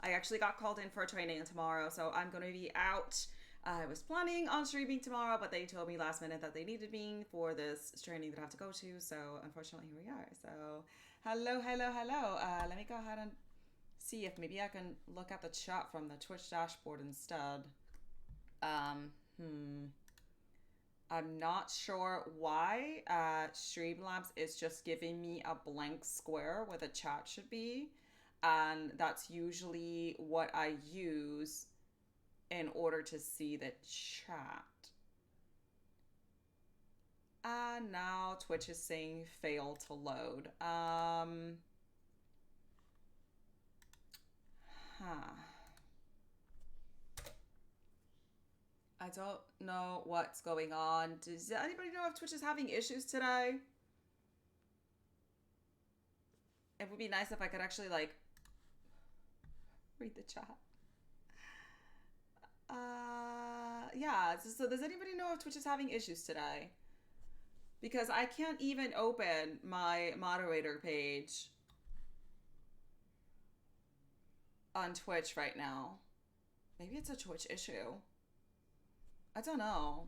I actually got called in for a training tomorrow, so I'm going to be out. I was planning on streaming tomorrow, but they told me last minute that they needed me for this training that I have to go to. So unfortunately, here we are. So hello, hello, hello. Let me go ahead and see if maybe I can look at the chat from the Twitch dashboard instead. Hmm. I'm not sure why Streamlabs is just giving me a blank square where the chat should be. And that's usually what I use in order to see the chat. And now Twitch is saying fail to load. Huh. I don't know what's going on. Does anybody know if Twitch is having issues today? It would be nice if I could actually like read the chat. Yeah. So does anybody know if Twitch is having issues today? Because I can't even open my moderator page on Twitch right now. Maybe it's a Twitch issue. I don't know.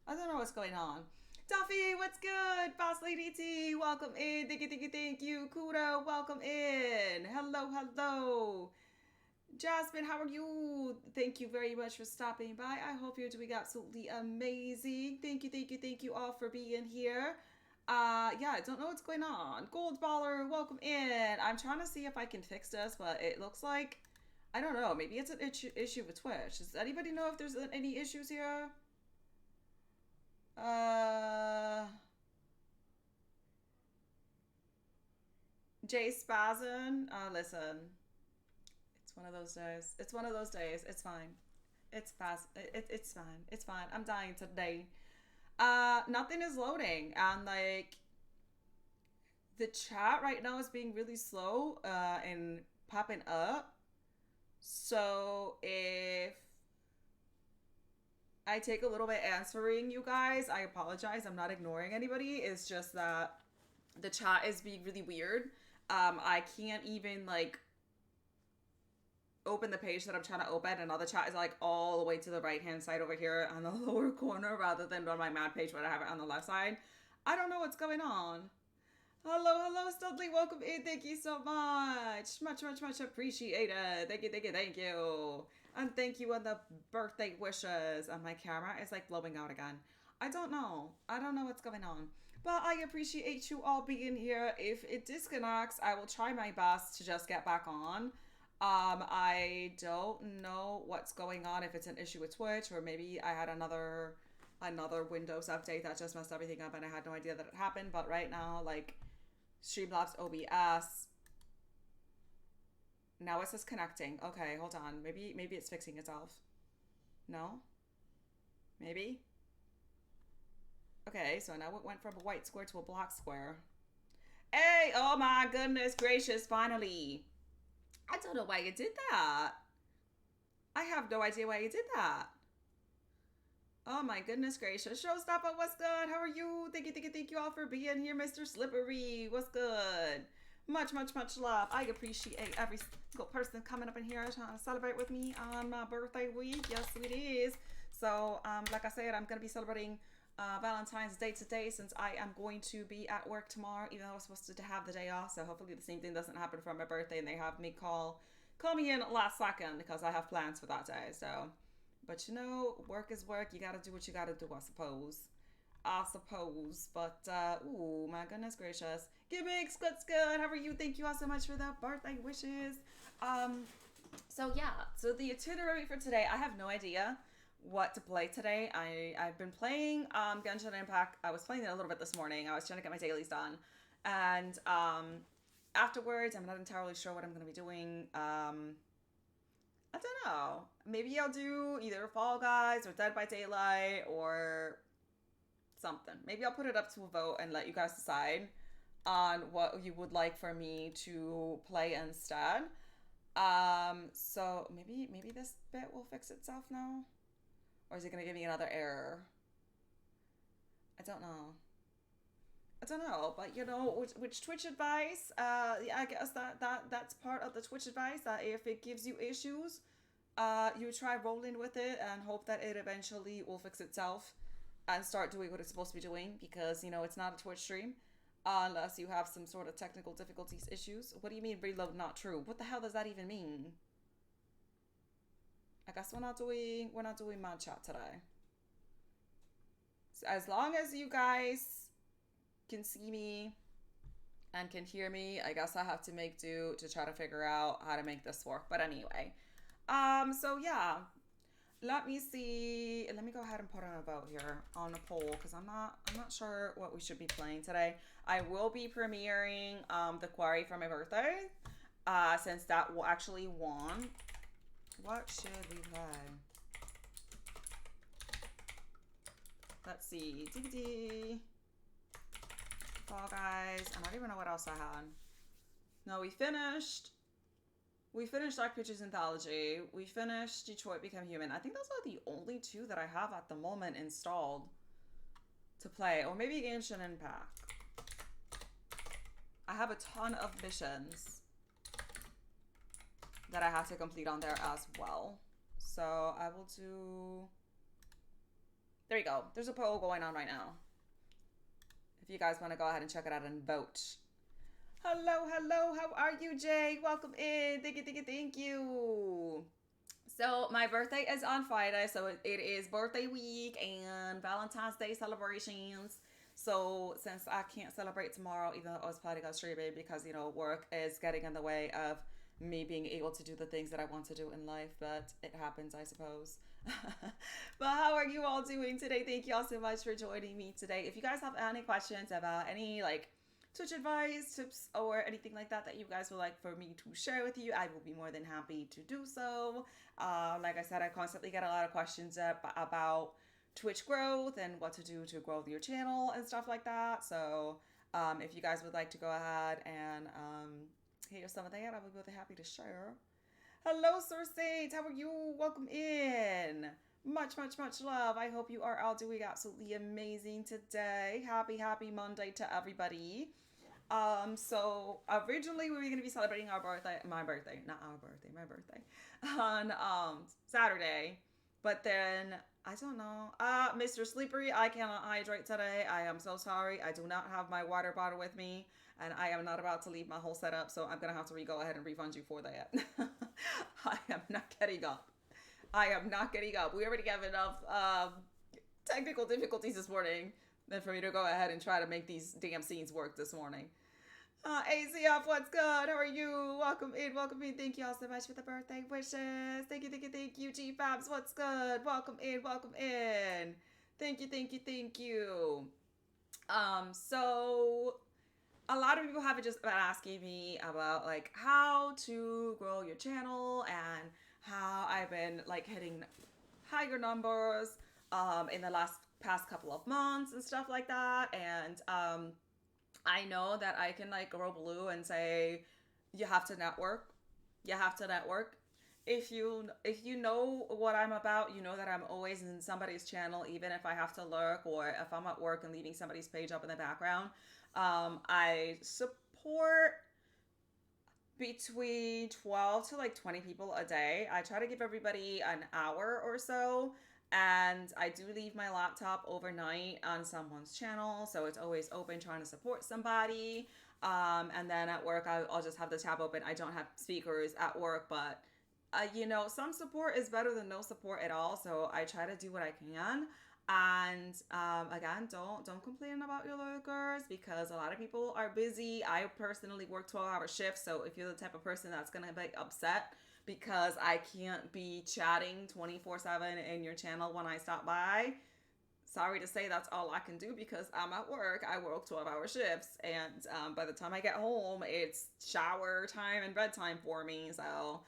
I don't know what's going on. Duffy, what's good? Boss Lady T, welcome in. Thank you, thank you, thank you. Kudo, welcome in. Hello, hello. Jasmine, how are you? Thank you very much for stopping by. I hope you're doing absolutely amazing. Thank you, thank you, thank you all for being here. Yeah, I don't know what's going on. Gold Baller, welcome in. I'm trying to see if I can fix this, but it looks like, I don't know, maybe it's an issue with Twitch. Does anybody know if there's any issues here? Jay Spazin, listen, it's one of those days. It's one of those days. It's fine. It's fast. It's fine. It's fine. I'm dying today. Nothing is loading, and like the chat right now is being really slow and popping up. So if I take a little bit answering you guys, I apologize. I'm not ignoring anybody. It's just that the chat is being really weird. I can't even like open the page that I'm trying to open, and all the chat is like all the way to the right hand side over here on the lower corner rather than on my mad page where I have it on the left side. I don't know what's going on. Hello, hello, Studley. Welcome in. Thank you so much. Much, much, much appreciated. Thank you, thank you, thank you. And thank you on the birthday wishes. And my camera is like blowing out again. I don't know. I don't know what's going on. But I appreciate you all being here. If it disconnects, I will try my best to just get back on. I don't know what's going on, if it's an issue with Twitch or maybe I had another Windows update that just messed everything up and I had no idea that it happened. But right now, like Streamlabs OBS, now it says connecting. Okay, hold on. Maybe it's fixing itself. No? Maybe? Okay, so now it went from a white square to a black square. Hey, oh my goodness gracious, finally. I don't know why you did that. I have no idea why you did that. Oh my goodness gracious. Showstopper, what's good? How are you? Thank you all for being here, Mr. Slippery. What's good? Much, much, much love. I appreciate every single person coming up in here trying to celebrate with me on my birthday week. Yes, it is. So, like I said, I'm going to be celebrating Valentine's Day today since I am going to be at work tomorrow, even though I was supposed to have the day off. So hopefully the same thing doesn't happen for my birthday and they have me call me in last second because I have plans for that day. So, but you know, work is work. You got to do what you got to do, I suppose. But ooh, my goodness gracious. Gimmicks, what's good? How are you? Thank you all so much for the birthday wishes. So yeah, so the itinerary for today, I have no idea what to play today. I've been playing Genshin Impact. I was playing it a little bit this morning. I was trying to get my dailies done. And afterwards, I'm not entirely sure what I'm going to be doing. I don't know. Maybe I'll do either Fall Guys or Dead by Daylight or something. Maybe I'll put it up to a vote and let you guys decide on what you would like for me to play instead. So maybe this bit will fix itself now. Or is it gonna give me another error? I don't know. I don't know, but you know, which Twitch advice, yeah, I guess that's part of the Twitch advice, that if it gives you issues, you try rolling with it and hope that it eventually will fix itself and start doing what it's supposed to be doing, because you know it's not a Twitch stream unless you have some sort of technical difficulties issues. What do you mean reload not true? What the hell does that even mean? I guess we're not doing mod chat today. So as long as you guys can see me and can hear me, I guess I have to make do to try to figure out how to make this work. But anyway, so yeah, let me see. Let me go ahead and put on a vote here on a poll, because I'm not sure what we should be playing today. I will be premiering the quarry for my birthday, since that will actually won. What should we play? Let's see. DVD. Fall Guys. I don't even know what else I had. No, we finished Dark Pictures Anthology. We finished Detroit Become Human. I think those are the only two that I have at the moment installed to play. Or maybe Genshin Impact. I have a ton of missions that I have to complete on there as well. So I will do... There you go. There's a poll going on right now, if you guys want to go ahead and check it out and vote. Hello, hello. How are you, Jay? Welcome in. Thank you. So my birthday is on Friday, so it is birthday week and Valentine's Day celebrations. So since I can't celebrate tomorrow, even though I was planning on streaming, because, you know, work is getting in the way of me being able to do the things that I want to do in life, but it happens, I suppose. But how are you all doing today? Thank you all so much for joining me today. If you guys have any questions about any like Twitch advice, tips, or anything like that that you guys would like for me to share with you, I will be more than happy to do so. Like I said, I constantly get a lot of questions about Twitch growth and what to do to grow your channel and stuff like that. So if you guys would like to go ahead and hear some of that, I would be really happy to share. Hello, Sir Saint. How are you? Welcome in. Much love. I hope you are all doing absolutely amazing today. Happy Monday to everybody. So originally we were going to be celebrating my birthday, on Saturday. But then, I don't know. Mr. Slippery, I cannot hydrate today. I am so sorry. I do not have my water bottle with me, and I am not about to leave my whole setup, so I'm going to have to go ahead and refund you for that. I am not getting up. We already have enough technical difficulties this morning than for me to go ahead and try to make these damn scenes work this morning. ACF, what's good? How are you? Welcome in. Thank you all so much for the birthday wishes. Thank you. G-Fabs, what's good? Welcome in. Thank you. So a lot of people have just been asking me about like how to grow your channel and how I've been like hitting higher numbers in the past couple of months and stuff like that. And I know that I can like grow blue and say you have to network. If you know what I'm about, you know that I'm always in somebody's channel, even if I have to lurk or if I'm at work and leaving somebody's page up in the background. I support between 12 to like 20 people a day. I try to give everybody an hour or so, and I do leave my laptop overnight on someone's channel, so it's always open, trying to support somebody. And then at work, I'll just have the tab open. I don't have speakers at work, but you know, some support is better than no support at all, so I try to do what I can. And again, don't complain about your lurkers, because a lot of people are busy. I personally work 12-hour shifts, so if you're the type of person that's gonna be upset because I can't be chatting 24/7 in your channel when I stop by, sorry to say, that's all I can do, because I'm at work. I work 12-hour shifts, and by the time I get home, it's shower time and bedtime for me. So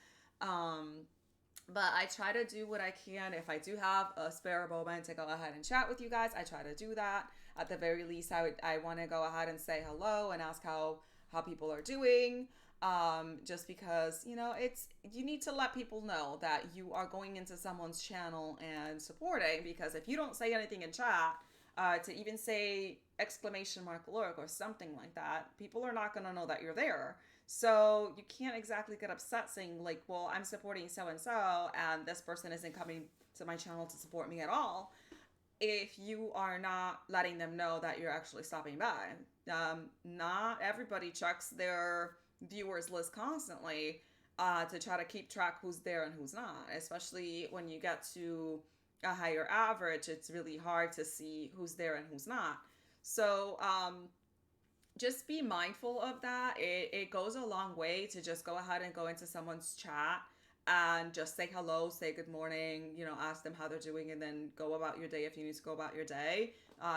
but I try to do what I can. If I do have a spare moment to go ahead and chat with you guys, I try to do that. At the very least, I want to go ahead and say hello and ask how people are doing. Just because, you know, you need to let people know that you are going into someone's channel and supporting, because if you don't say anything in chat, to even say exclamation mark lurk or something like that, people are not going to know that you're there. So you can't exactly get upset saying like, well, I'm supporting so and this person isn't coming to my channel to support me at all, if you are not letting them know that you're actually stopping by. Not everybody checks their viewers list constantly to try to keep track who's there and who's not, especially when you get to a higher average. It's really hard to see who's there and who's not. So just be mindful of that. It goes a long way to just go ahead and go into someone's chat and just say hello, say good morning, ask them how they're doing, and then go about your day if you need to go about your day.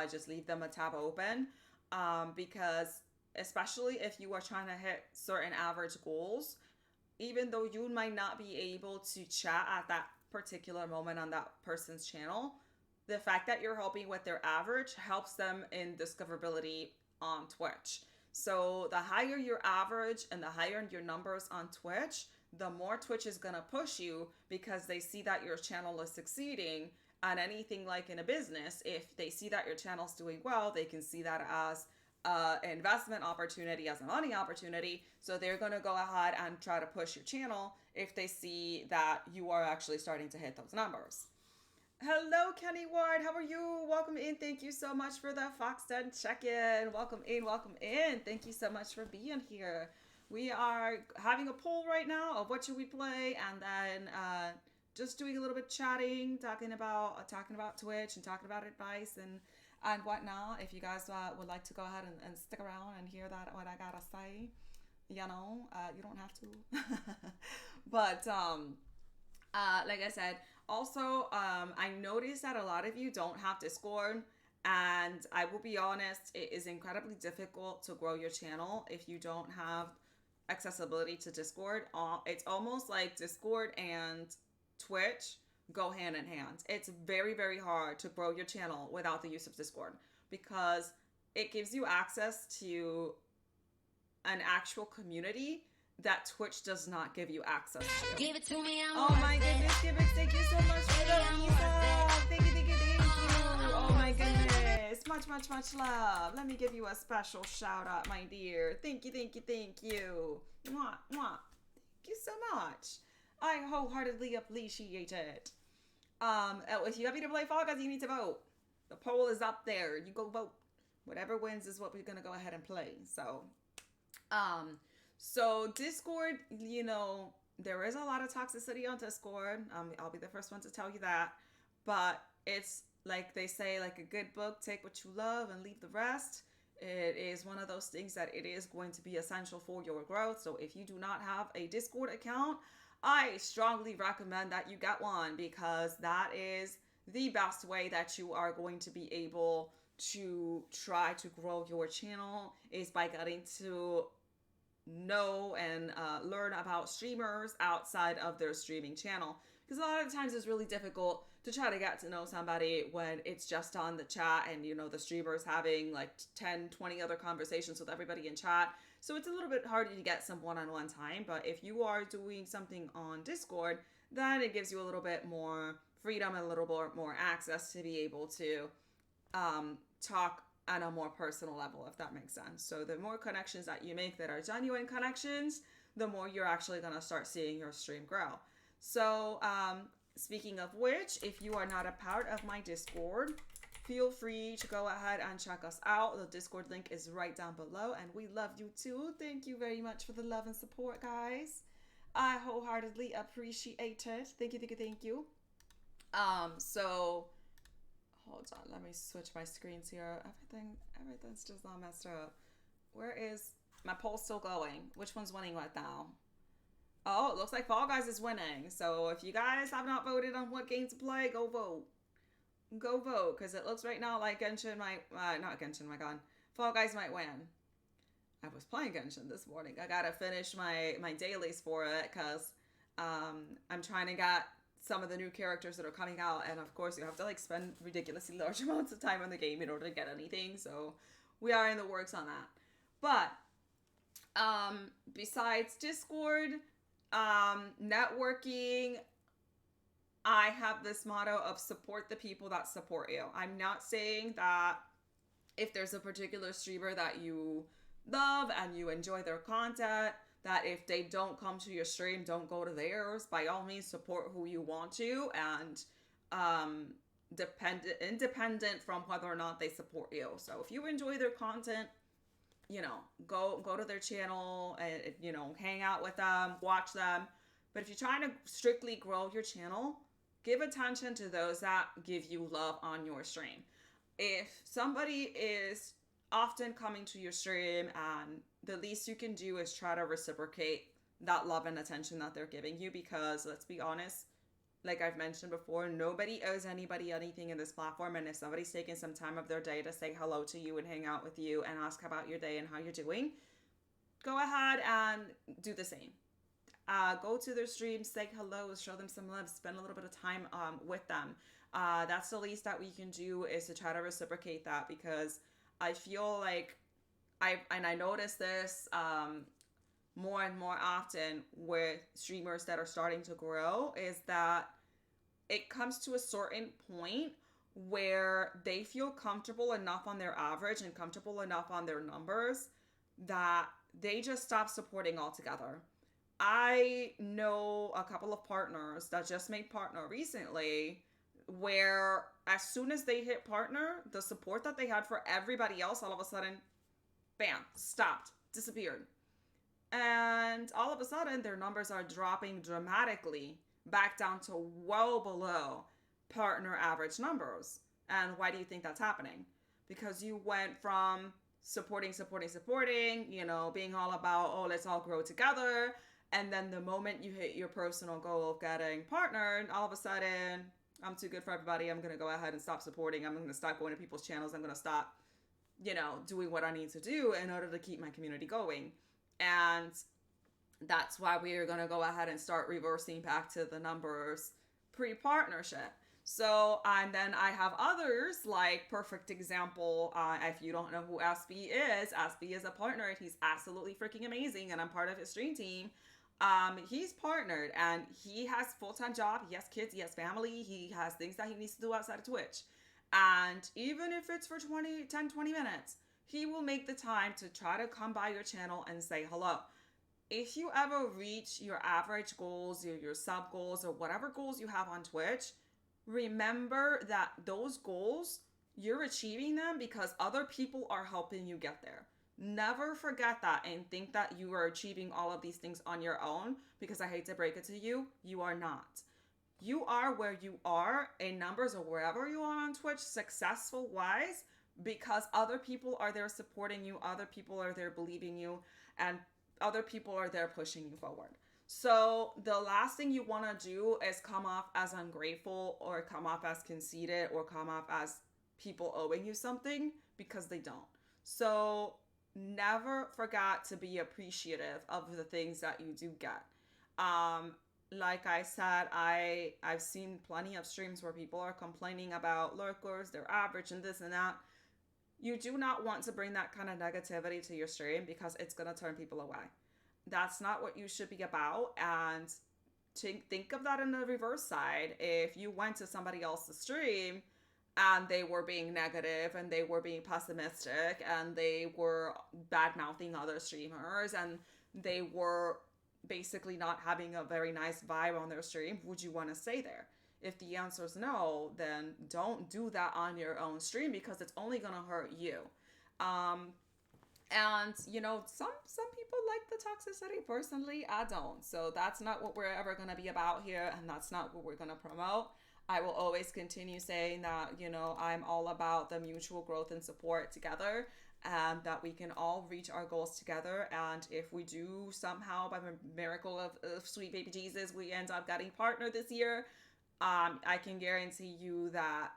Just leave them a tab open, because especially if you are trying to hit certain average goals, even though you might not be able to chat at that particular moment on that person's channel, the fact that you're helping with their average helps them in discoverability on Twitch. So the higher your average and the higher your numbers on Twitch, the more Twitch is going to push you, because they see that your channel is succeeding. And anything like in a business, if they see that your channel's doing well, they can see that as an investment opportunity, as a money opportunity. So they're going to go ahead and try to push your channel if they see that you are actually starting to hit those numbers. Hello, Kenny Ward. How are you? Welcome in. Thank you so much for the Foxden check-in. Welcome in. Welcome in. Thank you so much for being here. We are having a poll right now of what should we play, and then just doing a little bit chatting, talking about Twitch and talking about advice and whatnot. If you guys would like to go ahead and stick around and hear that what I gotta say, you don't have to. But like I said, also I noticed that a lot of you don't have Discord. And I will be honest, it is incredibly difficult to grow your channel if you don't have accessibility to Discord. It's almost like Discord and Twitch go hand in hand. It's very, very hard to grow your channel without the use of Discord, because it gives you access to an actual community that Twitch does not give you access to. Give it to me. Oh my goodness, Gibbons, thank you so much for the visa. Thank you. Oh my goodness. Much love. Let me give you a special shout out, my dear. Thank you. Mwah. Thank you so much. I wholeheartedly appreciate it. If you have me to play Fall Guys, you need to vote. The poll is up there. You go vote. Whatever wins is what we're gonna go ahead and play. So Discord, there is a lot of toxicity on Discord. I'll be the first one to tell you that. But it's like they say, like a good book, take what you love and leave the rest. It is one of those things that it is going to be essential for your growth. So if you do not have a Discord account, I strongly recommend that you get one, because that is the best way that you are going to be able to try to grow your channel, is by getting to know and learn about streamers outside of their streaming channel. Because a lot of times it's really difficult to try to get to know somebody when it's just on the chat and the streamer's having like 10, 20 other conversations with everybody in chat. So it's a little bit harder to get some one-on-one time. But if you are doing something on Discord, then it gives you a little bit more freedom and a little bit more access to be able to talk on a more personal level, if that makes sense. So the more connections that you make that are genuine connections, the more you're actually going to start seeing your stream grow. So speaking of which, if you are not a part of my Discord, feel free to go ahead and check us out. The Discord link is right down below, and we love you too. Thank you very much for the love and support, guys. I wholeheartedly appreciate it. Thank you. So hold on, let me switch my screens here. Everything's just all messed up. Where is my poll still going? Which one's winning right now? Oh, it looks like Fall Guys is winning. So if you guys have not voted on what game to play, go vote. Go vote, because it looks right now like Genshin might, not Genshin, my god, Fall Guys might win. I was playing Genshin this morning. I gotta finish my dailies for it, because I'm trying to get some of the new characters that are coming out, and of course you have to like spend ridiculously large amounts of time on the game in order to get anything. So we are in the works on that. But besides Discord, networking, I have this motto of support the people that support you. I'm not saying that If there's a particular streamer that you love and you enjoy their content, that if they don't come to your stream, don't go to theirs. By all means, support who you want to, and um, independent from whether or not they support you. So if you enjoy their content, go to their channel and hang out with them, watch them. But if you're trying to strictly grow your channel, give attention to those that give you love on your stream. If somebody is often coming to your stream, and the least you can do is try to reciprocate that love and attention that they're giving you, because let's be honest, like I've mentioned before, nobody owes anybody anything in this platform. And if somebody's taking some time of their day to say hello to you and hang out with you and ask about your day and how you're doing, go ahead and do the same. Go to their stream, say hello, show them some love, spend a little bit of time with them. That's the least that we can do, is to try to reciprocate that, because I feel like I notice this more and more often with streamers that are starting to grow, is that it comes to a certain point where they feel comfortable enough on their average and comfortable enough on their numbers that they just stop supporting altogether. I know a couple of partners that just made partner recently, where as soon as they hit partner, the support that they had for everybody else all of a sudden, bam, stopped, disappeared. And all of a sudden, their numbers are dropping dramatically back down to well below partner average numbers. And why do you think that's happening? Because you went from supporting, being all about, oh, let's all grow together. And then the moment you hit your personal goal of getting partnered, all of a sudden, I'm too good for everybody. I'm going to go ahead and stop supporting. I'm going to stop going to people's channels. I'm going to stop, doing what I need to do in order to keep my community going. And that's why we are going to go ahead and start reversing back to the numbers pre-partnership. So, and then I have others, like perfect example, if you don't know who SB is a partner, and he's absolutely freaking amazing, and I'm part of his stream team. He's partnered, and he has full-time job, he has kids, he has family, he has things that he needs to do outside of Twitch. And even if it's for 20 minutes, he will make the time to try to come by your channel and say hello. If you ever reach your average goals, your sub goals, or whatever goals you have on Twitch, remember that those goals, you're achieving them because other people are helping you get there. Never forget that and think that you are achieving all of these things on your own, because I hate to break it to you, you are not. You are where you are in numbers or wherever you are on Twitch, successful wise, because other people are there supporting you, other people are there believing you, and other people are there pushing you forward. So the last thing you want to do is come off as ungrateful, or come off as conceited, or come off as people owing you something, because they don't. So never forget to be appreciative of the things that you do get. Like I said, I've seen plenty of streams where people are complaining about lurkers, their average, and this and that. You do not want to bring that kind of negativity to your stream, because it's going to turn people away. That's not what you should be about. And think of that in the reverse side. If you went to somebody else's stream and they were being negative and they were being pessimistic and they were bad mouthing other streamers and they were basically not having a very nice vibe on their stream, would you want to stay there? If the answer is no, then don't do that on your own stream, because it's only going to hurt you. And some people like the toxicity. Personally, I don't. So that's not what we're ever going to be about here, and that's not what we're going to promote. I will always continue saying that, I'm all about the mutual growth and support together, and that we can all reach our goals together. And if we do somehow, by the miracle of sweet baby Jesus, we end up getting partner this year, I can guarantee you that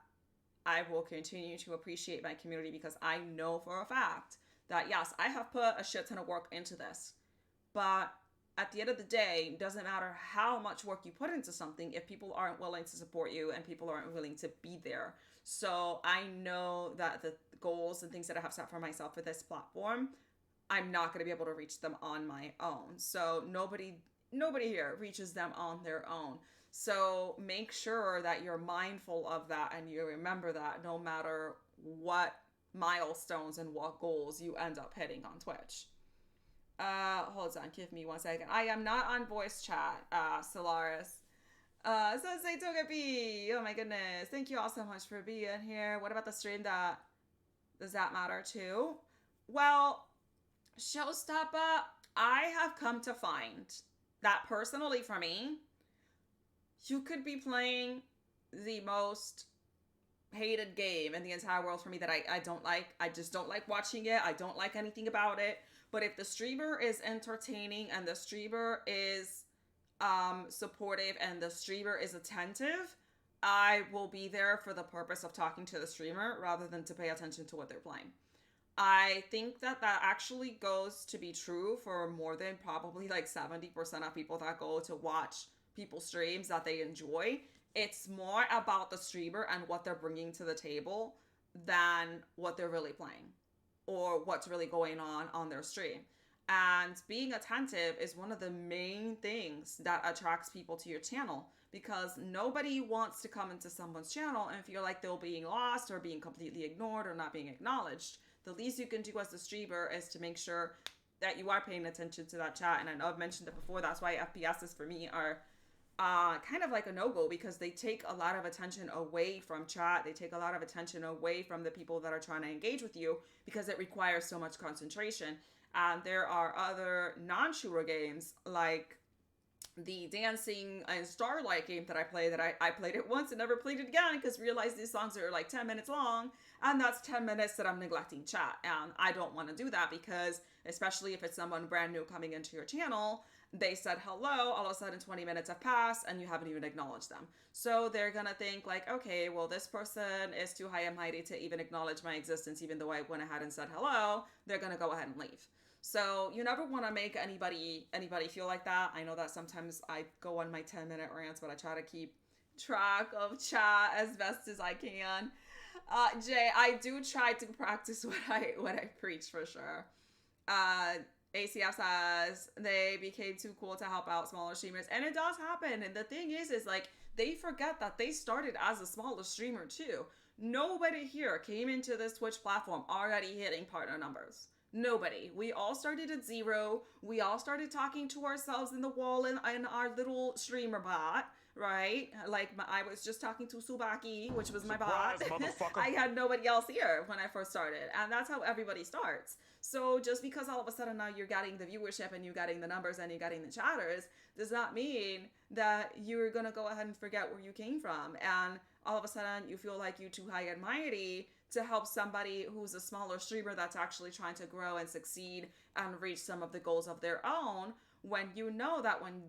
I will continue to appreciate my community, because I know for a fact that, yes, I have put a shit ton of work into this. But at the end of the day, it doesn't matter how much work you put into something if people aren't willing to support you and people aren't willing to be there. So I know that the goals and things that I have set for myself for this platform, I'm not going to be able to reach them on my own. So nobody here reaches them on their own. So make sure that you're mindful of that and you remember that no matter what milestones and what goals you end up hitting on Twitch. Hold on, give me 1 second. I am not on voice chat, Solaris. Sensei Togepi. Oh my goodness. Thank you all so much for being here. What about the stream that does that matter too? Well, Showstopper, I have come to find that personally for me, you could be playing the most hated game in the entire world for me that I don't like. I just don't like watching it. I don't like anything about it. But if the streamer is entertaining and the streamer is supportive and the streamer is attentive, I will be there for the purpose of talking to the streamer rather than to pay attention to what they're playing. I think that actually goes to be true for more than probably like 70% of people that go to watch people's streams that they enjoy. It's more about the streamer and what they're bringing to the table than what they're really playing or what's really going on their stream. And being attentive is one of the main things that attracts people to your channel, because nobody wants to come into someone's channel and feel like they're being lost or being completely ignored or not being acknowledged. The least you can do as a streamer is to make sure that you are paying attention to that chat. And I know I've mentioned it before, that's why FPSs for me are kind of like a no-go, because they take a lot of attention away from chat. They take a lot of attention away from the people that are trying to engage with you, because it requires so much concentration. And there are other non-shooter games like the dancing and starlight game that I play, that I played it once and never played it again, because realized these songs are like 10 minutes long, and that's 10 minutes that I'm neglecting chat. And I don't want to do that, because especially if it's someone brand new coming into your channel, they said hello, all of a sudden 20 minutes have passed and you haven't even acknowledged them. So they're gonna think like, okay, well, this person is too high and mighty to even acknowledge my existence, even though I went ahead and said hello. They're gonna go ahead and leave. So you never want to make anybody feel like that. I know that sometimes I go on my 10-minute rants, but I try to keep track of chat as best as I can. Jay, I do try to practice what I preach for sure. ACF says they became too cool to help out smaller streamers, and it does happen. And the thing is like, they forget that they started as a smaller streamer too. Nobody here came into this Twitch platform already hitting partner numbers. Nobody. We all started at 0. We all started talking to ourselves in the wall in our little streamer bot, right? Like I was just talking to Subaki, which was my bot. I had nobody else here when I first started. And that's how everybody starts. So just because all of a sudden now you're getting the viewership and you're getting the numbers and you're getting the chatters, does not mean that you're going to go ahead and forget where you came from. And all of a sudden you feel like you're too high and mighty to help somebody who's a smaller streamer that's actually trying to grow and succeed and reach some of the goals of their own, when you know that when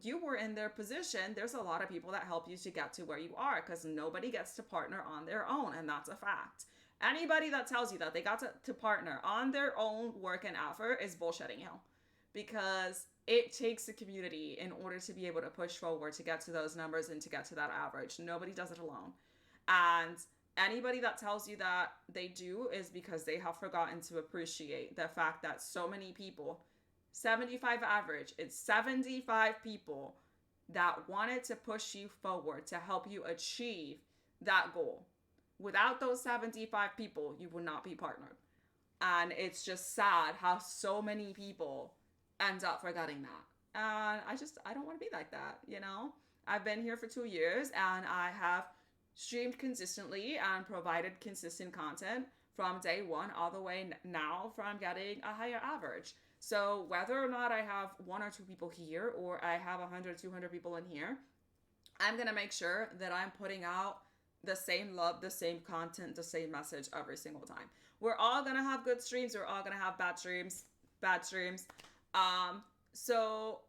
you were in their position, there's a lot of people that help you to get to where you are, because nobody gets to partner on their own, and that's a fact. Anybody that tells you that they got to partner on their own work and effort is bullshitting you, because it takes a community in order to be able to push forward, to get to those numbers and to get to that average. Nobody does it alone. And anybody that tells you that they do is because they have forgotten to appreciate the fact that so many people, 75 average, it's 75 people that wanted to push you forward to help you achieve that goal. Without those 75 people, you would not be partnered. And it's just sad how so many people end up forgetting that. And I don't want to be like that, you know? I've been here for 2 years and I have streamed consistently and provided consistent content from day one all the way now from getting a higher average. So whether or not I have 1 or 2 people here, or I have 100, 200 people in here, I'm going to make sure that I'm putting out the same love, the same content, the same message every single time. We're all going to have good streams. We're all going to have bad streams. So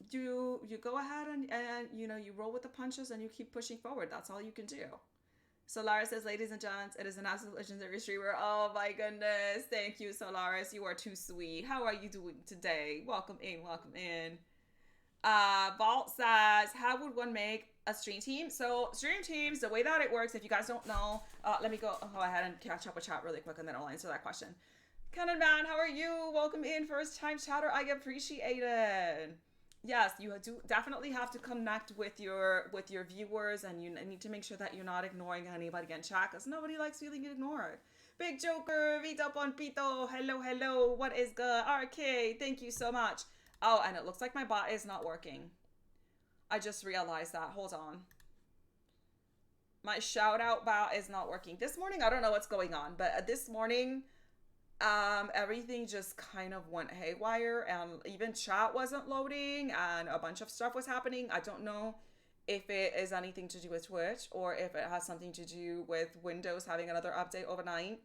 you go ahead and you know, you roll with the punches and you keep pushing forward. That's all you can do. Solaris says, ladies and gents, it is an absolute legendary streamer. Oh my goodness. Thank you, Solaris. You are too sweet. How are you doing today? Welcome in, welcome in. Vault says, how would one make a stream team? So stream teams, the way that it works, if you guys don't know, let me go ahead and catch up with chat really quick and then I'll answer that question. Cannon Man, how are you? Welcome in, first time chatter. I appreciate it. Yes, you do definitely have to connect with your viewers, and you need to make sure that you're not ignoring anybody in chat, because nobody likes feeling ignored. Big Joker, Vito Ponpito, hello, hello, what is good? RK, thank you so much. Oh, and it looks like my bot is not working. I just realized that. Hold on. My shout out bot is not working. This morning, I don't know what's going on, but this morning, everything just kind of went haywire, and even chat wasn't loading, and a bunch of stuff was happening. I don't know if it is anything to do with Twitch or if it has something to do with Windows having another update overnight.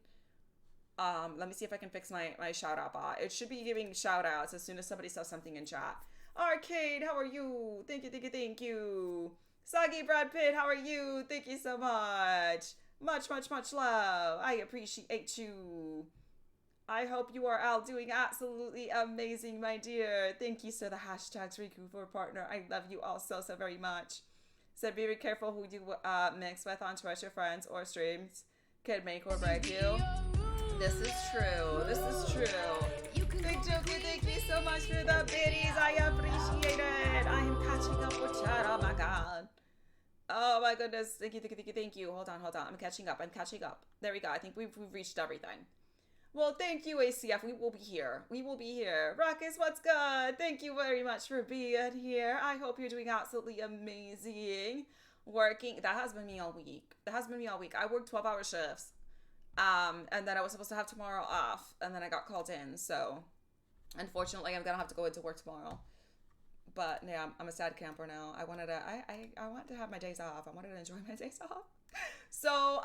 Let me see if I can fix my shout out bot. It should be giving shout outs as soon as somebody says something in chat. Arcade, how are you? Thank you, thank you, thank you. Soggy Brad Pitt, how are you? Thank you so much. Much, much, much love. I appreciate you. I hope you are all doing absolutely amazing, my dear. Thank you for the hashtags Riku for partner. I love you all so, so very much. So be very careful who you mix with on Twitch, your friends or streams. Could make or break you. This is true. This is true. Big Joker, thank you so much for the biddies. I appreciate it. I am catching up with chat. Oh my god. Oh my goodness. Thank you, thank you, thank you, thank you. Hold on, hold on. I'm catching up. I'm catching up. There we go. I think we've reached everything. Well, thank you, ACF. We will be here. We will be here. Ruckus, what's good? Thank you very much for being here. I hope you're doing absolutely amazing. Working. That has been me all week. That has been me all week. I worked 12-hour shifts. And then I was supposed to have tomorrow off. And then I got called in. So, unfortunately, I'm going to have to go into work tomorrow. But, yeah, I'm a sad camper now. I wanted to have my days off. I wanted to enjoy my days off. So,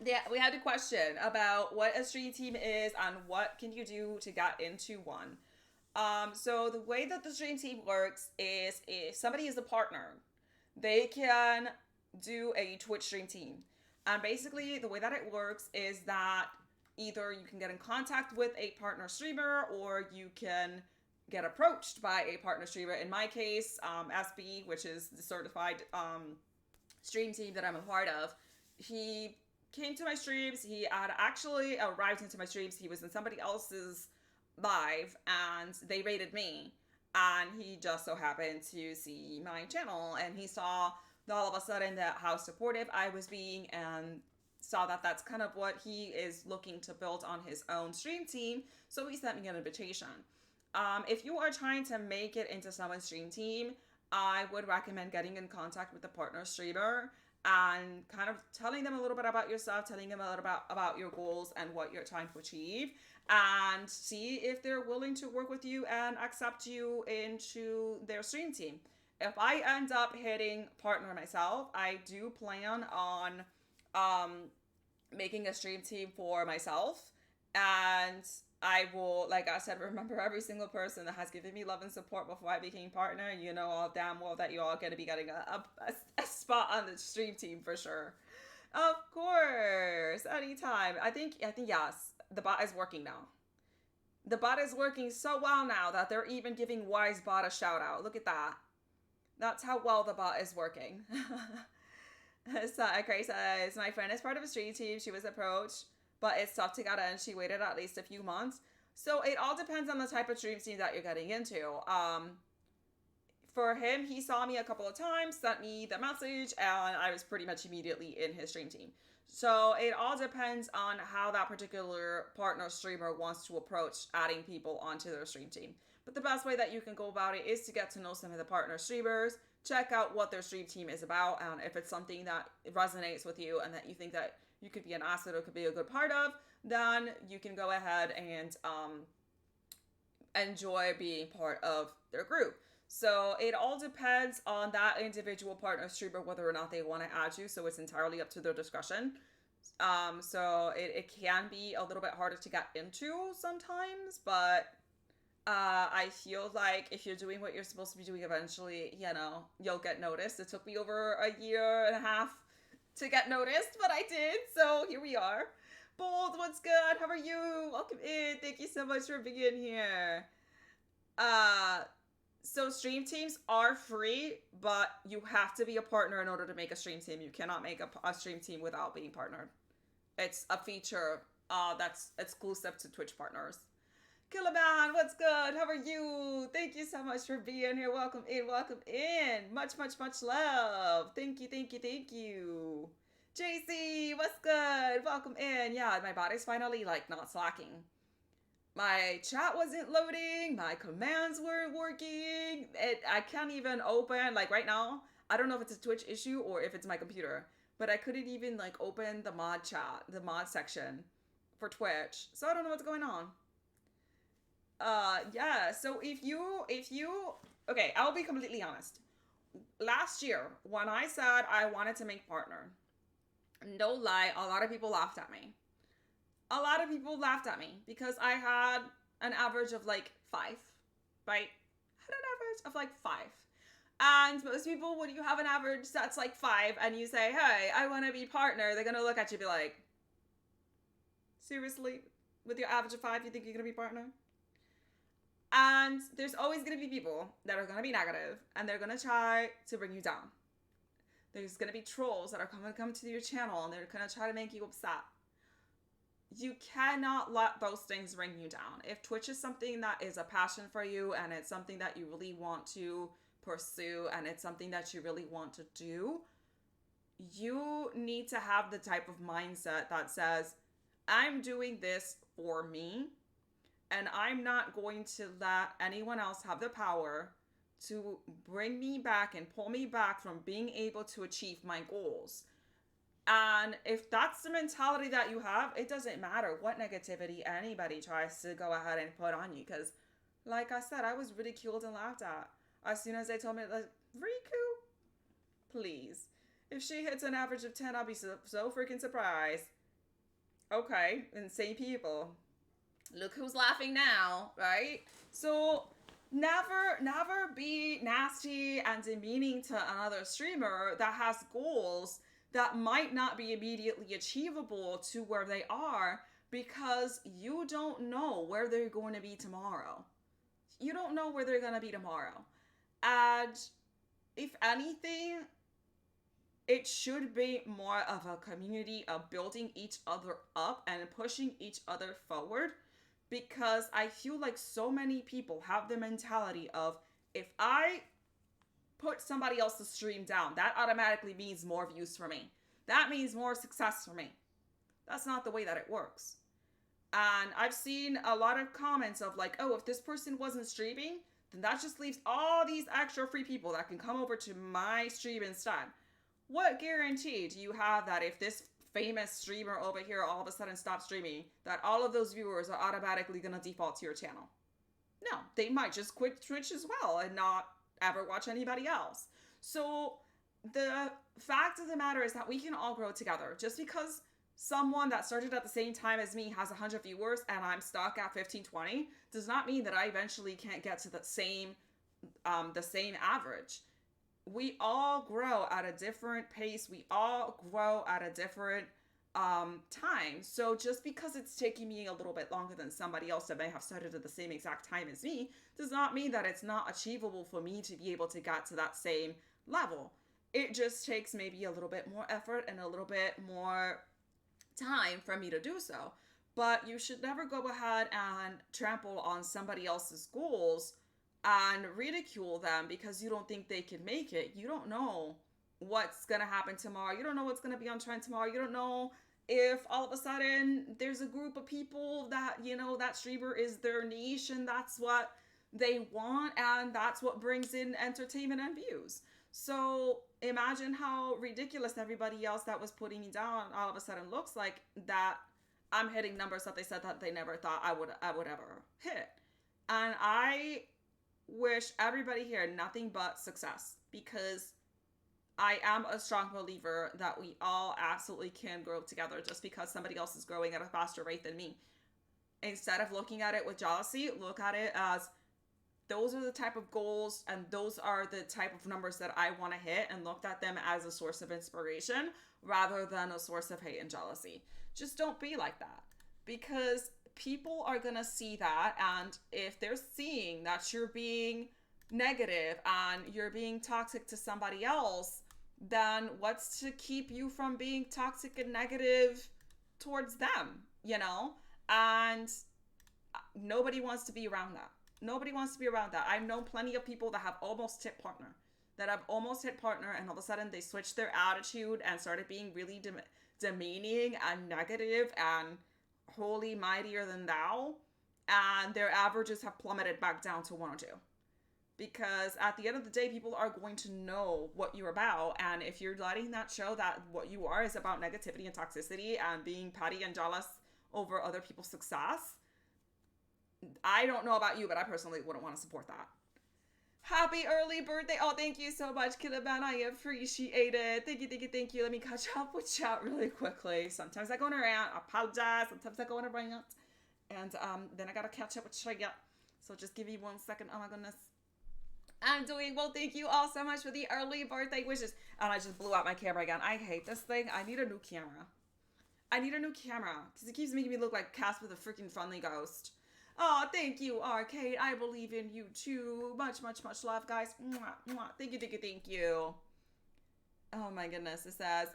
yeah, we had a question about what a stream team is and what can you do to get into one. So the way that the stream team works is if somebody is a partner, they can do a Twitch stream team. And basically the way that it works is that either you can get in contact with a partner streamer or you can get approached by a partner streamer. In my case, SB, which is the certified stream team that I'm a part of, he came to my streams. He had actually arrived into my streams. He was in somebody else's live and they rated me, and he just so happened to see my channel and he saw all of a sudden that how supportive I was being and saw that that's kind of what he is looking to build on his own stream team. So he sent me an invitation. If you are trying to make it into someone's stream team, I would recommend getting in contact with the partner streamer and kind of telling them a little bit about yourself, telling them a little about your goals and what you're trying to achieve, and see if they're willing to work with you and accept you into their stream team. If I end up hitting partner myself, I do plan on making a stream team for myself, and I will, like I said, remember every single person that has given me love and support before I became partner. You know all damn well that you're all going to be getting a spot on the stream team for sure. Of course, anytime. I think yes, the bot is working now. The bot is working so well now that they're even giving WiseBot a shout out. Look at that. That's how well the bot is working. So, Grace says, my friend is part of a stream team. She was approached, but it's tough to get in. She waited at least a few months. So it all depends on the type of stream team that you're getting into. For him, he saw me a couple of times, sent me the message, and I was pretty much immediately in his stream team. So it all depends on how that particular partner streamer wants to approach adding people onto their stream team. But the best way that you can go about it is to get to know some of the partner streamers, check out what their stream team is about, and if it's something that resonates with you and that you think that you could be an asset or could be a good part of, then you can go ahead and enjoy being part of their group. So it all depends on that individual partner streamer whether or not they want to add you. So it's entirely up to their discretion. So it can be a little bit harder to get into sometimes, but I feel like if you're doing what you're supposed to be doing, eventually, you know, you'll get noticed. It took me over a year and a half to get noticed, but I did. So here we are. Bold, what's good? How are you? Welcome in. Thank you so much for being here. So stream teams are free, but you have to be a partner in order to make a stream team. You cannot make a stream team without being partnered. It's a feature that's exclusive to Twitch partners. Killaman, what's good? How are you? Thank you so much for being here. Welcome in, welcome in. Much, much, much love. Thank you, thank you, thank you. JC, what's good? Welcome in. Yeah, my body's finally like not slacking. My chat wasn't loading, my commands weren't working. I can't even open, like right now, I don't know if it's a Twitch issue or if it's my computer, but I couldn't even like open the mod chat, the mod section for Twitch. So I don't know what's going on. Yeah, so if you okay, I'll be completely honest. Last year, when I said I wanted to make partner, no lie, a lot of people laughed at me. A lot of people laughed at me because I had an average of like five, right? I had an average of like five. And most people, when you have an average that's like five and you say, hey, I want to be partner, they're going to look at you and be like, seriously? With your average of five, you think you're going to be partner? And there's always going to be people that are going to be negative and they're going to try to bring you down. There's going to be trolls that are going to come to your channel and they're going to try to make you upset. You cannot let those things bring you down. If Twitch is something that is a passion for you and it's something that you really want to pursue and it's something that you really want to do, you need to have the type of mindset that says, I'm doing this for me and I'm not going to let anyone else have the power to bring me back and pull me back from being able to achieve my goals. And if that's the mentality that you have, it doesn't matter what negativity anybody tries to go ahead and put on you. Because, like I said, I was ridiculed and laughed at. As soon as they told me, like, Riku, please. If she hits an average of 10, I'll be so freaking surprised. Okay, insane people. Look who's laughing now, right? So, never be nasty and demeaning to another streamer that has goals that might not be immediately achievable to where they are because you don't know where they're going to be tomorrow. You don't know where they're going to be tomorrow. And if anything, it should be more of a community of building each other up and pushing each other forward, because I feel like so many people have the mentality of, if I put somebody else's stream down, that automatically means more views for me. That means more success for me. That's not the way that it works. And I've seen a lot of comments of like, oh, if this person wasn't streaming, then that just leaves all these extra free people that can come over to my stream instead. What guarantee do you have that if this famous streamer over here all of a sudden stops streaming, that all of those viewers are automatically going to default to your channel? No, they might just quit Twitch as well and not ever watch anybody else. So the fact of the matter is that we can all grow together. Just because someone that started at the same time as me has 100 viewers and I'm stuck at 15, 20 does not mean that I eventually can't get to the same average. We all grow at a different pace. We all grow at a different time. So just because it's taking me a little bit longer than somebody else that may have started at the same exact time as me does not mean that it's not achievable for me to be able to get to that same level. It just takes maybe a little bit more effort and a little bit more time for me to do so. But you should never go ahead and trample on somebody else's goals and ridicule them because you don't think they can make it. You don't know what's going to happen tomorrow. You don't know what's going to be on trend tomorrow. You don't know if all of a sudden there's a group of people that, you know, that streamer is their niche and that's what they want and that's what brings in entertainment and views. So imagine how ridiculous everybody else that was putting me down all of a sudden looks like, that I'm hitting numbers that they said that they never thought I would ever hit. And I wish everybody here nothing but success, because I am a strong believer that we all absolutely can grow together. Just because somebody else is growing at a faster rate than me, instead of looking at it with jealousy, look at it as those are the type of goals and those are the type of numbers that I want to hit, and looked at them as a source of inspiration rather than a source of hate and jealousy. Just don't be like that, because people are going to see that, and if they're seeing that you're being negative and you're being toxic to somebody else, then what's to keep you from being toxic and negative towards them, you know? And nobody wants to be around that. Nobody wants to be around that. I've known plenty of people that have almost hit partner. that have almost hit partner, and all of a sudden they switched their attitude and started being really demeaning and negative and holy mightier than thou, and their averages have plummeted back down to 1 or 2. Because at the end of the day, people are going to know what you're about, and if you're letting that show that what you are is about negativity and toxicity and being petty and jealous over other people's success, I don't know about you, but I personally wouldn't want to support that. Happy early birthday. Oh, thank you so much, Killaban. I appreciate it. Thank you, thank you, thank you. Let me catch up with chat really quickly. Sometimes I go on a rant. I apologize. Sometimes I go on a rant. And then I got to catch up with chat. So just give me 1 second. Oh, my goodness. I'm doing well. Thank you all so much for the early birthday wishes. And I just blew out my camera again. I hate this thing. I need a new camera. Because it keeps making me look like Casper the freaking Friendly Ghost. Oh, thank you, Arcade. I believe in you too. Much, much, much love, guys. Mwah, mwah. Thank you, thank you, thank you. Oh my goodness. It says,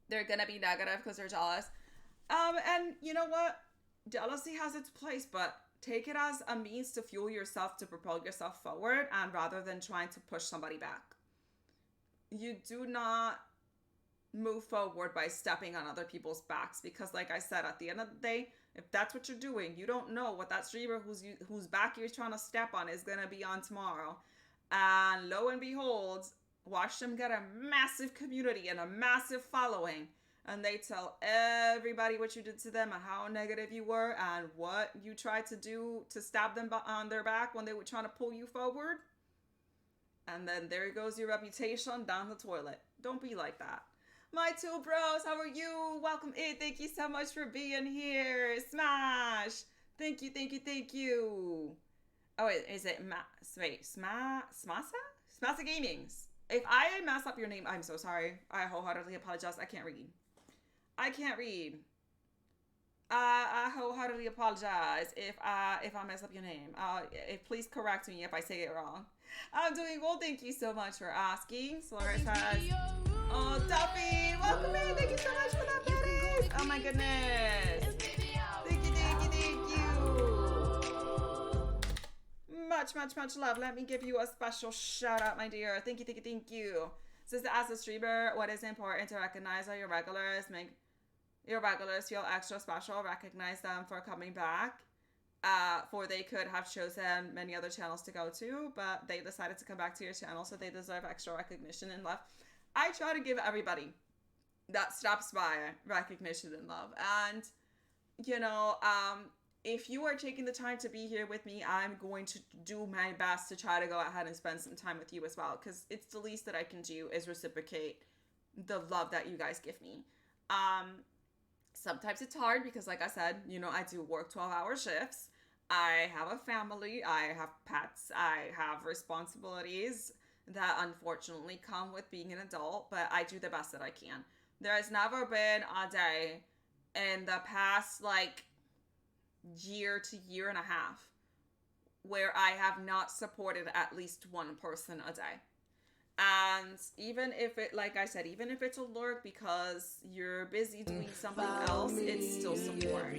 they're gonna be negative because they're jealous. And you know what? Jealousy has its place, but take it as a means to fuel yourself, to propel yourself forward, and rather than trying to push somebody back. You do not move forward by stepping on other people's backs, because like I said, at the end of the day, if that's what you're doing, you don't know what that streamer whose back you're trying to step on is going to be on tomorrow. And lo and behold, watch them get a massive community and a massive following, and they tell everybody what you did to them and how negative you were and what you tried to do to stab them on their back when they were trying to pull you forward. And then there goes your reputation down the toilet. Don't be like that. My two bros, how are you? Welcome in. Thank you so much for being here. Smash. Thank you, thank you, thank you. Oh, wait, is it Smasa? Smasa Gamings. If I mess up your name, I'm so sorry. I wholeheartedly apologize. I can't read. I wholeheartedly apologize if I mess up your name. Please correct me if I say it wrong. I'm doing well. Thank you so much for asking. Solar says, oh, Duffy, welcome in. Thank you so much for that, buddies. Oh my goodness. Thank you, thank you, thank you. Much, much, much love. Let me give you a special shout out, my dear. Thank you, thank you, thank you. Says, as a streamer, what is important to recognize are your regulars. Make your regulars feel extra special. Recognize them for coming back. For they could have chosen many other channels to go to, but they decided to come back to your channel, so they deserve extra recognition and love. I try to give everybody that stops by recognition and love. And, you know, if you are taking the time to be here with me, I'm going to do my best to try to go ahead and spend some time with you as well, because it's the least that I can do is reciprocate the love that you guys give me. Sometimes it's hard because, like I said, you know, I do work 12-hour shifts. I have a family. I have pets. I have responsibilities that unfortunately come with being an adult, but I do the best that I can. There has never been a day in the past, like, year to year and a half where I have not supported at least one person a day. And even if it, like I said, even if it's a lurk because you're busy doing something else, it's still support.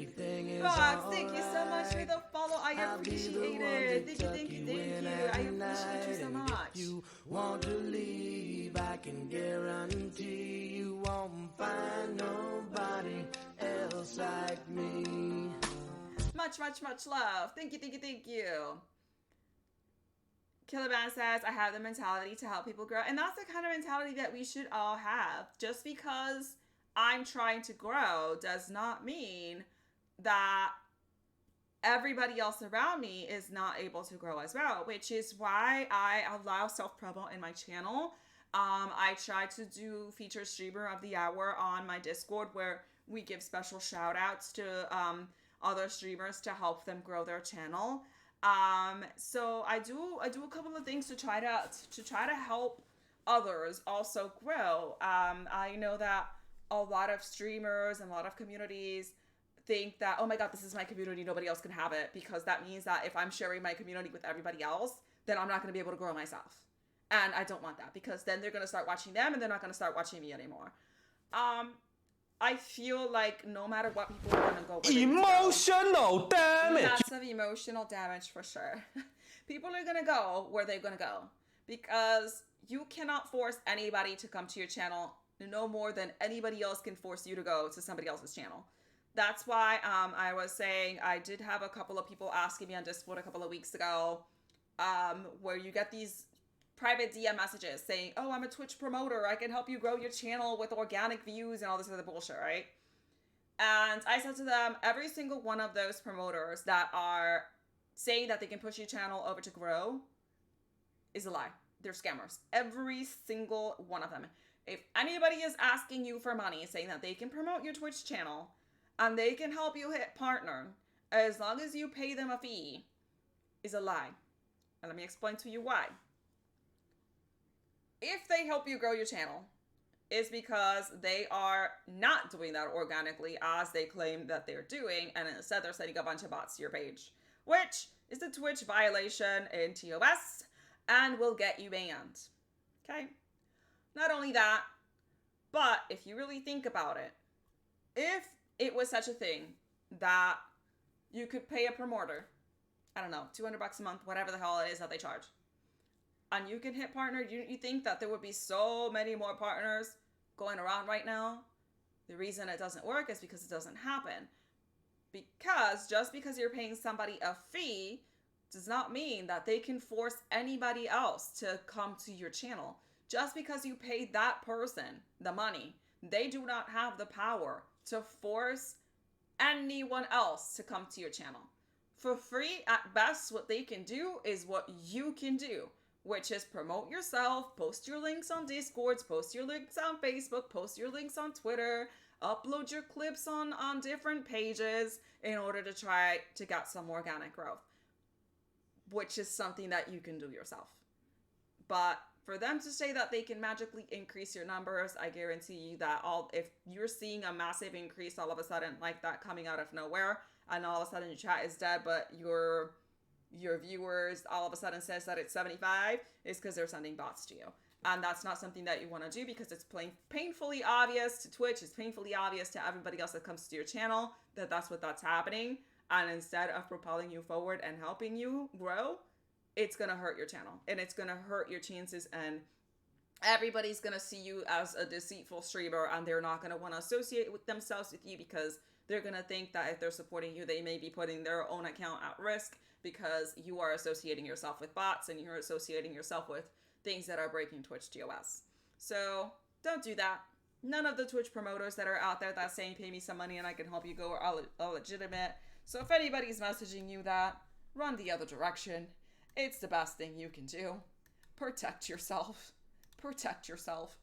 Fox, thank you so much for the follow. I appreciate it. Thank you, thank you, thank you. I appreciate you so much. You want to leave, I can guarantee you won't find nobody else like me. Much, much, much love. Thank you, thank you, thank you. Killaban says, I have the mentality to help people grow. And that's the kind of mentality that we should all have. Just because I'm trying to grow does not mean that everybody else around me is not able to grow as well, which is why I allow self-promo in my channel. I try to do featured streamer of the hour on my Discord, where we give special shout outs to other streamers to help them grow their channel. So I do a couple of things to try to help others also grow. I know that a lot of streamers and a lot of communities think that, oh my God, this is my community, nobody else can have it, because that means that if I'm sharing my community with everybody else, then I'm not going to be able to grow myself. And I don't want that, because then they're going to start watching them and they're not going to start watching me anymore. I feel like no matter what, people are going to go where emotional damage. Lots of emotional damage for sure. People are going to go where they're going to go. because you cannot force anybody to come to your channel no more than anybody else can force you to go to somebody else's channel. That's why I was saying I did have a couple of people asking me on Discord a couple of weeks ago, where you get these private DM messages saying, oh, I'm a Twitch promoter, I can help you grow your channel with organic views and all this other bullshit, right? And I said to them, every single one of those promoters that are saying that they can push your channel over to grow is a lie. They're scammers. Every single one of them. If anybody is asking you for money, saying that they can promote your Twitch channel and they can help you hit partner as long as you pay them a fee, is a lie. And let me explain to you why. If they help you grow your channel, it's because they are not doing that organically as they claim that they're doing, and instead they're sending a bunch of bots to your page, which is a Twitch violation in TOS and will get you banned. Okay? Not only that, but if you really think about it, if it was such a thing that you could pay a promoter, I don't know, $200 a month, whatever the hell it is that they charge, and you can hit partner, you think that there would be so many more partners going around right now? The reason it doesn't work is because it doesn't happen. Because just because you're paying somebody a fee does not mean that they can force anybody else to come to your channel. Just because you paid that person the money, they do not have the power to force anyone else to come to your channel. For free, at best, what they can do is what you can do, which is promote yourself, post your links on Discords, post your links on Facebook, post your links on Twitter, upload your clips on different pages in order to try to get some organic growth, which is something that you can do yourself. But for them to say that they can magically increase your numbers, I guarantee you that if you're seeing a massive increase all of a sudden like that coming out of nowhere, and all of a sudden your chat is dead, but your viewers all of a sudden says that it's 75, is because they're sending bots to you. And that's not something that you want to do, because it's painfully obvious to Twitch, it's painfully obvious to everybody else that comes to your channel that that's happening. And instead of propelling you forward and helping you grow, it's going to hurt your channel, and it's going to hurt your chances, and everybody's going to see you as a deceitful streamer, and they're not going to want to associate with themselves with you, because they're going to think that if they're supporting you, they may be putting their own account at risk, because you are associating yourself with bots and you're associating yourself with things that are breaking Twitch TOS. So don't do that. None of the Twitch promoters that are out there that's saying pay me some money and I can help you go are all legitimate. So if anybody's messaging you that, run the other direction. It's the best thing you can do. Protect yourself. Protect yourself.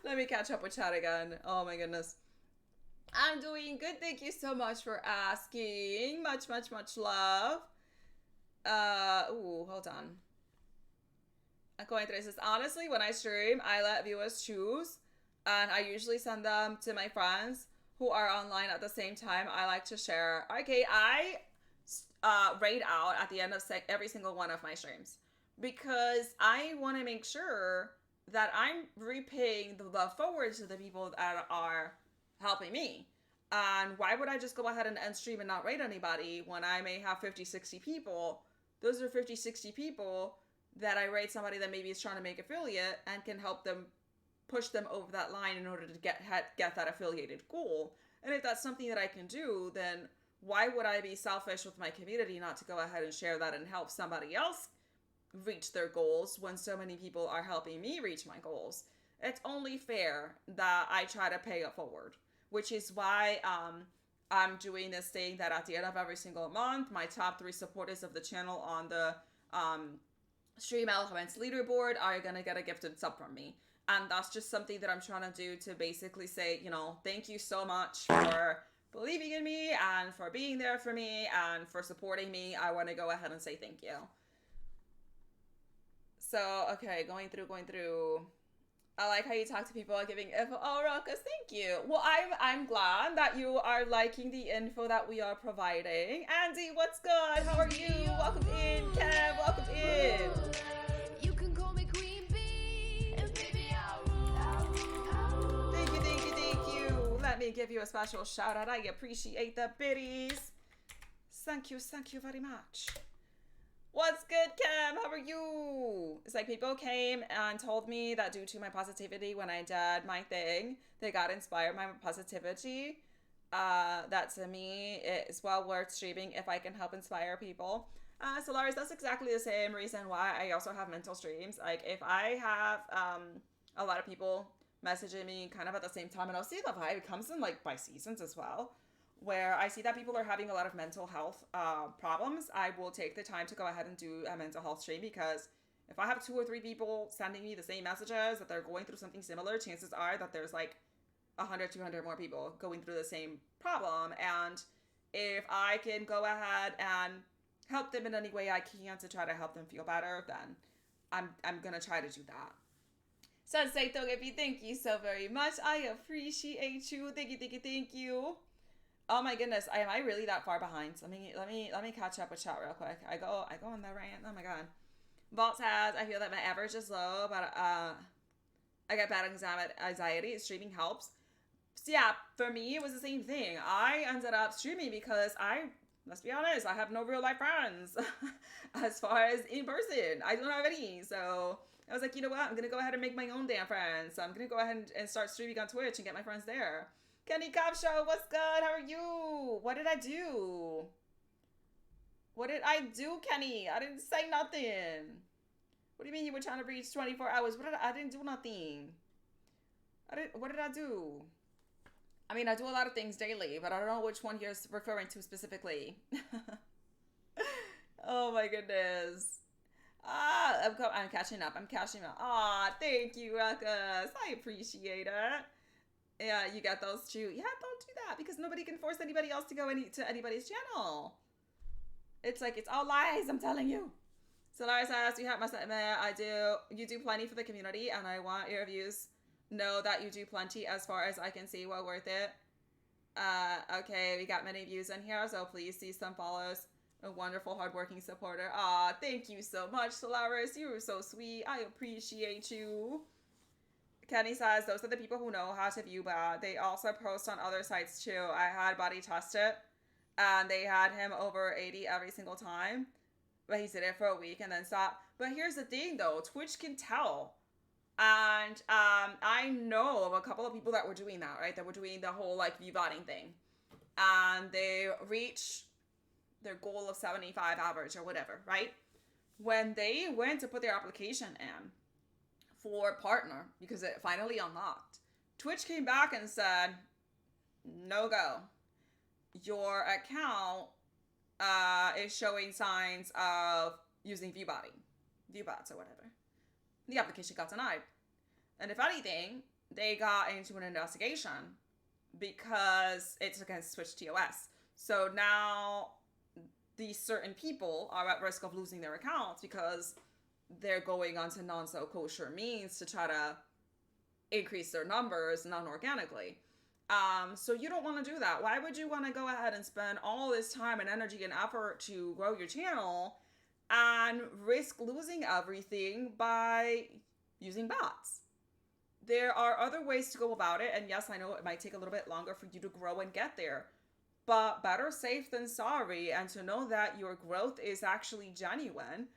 Let me catch up with chat again. Oh my goodness. I'm doing good. Thank you so much for asking. Much, much, much love. Hold on. I'm going through this. Honestly, when I stream, I let viewers choose, and I usually send them to my friends who are online at the same time. I like to share. Okay, I rate out at the end of every single one of my streams, because I want to make sure that I'm repaying the love forward to the people that are helping me. And why would I just go ahead and end stream and not rate anybody when I may have 50, 60 people? Those are 50, 60 people that I rate somebody that maybe is trying to make affiliate and can help them push them over that line in order to get that affiliated goal. And if that's something that I can do, then why would I be selfish with my community not to go ahead and share that and help somebody else reach their goals when so many people are helping me reach my goals? It's only fair that I try to pay it forward, which is why I'm doing this thing that at the end of every single month, my top 3 supporters of the channel on the Stream Elements leaderboard are going to get a gifted sub from me. And that's just something that I'm trying to do to basically say, thank you so much for believing in me and for being there for me and for supporting me. I want to go ahead and say thank you. So, okay, going through. I like how you talk to people giving info. Oh, Ruckus, thank you. Well, I'm glad that you are liking the info that we are providing. Andy, what's good? How are you? Welcome in, Kev. Welcome in. You can call me Queen Bee, and baby I'll rule. Thank you. Let me give you a special shout out. I appreciate the biddies. Thank you very much. What's good, Kim? How are you? It's like people came and told me that due to my positivity when I did my thing, they got inspired by my positivity. That to me it's well worth streaming if I can help inspire people. So Lars, that's exactly the same reason why I also have mental streams. Like if I have a lot of people messaging me kind of at the same time, and I'll see the vibe. It comes in like by seasons as well, where I see that people are having a lot of mental health problems. I will take the time to go ahead and do a mental health stream because if I have two or three people sending me the same messages that they're going through something similar, chances are that there's like 100, 200 more people going through the same problem. And if I can go ahead and help them in any way I can to try to help them feel better, then I'm gonna try to do that. Sensei Togepi, thank you so very much. I appreciate you. Thank you, thank you, thank you. Oh my goodness, am I really that far behind? Let me catch up with chat real quick. I go on the rant. Oh my god. Vault says I feel that my average is low, but I get bad anxiety. Streaming helps. So yeah, for me it was the same thing. I ended up streaming because let's be honest, I have no real life friends as far as in person. I don't have any. So I was like, you know what? I'm gonna go ahead and make my own damn friends. So I'm gonna go ahead and start streaming on Twitch and get my friends there. Kenny Cop Show, what's good? How are you? What did I do? What did I do, Kenny? I didn't say nothing. What do you mean you were trying to reach 24 hours? I didn't do nothing. What did I do? I mean, I do a lot of things daily, but I don't know which one you're referring to specifically. Oh my goodness. I'm catching up. I'm catching up. Ah, thank you, Ruckus. I appreciate it. Yeah, you got those too. Yeah, don't do that because nobody can force anybody else to go to anybody's channel. It's like it's all lies. I'm telling you. So Lars says, "You have my man. I do. You do plenty for the community, and I want your views. Know that you do plenty as far as I can see. Well worth it. Okay, we got many views in here, so please see some follows. A wonderful, hardworking supporter. Aw, thank you so much, Solaris. You were so sweet. I appreciate you." Kenny says, those are the people who know how to view bot. They also post on other sites too. I had Buddy test it, and they had him over 80 every single time. But he did it for a week and then stopped. But here's the thing though, Twitch can tell. And I know of a couple of people that were doing that, right? That were doing the whole like view botting thing. And they reach their goal of 75 average or whatever, right? When they went to put their application in for partner because it finally unlocked, Twitch came back and said, no go. Your account is showing signs of using view bots or whatever. The application got denied. And if anything, they got into an investigation because it's against Twitch TOS. So now these certain people are at risk of losing their accounts because they're going onto non-so kosher means to try to increase their numbers non-organically. So you don't want to do that. Why would you want to go ahead and spend all this time and energy and effort to grow your channel and risk losing everything by using bots? There are other ways to go about it, and yes, I know it might take a little bit longer for you to grow and get there, but better safe than sorry, and to know that your growth is actually genuine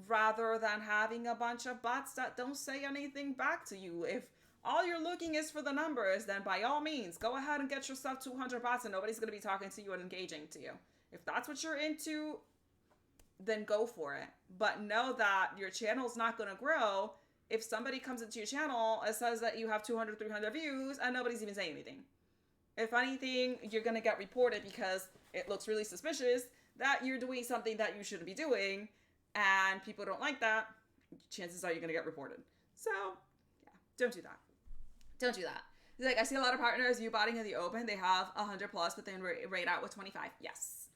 rather than having a bunch of bots that don't say anything back to you. If all you're looking is for the numbers, then by all means, go ahead and get yourself 200 bots and nobody's going to be talking to you and engaging to you. If that's what you're into, then go for it. But know that your channel's not going to grow if somebody comes into your channel and says that you have 200, 300 views and nobody's even saying anything. If anything, you're going to get reported because it looks really suspicious that you're doing something that you shouldn't be doing, and people don't like that. Chances are you're going to get reported. So, yeah, don't do that. Don't do that. Like, I see a lot of partners view botting in the open. They have 100 plus, but then rate out with 25. Yes.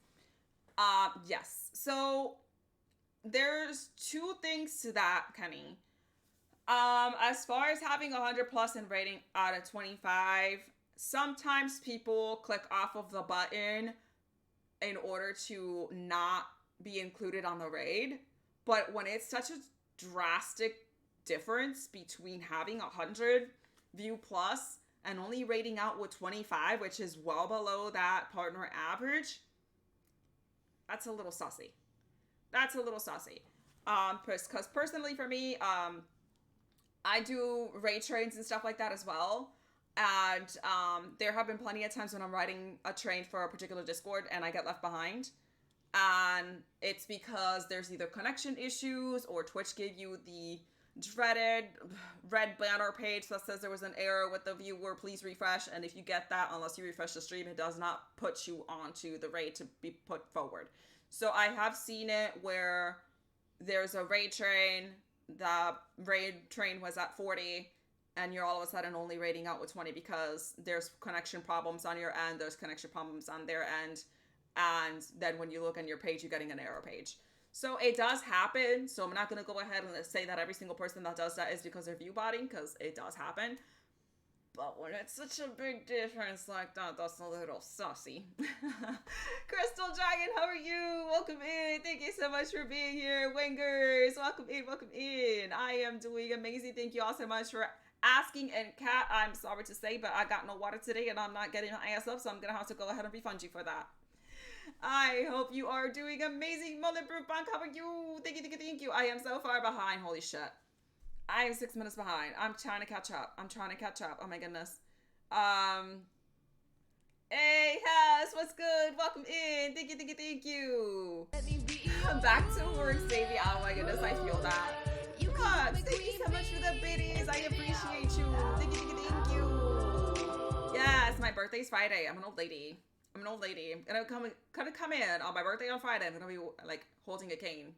Yes. So, there's two things to that, Kenny. As far as having 100 plus and rating out of 25, sometimes people click off of the button in order to not be included on the raid. But when it's such a drastic difference between having 100 view plus and only rating out with 25, which is well below that partner average, that's a little sussy. That's a little saucy. Because personally for me, I do raid trains and stuff like that as well. And there have been plenty of times when I'm riding a train for a particular Discord and I get left behind. And it's because there's either connection issues or Twitch gave you the dreaded red banner page that says there was an error with the viewer, please refresh. And if you get that, unless you refresh the stream, it does not put you onto the raid to be put forward. So I have seen it where there's a raid train, the raid train was at 40, and you're all of a sudden only raiding out with 20 because there's connection problems on your end, there's connection problems on their end, and then when you look on your page, you're getting an error page. So it does happen. So I'm not going to go ahead and say that every single person that does that is because they're view botting, because it does happen. But when it's such a big difference like that, that's a little saucy. Crystal Dragon, how are you? Welcome in. Thank you so much for being here. Wingers, welcome in, welcome in. I am doing amazing. Thank you all so much for asking. And Kat, I'm sorry to say, but I got no water today and I'm not getting my ass up, so I'm going to have to go ahead and refund you for that. I hope you are doing amazing. Mulletproof Bank, how are you? Thank you, thank you, thank you. I am so far behind. Holy shit. I am 6 minutes behind. I'm trying to catch up. Oh my goodness. Hey, Hess, what's good? Welcome in. Thank you, thank you, thank you. I'm back to work, Sadie. Oh my goodness, I feel that. God, thank you so much for the biddies. I appreciate you. Thank you, thank you, thank you. Yes, my birthday's Friday. I'm an old lady. I'm gonna come in on my birthday on Friday. I'm gonna be like holding a cane.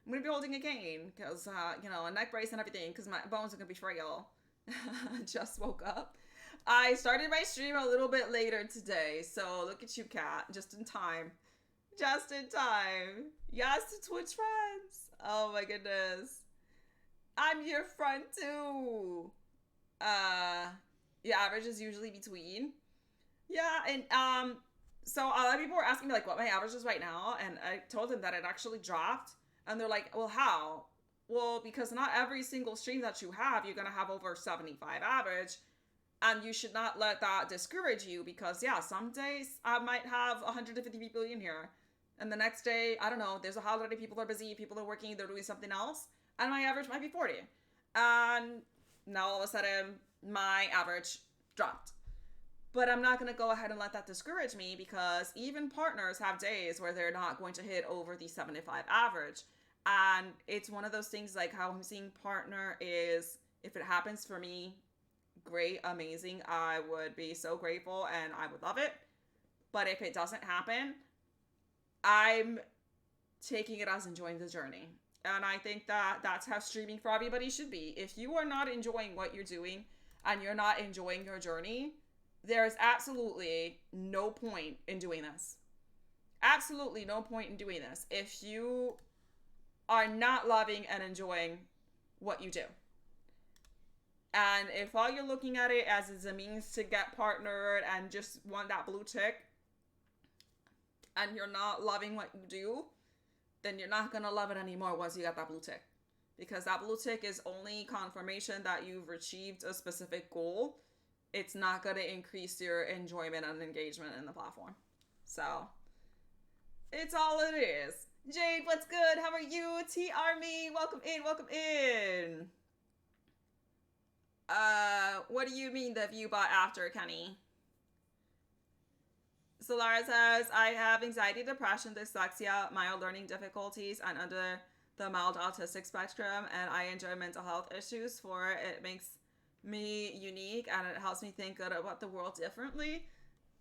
I'm gonna be holding a cane because a neck brace and everything because my bones are gonna be frail. Just woke up. I started my stream a little bit later today, so look at you, Kat. Just in time. Yes, to Twitch friends. Oh my goodness. I'm your friend too. Yeah, average is usually between. Yeah, and so a lot of people were asking me like what my average is right now, and I told them that it actually dropped, and they're like, well, how? Well, because not every single stream that you have, you're gonna have over 75 average, and you should not let that discourage you because yeah, some days I might have 150 people in here, and the next day, I don't know, there's a holiday, people are busy, people are working, they're doing something else, and my average might be 40, and now all of a sudden my average dropped. But I'm not going to go ahead and let that discourage me because even partners have days where they're not going to hit over the 75 average. And it's one of those things like how I'm seeing partner is, if it happens for me, great, amazing. I would be so grateful and I would love it. But if it doesn't happen, I'm taking it as enjoying the journey. And I think that that's how streaming for everybody should be. If you are not enjoying what you're doing and you're not enjoying your journey, there is absolutely no point in doing this. Absolutely no point in doing this if you are not loving and enjoying what you do. And if all you're looking at it as a means to get partnered and just want that blue tick, and you're not loving what you do, then you're not going to love it anymore once you got that blue tick. Because that blue tick is only confirmation that you've achieved a specific goal. It's not going to increase your enjoyment and engagement in the platform. So, it's all it is. Jade, what's good? How are you? T Army, welcome in, welcome in. What do you mean the view bot after, Kenny? Solara says, I have anxiety, depression, dyslexia, mild learning difficulties, and under the mild autistic spectrum, and I enjoy mental health issues for it makes me unique and it helps me think about the world differently.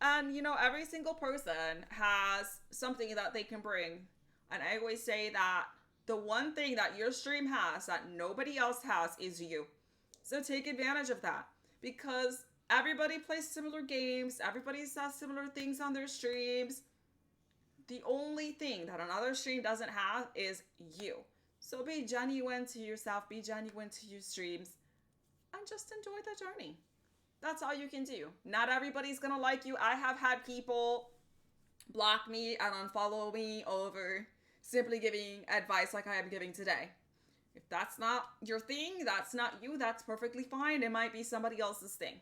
And every single person has something that they can bring, and I always say that the one thing that your stream has that nobody else has is you. So take advantage of that, because everybody plays similar games, everybody says similar things on their streams. The only thing that another stream doesn't have is you. So be genuine to yourself, be genuine to your streams, and just enjoy the journey. That's all you can do. Not everybody's gonna like you. I have had people block me and unfollow me over simply giving advice like I am giving today. If that's not your thing, that's not you, that's perfectly fine. It might be somebody else's thing.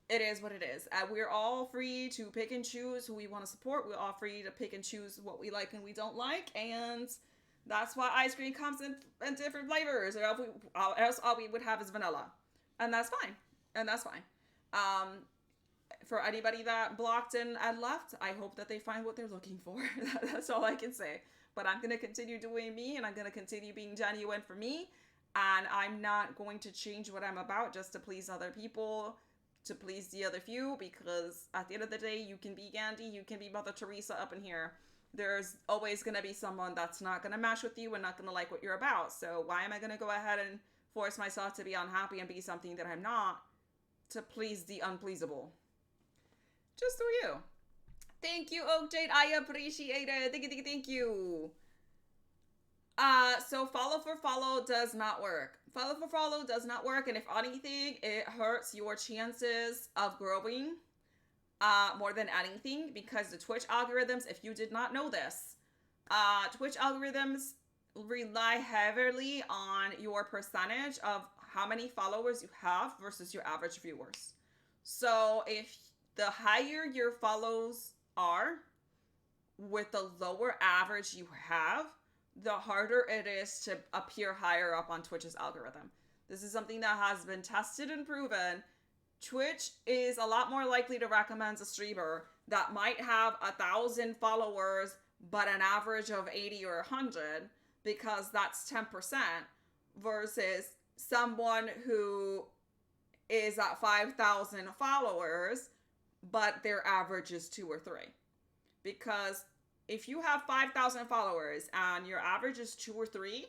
It is what it is. We're all free to pick and choose who we want to support. We're all free to pick and choose what we like and we don't like. And that's why ice cream comes in different flavors. Or else all we would have is vanilla. And that's fine. And that's fine. Um, for anybody that blocked and left, I hope that they find what they're looking for. That's all I can say. But I'm going to continue doing me, and I'm going to continue being genuine for me. And I'm not going to change what I'm about just to please other people, to please the other few, because at the end of the day, you can be Gandhi, you can be Mother Teresa up in here. There's always going to be someone that's not going to match with you and not going to like what you're about. So why am I going to go ahead and force myself to be unhappy and be something that I'm not to please the unpleasable? Just through you. Thank you, Oak Jade. I appreciate it. Thank you. So follow for follow does not work. Follow for follow does not work, and if anything, it hurts your chances of growing more than anything, because the Twitch algorithms, if you did not know this, Twitch algorithms rely heavily on your percentage of how many followers you have versus your average viewers. So if the higher your follows are with the lower average you have, the harder it is to appear higher up on Twitch's algorithm. This is something that has been tested and proven. Twitch is a lot more likely to recommend a streamer that might have 1,000 followers but an average of 80 or 100, because that's 10%, versus someone who is at 5,000 followers but their average is 2 or 3. Because if you have 5,000 followers and your average is 2 or 3,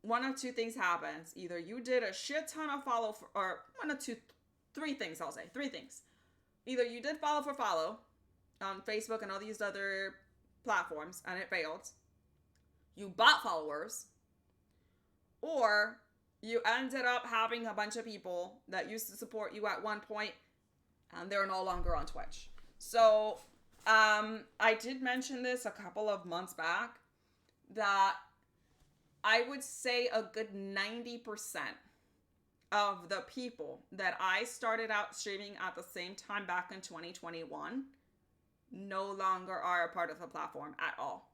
one of two things happens. Either you did a shit ton of or one of two, three things, I'll say. 3 things. Either you did follow for follow on Facebook and all these other platforms and it failed. You bought followers. Or you ended up having a bunch of people that used to support you at one point and they're no longer on Twitch. So, I did mention this a couple of months back, that I would say a good 90% of the people that I started out streaming at the same time back in 2021 no longer are a part of the platform at all.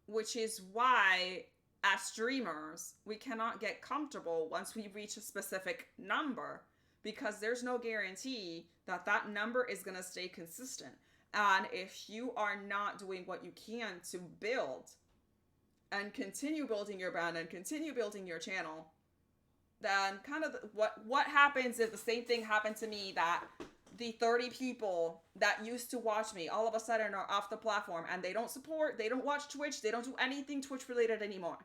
Which is why, as streamers, we cannot get comfortable once we reach a specific number, because there's no guarantee that that number is going to stay consistent. And if you are not doing what you can to build and continue building your brand and continue building your channel, then kind of what happens is the same thing happened to me, that the 30 people that used to watch me all of a sudden are off the platform and they don't support, they don't watch Twitch, they don't do anything Twitch related anymore.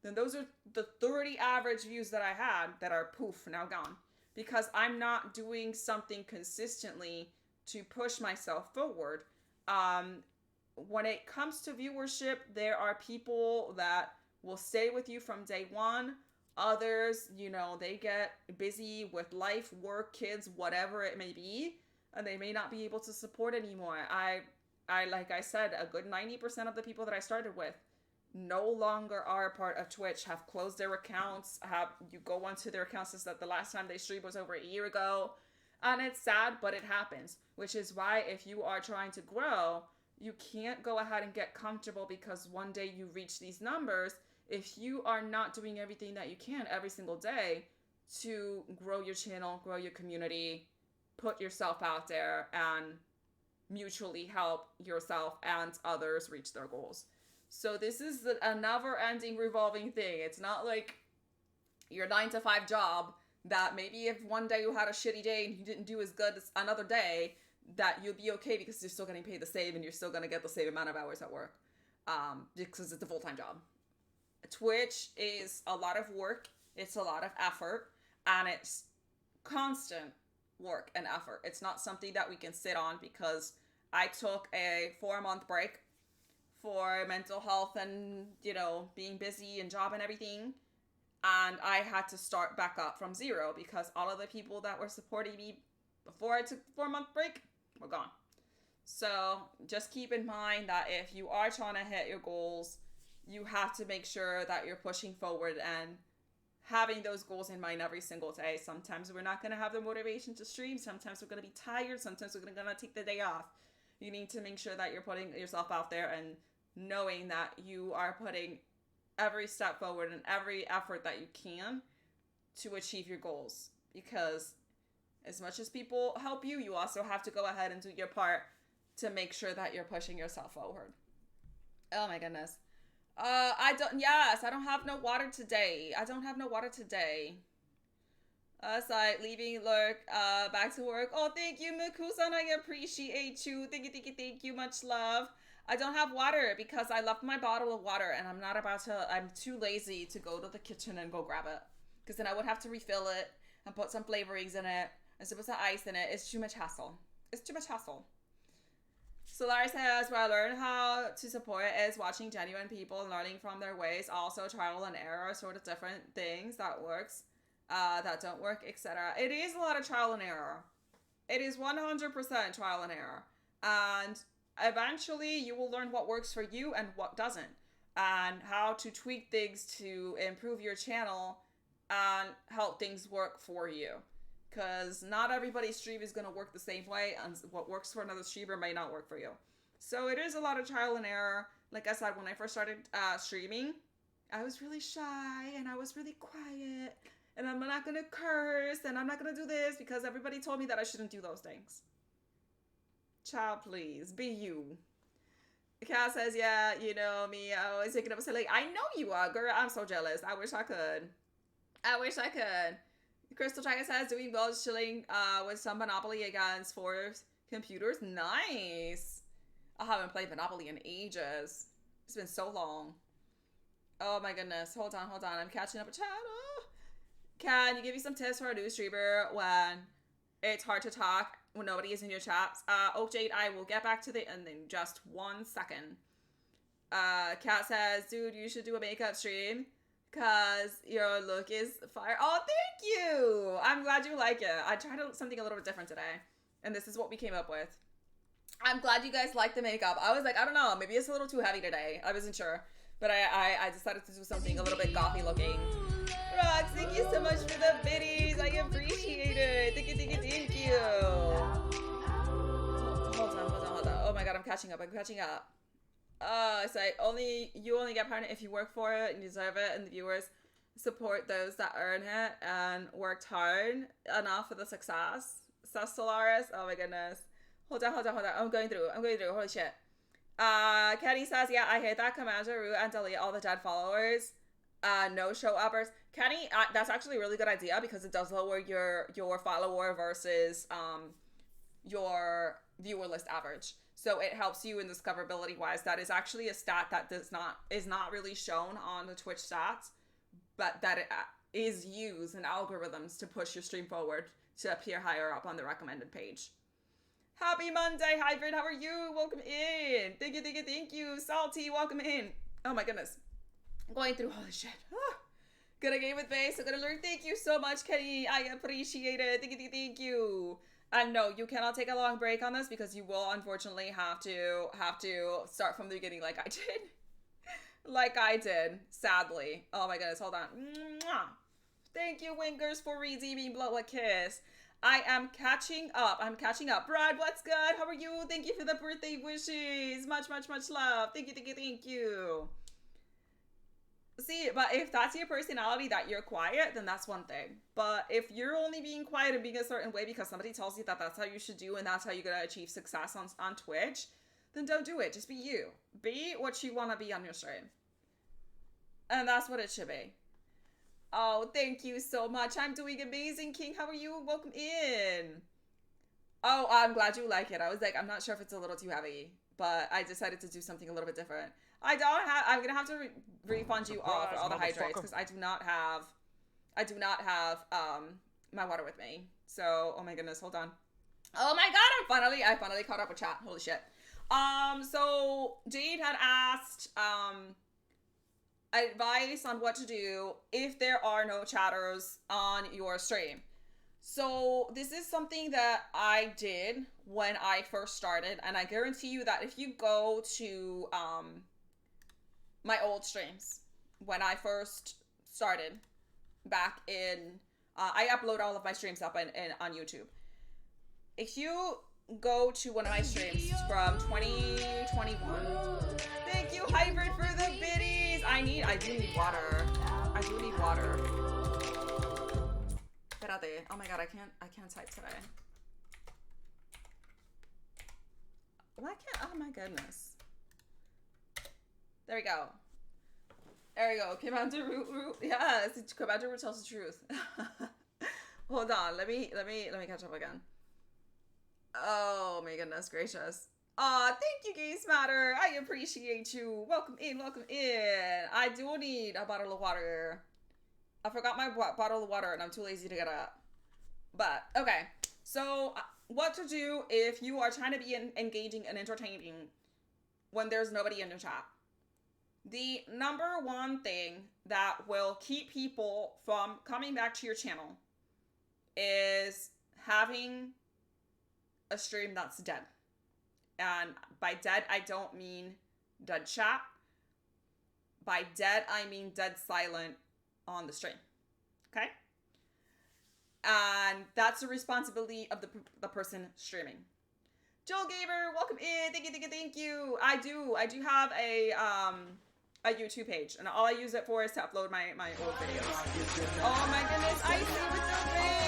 Then those are the 30 average views that I had that are poof, now gone. Because I'm not doing something consistently to push myself forward. When it comes to viewership, there are people that will stay with you from day one. Others, they get busy with life, work, kids, whatever it may be, and they may not be able to support anymore. I like I said, a good 90% of the people that I started with no longer are a part of Twitch, have closed their accounts, you go onto their accounts since that the last time they streamed was over a year ago. And it's sad, but it happens. Which is why if you are trying to grow, you can't go ahead and get comfortable because one day you reach these numbers if you are not doing everything that you can every single day to grow your channel, grow your community, put yourself out there, and mutually help yourself and others reach their goals. So this is a never-ending revolving thing. It's not like your 9-to-5 job that maybe if one day you had a shitty day and you didn't do as good as another day, that you'll be okay because you're still getting paid the same and you're still going to get the same amount of hours at work, because it's a full-time job. Twitch is a lot of work, it's a lot of effort, and it's constant work and effort. It's not something that we can sit on, because I took a 4-month break for mental health and, being busy and job and everything. And I had to start back up from zero because all of the people that were supporting me before I took the 4-month break were gone. So just keep in mind that if you are trying to hit your goals, you have to make sure that you're pushing forward and having those goals in mind every single day. Sometimes we're not going to have the motivation to stream. Sometimes we're going to be tired. Sometimes we're going to take the day off. You need to make sure that you're putting yourself out there and knowing that you are putting every step forward and every effort that you can to achieve your goals. Because as much as people help you, you also have to go ahead and do your part to make sure that you're pushing yourself forward. Oh my goodness. I don't have no water today. It's like leaving work, back to work. Oh, thank you, Miku-san. I appreciate you. Thank you. Much love. I don't have water because I left my bottle of water and I'm too lazy to go to the kitchen and go grab it. Because then I would have to refill it and put some flavorings in it and put some ice in it. It's too much hassle. Solar says, where I learned how to support is watching genuine people and learning from their ways. Also, trial and error, sort of different things that works, that don't work, etc. It is a lot of trial and error. It is 100% trial and error. And eventually, you will learn what works for you and what doesn't. And how to tweak things to improve your channel and help things work for you. Because not everybody's stream is going to work the same way, and what works for another streamer may not work for you. So it is a lot of trial and error. Like I said, when I first started streaming, I was really shy, and I was really quiet, and I'm not going to curse, and I'm not going to do this, because everybody told me that I shouldn't do those things. Child, please, be you. Kat says, yeah, you know me, I always thinking up, like, I know you are, girl, I'm so jealous. I wish I could. Crystal Dragon says, doing well, chilling with some Monopoly against 4 computers. Nice. I haven't played Monopoly in ages. It's been so long. Oh my goodness. Hold on. I'm catching up a chat. Oh. Can you give me some tips for a new streamer when it's hard to talk when nobody is in your chats? Oak Jade, I will get back to the end in just 1 second. Kat says, dude, you should do a makeup stream. Because your look is fire. Oh, thank you. I'm glad you like it. I tried something a little bit different today. And this is what we came up with. I'm glad you guys like the makeup. I was like, I don't know. Maybe it's a little too heavy today. I wasn't sure. But I decided to do something a little bit gothy looking. Rox, thank you so much for the biddies. I appreciate it. Thank you. Hold on. Oh my god, I'm catching up. It's like you only get partner if you work for it and you deserve it, and the viewers support those that earn it and worked hard enough for the success. Says Solaris. Oh my goodness. Hold on. I'm going through. Holy shit. Kenny says, yeah, I hate that Commander route and delete all the dead followers. No show uppers. Kenny, that's actually a really good idea because it does lower your follower versus your viewer list average. So it helps you in discoverability wise. That is actually a stat that is not really shown on the Twitch stats, but that it is used in algorithms to push your stream forward to appear higher up on the recommended page. Happy Monday, Hybrid. How are you? Welcome in. Thank you. Salty, welcome in. Oh my goodness. I'm going through all this shit. Gonna game with base. I'm gonna learn. Thank you so much, Kenny. I appreciate it. Thank you. And no, you cannot take a long break on this because you will unfortunately have to start from the beginning like I did. Sadly. Oh my goodness, hold on. Mwah. Thank you, Wingers, for redeeming Blow a Kiss. I am catching up. Brad, what's good? How are you? Thank you for the birthday wishes. Much love. Thank you. See, but if that's your personality that you're quiet, then that's one thing. But if you're only being quiet and being a certain way because somebody tells you that that's how you should do and that's how you're going to achieve success on Twitch, then don't do it. Just be you. Be what you want to be on your stream. And that's what it should be. Oh, thank you so much. I'm doing amazing, King. How are you? Welcome in. Oh, I'm glad you like it. I was like, I'm not sure if it's a little too heavy, but I decided to do something a little bit different. I'm gonna have to refund you all for all the hydrates because I do not have my water with me. So, oh my goodness, hold on. Oh my god, I finally caught up with chat. Holy shit. So Jade had asked advice on what to do if there are no chatters on your stream. So this is something that I did when I first started, and I guarantee you that if you go to my old streams when I first started, back in, I upload all of my streams up on YouTube. If you go to one of my streams from 2021, thank you, Hybrid, for the biddies. I do need water. I do need water. Espérate. Oh my god, I can't type today. Why can't, oh my goodness. There we go. There we go. Commander Root. Yes, Commander Root tells the truth. Hold on. Let me catch up again. Oh my goodness gracious. Aw, thank you, Gaze Matter. I appreciate you. Welcome in, welcome in. I do need a bottle of water. I forgot my bottle of water and I'm too lazy to get up. But, okay. So, what to do if you are trying to be engaging and entertaining when there's nobody in the chat? The number one thing that will keep people from coming back to your channel is having a stream that's dead. And by dead, I don't mean dead chat. By dead, I mean dead silent on the stream. Okay? And that's the responsibility of the person streaming. Joel Gamer, welcome in. Thank you. I do have a YouTube page, and all I use it for is to upload my old videos. Oh my goodness, I see with the raid.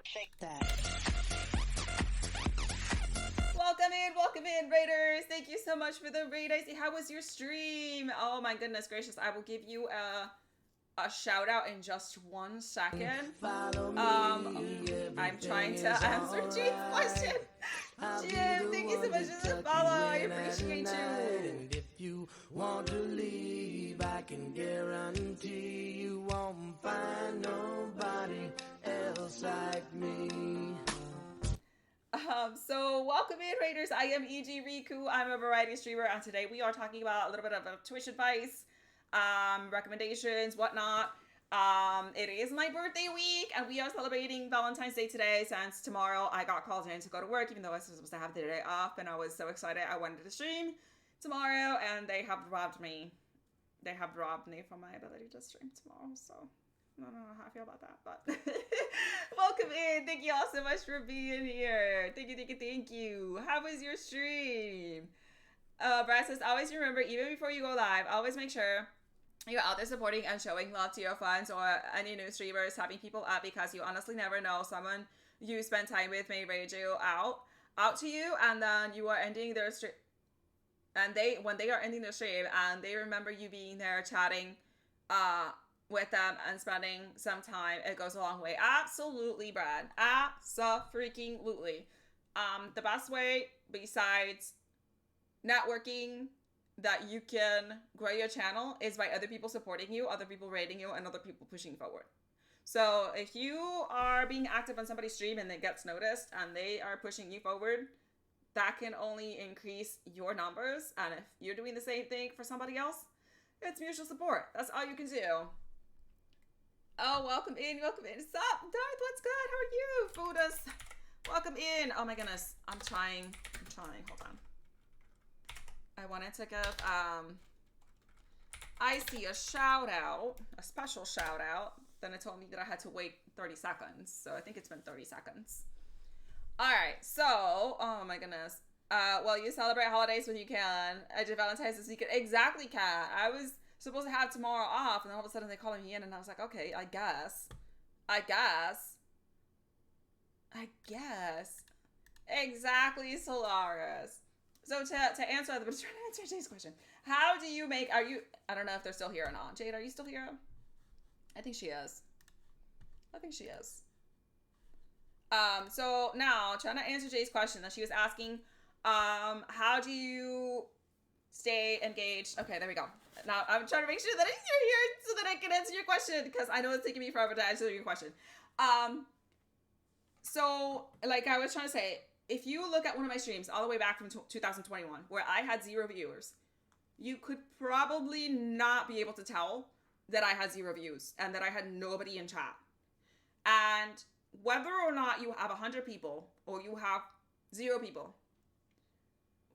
Shake that. Welcome in, Raiders. Thank you so much for the raid. I see. How was your stream? Oh my goodness gracious. I will give you a shout out in just 1 second. I'm trying to answer Jane's question. Jim, thank you so much for the follow. I appreciate you. And if you want to leave, I can guarantee you won't find nobody else like me. So welcome in, Raiders. I am EG Riku. I'm a variety streamer, and today we are talking about a little bit of Twitch advice, recommendations, whatnot. It is my birthday week, and we are celebrating Valentine's Day today, since tomorrow I got called in to go to work, even though I was supposed to have the day off, and I was so excited. I wanted to stream tomorrow, and they have robbed me. They have robbed me from my ability to stream tomorrow, so I don't know how I feel about that, but welcome in. Thank you all so much for being here. Thank you. How was your stream? Brad says, always remember, even before you go live, always make sure you're out there supporting and showing love to your fans or any new streamers, having people up, because you honestly never know. Someone you spend time with may raid you out to you, and then you are ending their stream, and when they are ending their stream and they remember you being there chatting with them and spending some time, it goes a long way. Absolutely, Brad. Abso-freaking-lutely. The best way besides networking that you can grow your channel is by other people supporting you, other people rating you, and other people pushing forward. So if you are being active on somebody's stream and it gets noticed and they are pushing you forward, that can only increase your numbers. And if you're doing the same thing for somebody else, it's mutual support. That's all you can do. Oh, welcome in. What's up, Darth? What's good? How are you? Buddhas, welcome in. Oh my goodness. I'm trying. Hold on. I wanted to give I see a shout out, a special shout out. Then it told me that I had to wait 30 seconds. So I think it's been 30 seconds. All right. So, oh my goodness. Well, you celebrate holidays when you can. I did Valentine's this weekend. Exactly, Kat. I was supposed to have tomorrow off, and then all of a sudden they called me in, and I was like, okay, I guess. Exactly, Solaris. So to answer Jade's question, how do you make, I don't know if they're still here or not. Jade, are you still here? I think she is. So now, trying to answer Jade's question that she was asking, how do you stay engaged? Okay, there we go. Now, I'm trying to make sure that you're here so that I can answer your question, because I know it's taking me forever to answer your question. So, like I was trying to say, if you look at one of my streams all the way back from 2021, where I had 0 viewers, you could probably not be able to tell that I had 0 views and that I had nobody in chat. And whether or not you have 100 people or you have 0 people.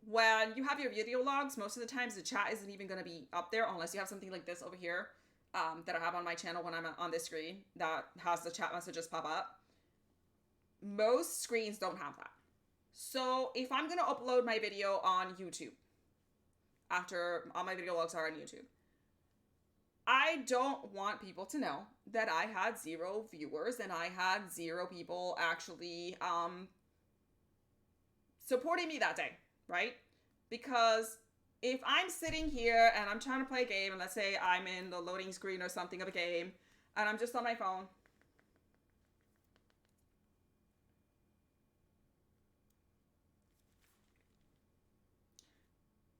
When you have your video logs, most of the times the chat isn't even going to be up there unless you have something like this over here that I have on my channel when I'm on this screen that has the chat messages pop up. Most screens don't have that. So if I'm going to upload my video on YouTube, after all my video logs are on YouTube, I don't want people to know that I had 0 viewers and I had 0 people actually supporting me that day, right? Because if I'm sitting here and I'm trying to play a game, and let's say I'm in the loading screen or something of a game, and I'm just on my phone,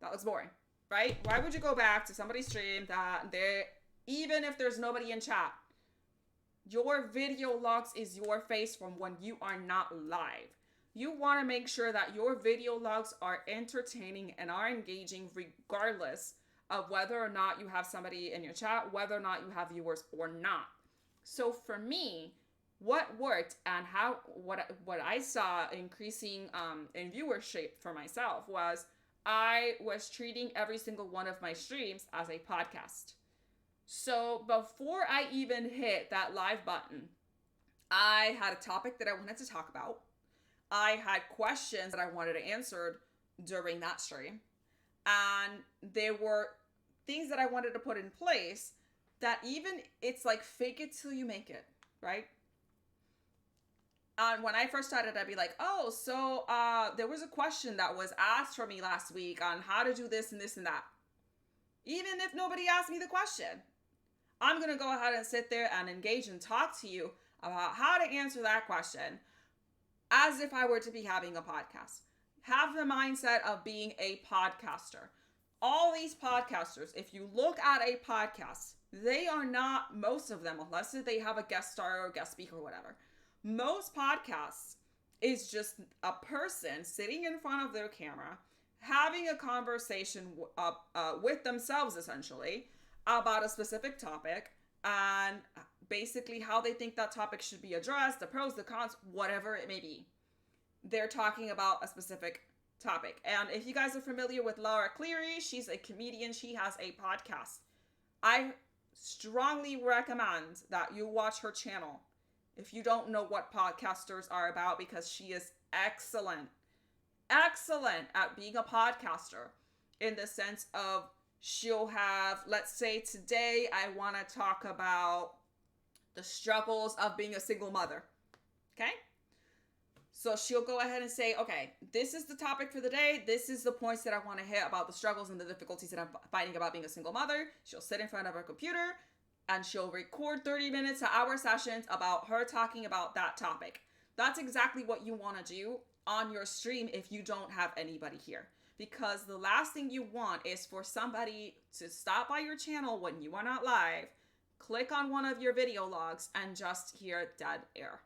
that was boring, right? Why would you go back to somebody's stream that they're, even if there's nobody in chat, your video logs is your face from when you are not live. You want to make sure that your video logs are entertaining and are engaging regardless of whether or not you have somebody in your chat, whether or not you have viewers or not. So for me, what worked and what I saw increasing in viewership for myself was I was treating every single one of my streams as a podcast. So before I even hit that live button, I had a topic that I wanted to talk about. I had questions that I wanted answered during that stream. And there were things that I wanted to put in place that even it's like fake it till you make it, right? And when I first started, I'd be like, oh, so there was a question that was asked for me last week on how to do this and this and that. Even if nobody asked me the question, I'm going to go ahead and sit there and engage and talk to you about how to answer that question as if I were to be having a podcast. Have the mindset of being a podcaster. All these podcasters, if you look at a podcast, they are not, most of them, unless they have a guest star or guest speaker or whatever. Most podcasts is just a person sitting in front of their camera, having a conversation with themselves, essentially, about a specific topic and basically how they think that topic should be addressed, the pros, the cons, whatever it may be. They're talking about a specific topic. And if you guys are familiar with Laura Cleary, she's a comedian. She has a podcast. I strongly recommend that you watch her channel if you don't know what podcasters are about, because she is excellent at being a podcaster in the sense of she'll have, let's say today I want to talk about the struggles of being a single mother. Okay? So she'll go ahead and say, okay, this is the topic for the day. This is the points that I want to hit about the struggles and the difficulties that I'm finding about being a single mother. She'll sit in front of her computer and she'll record 30 minutes to hour sessions about her talking about that topic. That's exactly what you want to do on your stream if you don't have anybody here. Because the last thing you want is for somebody to stop by your channel when you are not live, click on one of your video logs, and just hear dead air.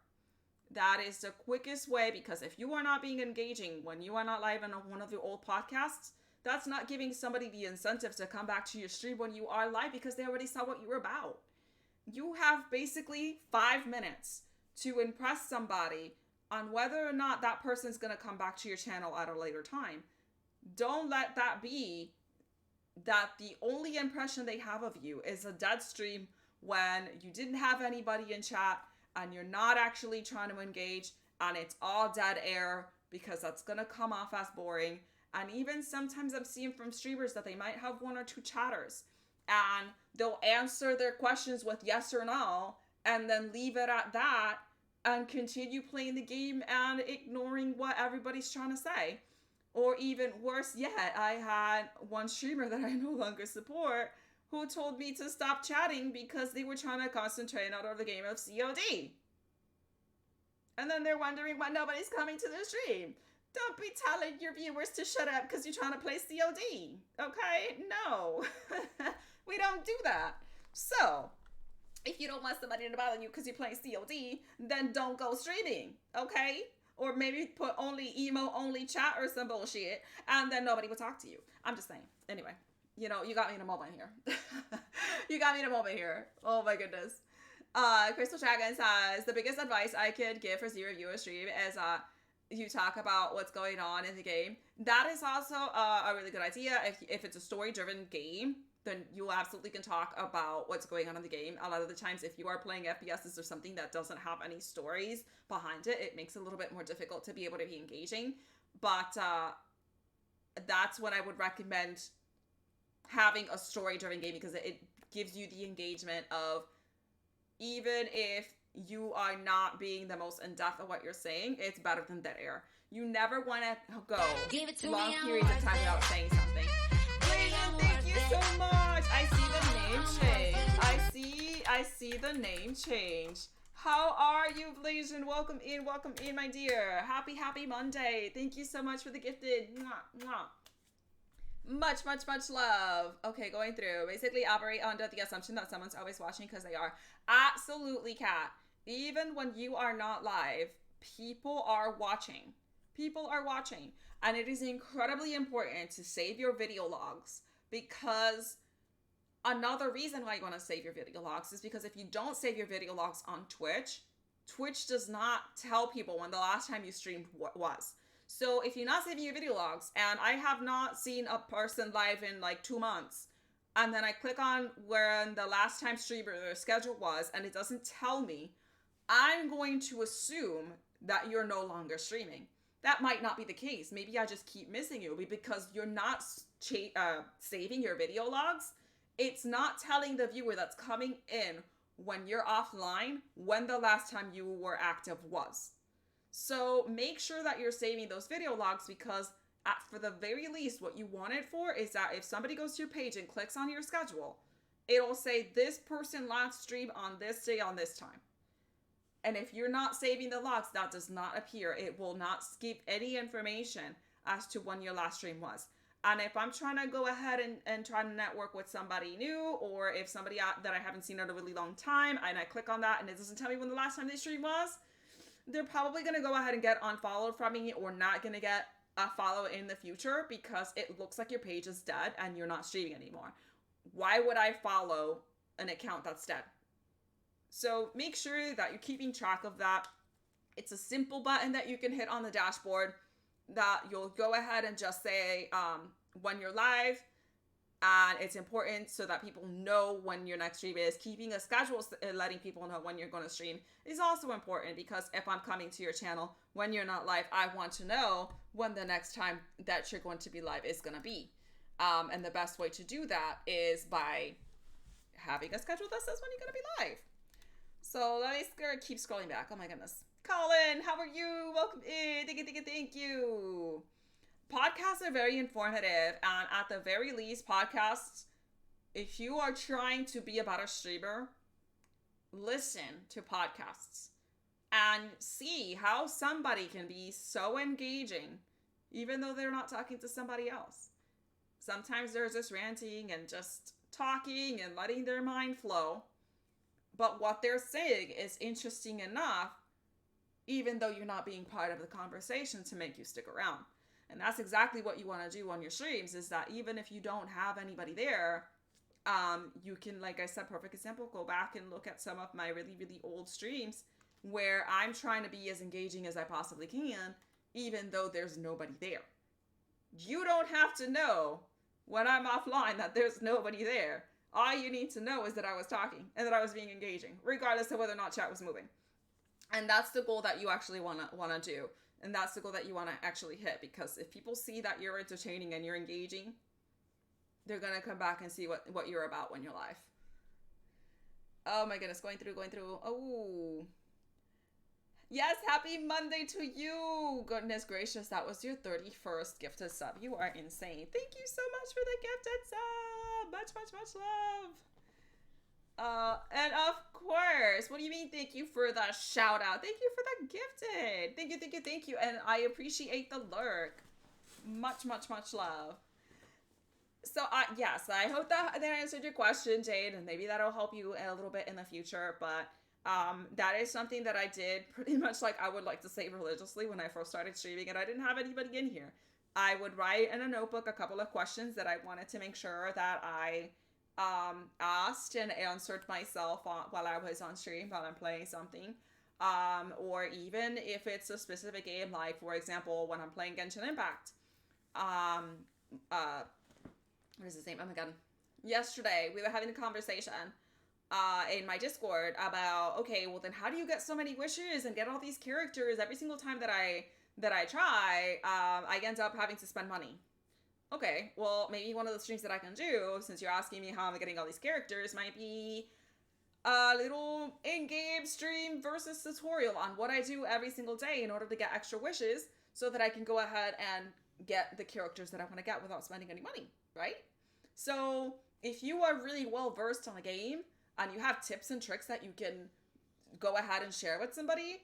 That is the quickest way, because if you are not being engaging when you are not live on one of your old podcasts, that's not giving somebody the incentive to come back to your stream when you are live, because they already saw what you were about. You have basically 5 minutes to impress somebody on whether or not that person's going to come back to your channel at a later time. Don't let that be that the only impression they have of you is a dead stream when you didn't have anybody in chat and you're not actually trying to engage, and it's all dead air, because that's going to come off as boring. And even sometimes I'm seeing from streamers that they might have 1 or 2 chatters and they'll answer their questions with yes or no and then leave it at that and continue playing the game and ignoring what everybody's trying to say. Or even worse yet, I had one streamer that I no longer support who told me to stop chatting because they were trying to concentrate on the game of COD. And then they're wondering why nobody's coming to the stream. Don't be telling your viewers to shut up because you're trying to play COD. Okay? No. We don't do that. So, if you don't want somebody to bother you because you're playing COD, then don't go streaming. Okay? Or maybe put only emo-only chat or some bullshit, and then nobody will talk to you. I'm just saying. Anyway, you know, you got me in a moment here. You got me in a moment here. Oh my goodness. Crystal Dragon says, the biggest advice I could give for zero viewer stream is you talk about what's going on in the game. That is also a really good idea. If it's a story-driven game, then you absolutely can talk about what's going on in the game. A lot of the times, if you are playing FPSs or something that doesn't have any stories behind it, it makes it a little bit more difficult to be able to be engaging. But that's when I would recommend having a story-driven game, because it gives you the engagement of, even if you are not being the most in-depth of what you're saying, it's better than dead air. You never want to go long periods of time without saying something. Bladen, thank you so much. I see the name change. I see the name change. How are you, Bladen? Welcome in, my dear. Happy Monday. Thank you so much for the gifted. Mwah, mwah. Much love. Okay, going through. Basically, operate under the assumption that someone's always watching, because they are. Absolutely, Kat. Even when you are not live, people are watching. People are watching. And it is incredibly important to save your video logs, because another reason why you want to save your video logs is because if you don't save your video logs on Twitch, Twitch does not tell people when the last time you streamed was. So if you're not saving your video logs, and I have not seen a person live in like 2 months, and then I click on when the last time stream or their schedule was, and it doesn't tell me, I'm going to assume that you're no longer streaming. That might not be the case. Maybe I just keep missing you because you're not saving your video logs. It's not telling the viewer that's coming in when you're offline when the last time you were active was. So make sure that you're saving those video logs, because for the very least, what you want it for is that if somebody goes to your page and clicks on your schedule, it'll say this person last streamed on this day on this time. And if you're not saving the logs, that does not appear. It will not give any information as to when your last stream was. And if I'm trying to go ahead and try to network with somebody new, or if somebody that I haven't seen in a really long time, and I click on that and it doesn't tell me when the last time they streamed was, they're probably going to go ahead and get unfollowed from me, or not going to get a follow in the future, because it looks like your page is dead and you're not streaming anymore. Why would I follow an account that's dead? So make sure that you're keeping track of that. It's a simple button that you can hit on the dashboard that you'll go ahead and just say when you're live. And it's important so that people know when your next stream is. Keeping a schedule, letting people know when you're going to stream is also important, because if I'm coming to your channel when you're not live, I want to know when the next time that you're going to be live is going to be. And the best way to do that is by having a schedule that says when you're going to be live. So let me keep scrolling back. Oh my goodness. Colin, how are you? Welcome in. Thank you. Podcasts are very informative, and at the very least, podcasts, if you are trying to be a better streamer, listen to podcasts and see how somebody can be so engaging even though they're not talking to somebody else. Sometimes they're just ranting and just talking and letting their mind flow, but what they're saying is interesting enough even though you're not being part of the conversation to make you stick around. And that's exactly what you want to do on your streams, is that even if you don't have anybody there, you can, like I said, perfect example, go back and look at some of my really, really old streams where I'm trying to be as engaging as I possibly can, even though there's nobody there. You don't have to know when I'm offline that there's nobody there. All you need to know is that I was talking and that I was being engaging, regardless of whether or not chat was moving. And that's the goal that you actually want to do. And that's the goal that you want to actually hit, because if people see that you're entertaining and you're engaging, they're going to come back and see what you're about when you're live. Oh my goodness, going through. Oh. Yes, happy Monday to you. Goodness gracious, that was your 31st gifted sub. You are insane. Thank you so much for the gifted sub. Much love. And of course, what do you mean thank you for the shout out? Thank you for the gifted. Thank you. And I appreciate the lurk. Much love. So, yes, I hope that answered your question, Jade, and maybe that'll help you a little bit in the future, but that is something that I did pretty much, like, I would like to say religiously when I first started streaming, and I didn't have anybody in here. I would write in a notebook a couple of questions that I wanted to make sure that I asked and answered myself while I was on stream, while I'm playing something. Or even if it's a specific game, like for example, when I'm playing Genshin Impact, what is his name? Oh my god. Yesterday we were having a conversation in my Discord about, okay, well then how do you get so many wishes and get all these characters every single time that I try? I end up having to spend money. Okay, well maybe one of the streams that I can do, since you're asking me how I'm getting all these characters, might be a little in-game stream versus tutorial on what I do every single day in order to get extra wishes so that I can go ahead and get the characters that I want to get without spending any money, right? So if you are really well versed on a game and you have tips and tricks that you can go ahead and share with somebody,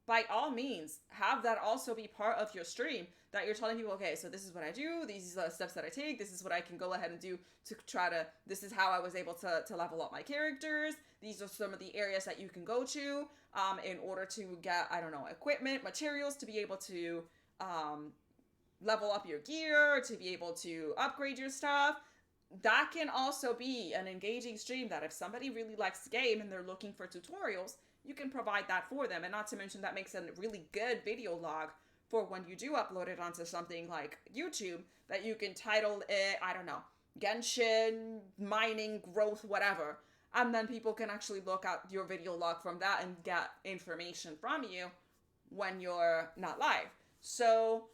by all means, have that also be part of your stream, that you're telling people, okay, so this is what I do, these are the steps that I take, this is what I can go ahead and do to try to, this is how I was able to level up my characters, these are some of the areas that you can go to in order to get, I don't know, equipment, materials to be able to level up your gear, to be able to upgrade your stuff. That can also be an engaging stream that if somebody really likes the game and they're looking for tutorials, you can provide that for them. And not to mention that makes a really good video log for when you do upload it onto something like YouTube, that you can title it, I don't know, Genshin, mining, growth, whatever. And then people can actually look at your video log from that and get information from you when you're not live. So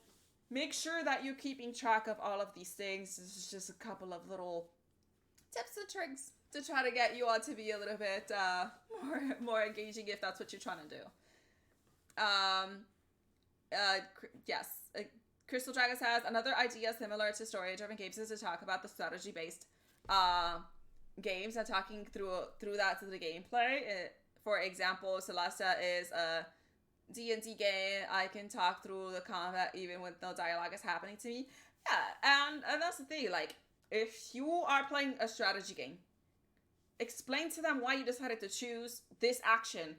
make sure that you're keeping track of all of these things. This is just a couple of little tips and tricks to try to get you all to be a little bit more engaging if that's what you're trying to do. Yes. Crystal Dragon says, another idea similar to story-driven games is to talk about the strategy-based games and talking through that to the gameplay. For example, Celesta is a D&D game. I can talk through the combat even when no dialogue is happening to me. Yeah, and that's the thing. Like, if you are playing a strategy game, explain to them why you decided to choose this action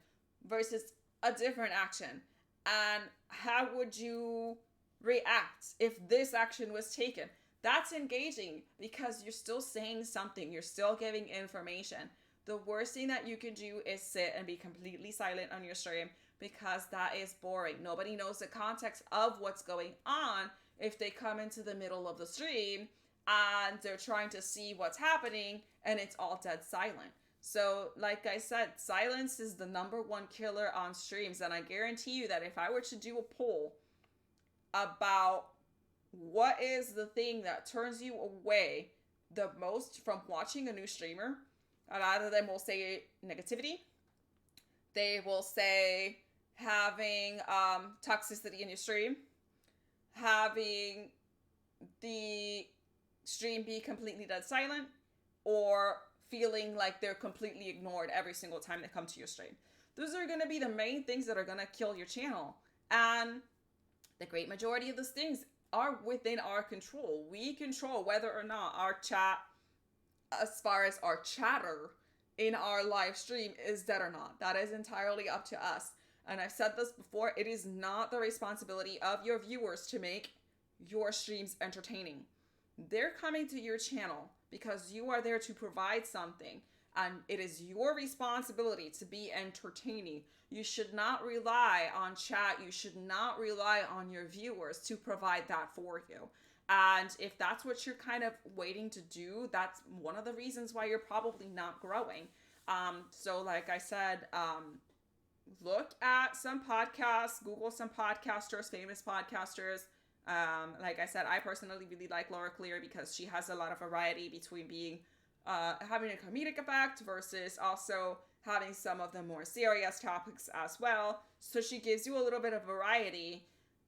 versus a different action. And how would you react if this action was taken? That's engaging because you're still saying something. You're still giving information. The worst thing that you can do is sit and be completely silent on your stream, because that is boring. Nobody knows the context of what's going on if they come into the middle of the stream and they're trying to see what's happening and it's all dead silent. So, like I said, silence is the number one killer on streams. And I guarantee you that if I were to do a poll about what is the thing that turns you away the most from watching a new streamer, a lot of them will say negativity. They will say having toxicity in your stream, having the stream be completely dead silent, or feeling like they're completely ignored every single time they come to your stream. Those are going to be the main things that are going to kill your channel. And the great majority of those things are within our control. We control whether or not our chat, as far as our chatter in our live stream, is dead or not. That is entirely up to us. And I've said this before, it is not the responsibility of your viewers to make your streams entertaining. They're coming to your channel because you are there to provide something, and it is your responsibility to be entertaining. You should not rely on chat. You should not rely on your viewers to provide that for you. And if that's what you're kind of waiting to do, that's one of the reasons why you're probably not growing. So like I said, look at some podcasts, Google some podcasters, famous podcasters. Like I said, I personally really like Laura Clear because she has a lot of variety between being having a comedic effect versus also having some of the more serious topics as well. So she gives you a little bit of variety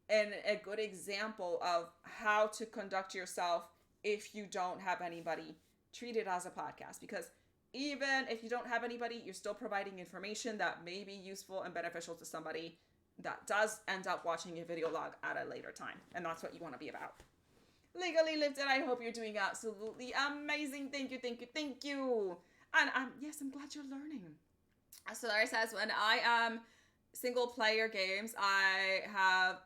and a good example of how to conduct yourself if you don't have anybody. Treat it as a podcast, because even if you don't have anybody, you're still providing information that may be useful and beneficial to somebody that does end up watching your video log at a later time. And that's what you want to be about. Legally Lifted, I hope you're doing absolutely amazing. Thank you, thank you, thank you. And yes, I'm glad you're learning. So Larry says, when I am single player games, I have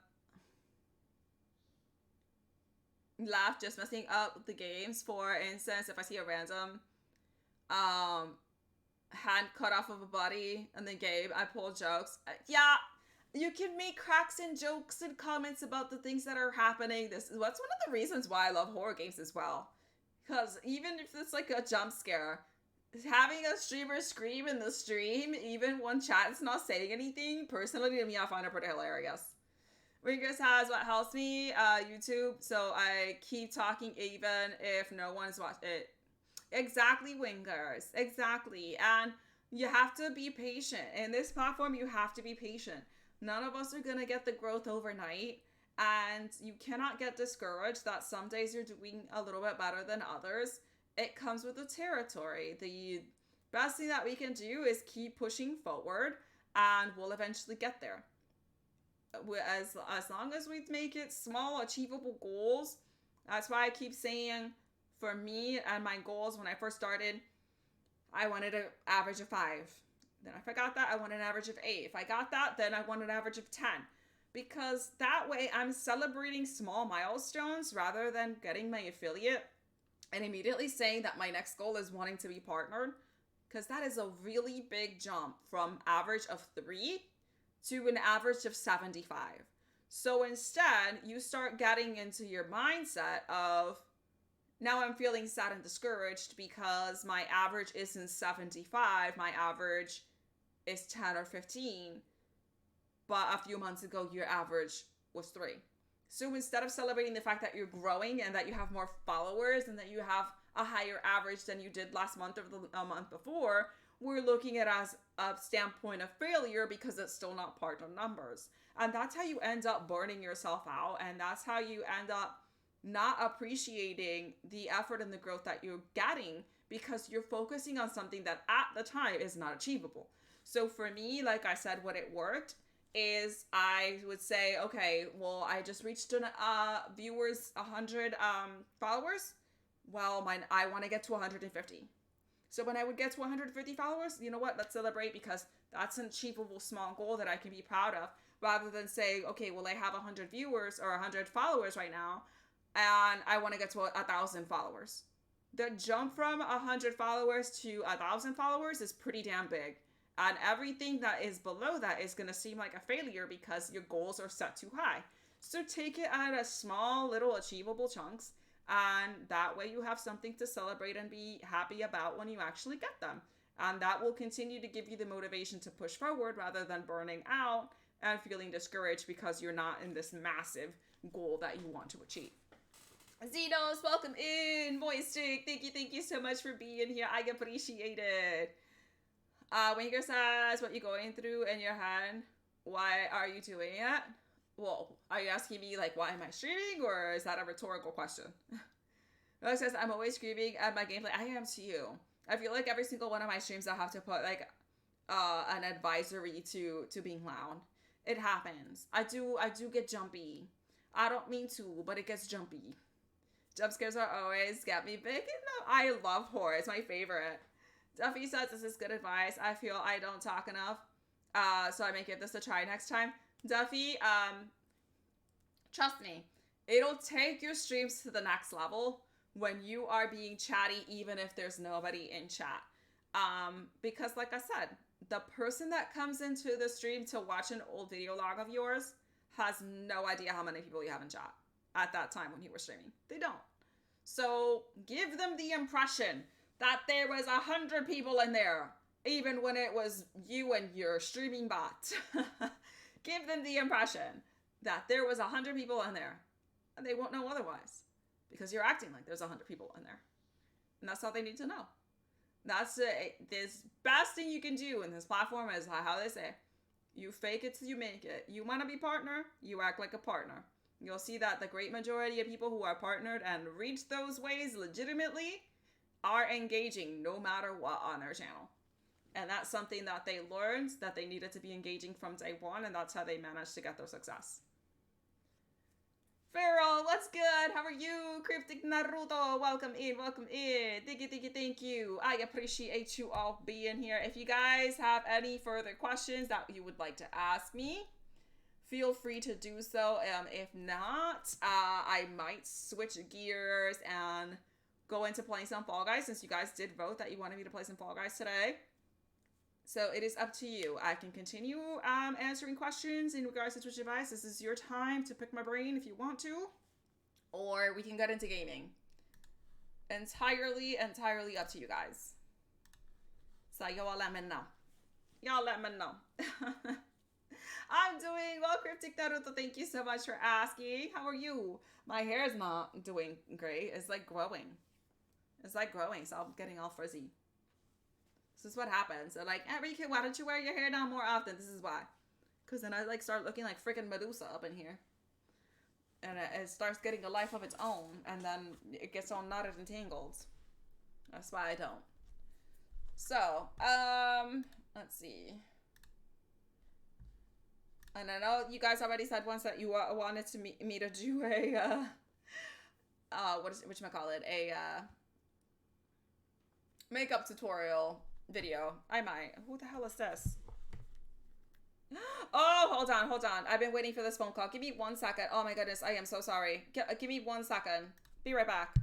laughed just messing up the games. For instance, if I see a random hand cut off of a body, and then Gabe, I pull jokes. Yeah, you can make cracks and jokes and comments about the things that are happening. This is what's one of the reasons why I love horror games as well. Because even if it's like a jump scare, having a streamer scream in the stream, even when chat's not saying anything, personally to me, I find it pretty hilarious. Wingers has what helps me, YouTube, so I keep talking even if no one's watching it. Exactly, Wingers. Exactly. And you have to be patient. In this platform, you have to be patient. None of us are going to get the growth overnight. And you cannot get discouraged that some days you're doing a little bit better than others. It comes with the territory. The best thing that we can do is keep pushing forward, and we'll eventually get there. As long as we make it small, achievable goals. That's why I keep saying, for me and my goals when I first started, I wanted an average of 5. Then if I got that, I wanted an average of 8. If I got that, then I wanted an average of 10. Because that way I'm celebrating small milestones rather than getting my affiliate and immediately saying that my next goal is wanting to be partnered. Because that is a really big jump from average of 3 to an average of 75. So instead, you start getting into your mindset of, now I'm feeling sad and discouraged because my average isn't 75, my average is 10 or 15. But a few months ago, your average was 3. So instead of celebrating the fact that you're growing and that you have more followers and that you have a higher average than you did last month or the month before, we're looking at it as a standpoint of failure because it's still not part of numbers. And that's how you end up burning yourself out. And that's how you end up not appreciating the effort and the growth that you're getting because you're focusing on something that at the time is not achievable. So for me, like I said, what it worked is I would say, okay, well, I just reached viewers 100 followers. Well, I want to get to 150. So when I would get to 150 followers, you know what? Let's celebrate because that's an achievable small goal that I can be proud of, rather than saying, okay, well, I have 100 viewers or 100 followers right now, and I want to get to 1,000 followers. The jump from 100 followers to 1,000 followers is pretty damn big. And everything that is below that is going to seem like a failure because your goals are set too high. So take it at a small, little achievable chunks. And that way you have something to celebrate and be happy about when you actually get them. And that will continue to give you the motivation to push forward rather than burning out and feeling discouraged because you're not in this massive goal that you want to achieve. Xenos, welcome in. Moistic, thank you so much for being here. I appreciate it. Winker says, what you going through in your head? Why are you doing it? Well, are you asking me, like, why am I streaming, or is that a rhetorical question? Rose says, I'm always screaming at my gameplay. I am too. I feel like every single one of my streams I have to put, like, an advisory to being loud. It happens. I do get jumpy. I don't mean to, but it gets jumpy. Jump scares are always get me big. No, I love horror. It's my favorite. Duffy says, this is good advice. I feel I don't talk enough. So I may give this a try next time. Duffy, trust me, it'll take your streams to the next level when you are being chatty, even if there's nobody in chat. Because like I said, the person that comes into the stream to watch an old video log of yours has no idea how many people you have in chat at that time when you were streaming. They don't. So give them the impression that there was 100 people in there, even when it was you and your streaming bot. Give them the impression that there was 100 people in there, and they won't know otherwise, because you're acting like there's 100 people in there. And that's all they need to know. That's this best thing you can do in this platform is how they say, you fake it till you make it. You want to be partner, you act like a partner. You'll see that the great majority of people who are partnered and reach those ways legitimately are engaging no matter what on their channel. And that's something that they learned that they needed to be engaging from day one, and that's how they managed to get their success. Farrell, what's good? How are you? Cryptic Naruto, welcome in, welcome in. Thank you. I appreciate you all being here. If you guys have any further questions that you would like to ask me, feel free to do so. If not, I might switch gears and go into playing some Fall Guys, since you guys did vote that you wanted me to play some Fall Guys today. So it is up to you. I can continue answering questions in regards to Twitch advice. This is your time to pick my brain if you want to, or we can get into gaming. Entirely up to you guys. So y'all let me know. Y'all let me know. I'm doing well, Cryptic Naruto. Thank you so much for asking. How are you? My hair is not doing great. It's like growing. It's like growing, so I'm getting all frizzy. This is what happens. They're like, Enrique, why don't you wear your hair down more often? This is why. Because then I like start looking like freaking Medusa up in here. And it starts getting a life of its own. And then it gets all knotted and tangled. That's why I don't. So, let's see. And I know you guys already said once that you wanted to me to do a, whatchamacallit, a, makeup tutorial video. I might. Who the hell is this? Oh, hold on. I've been waiting for this phone call. Give me 1 second. Oh my goodness, I am so sorry. Give me 1 second. Be right back.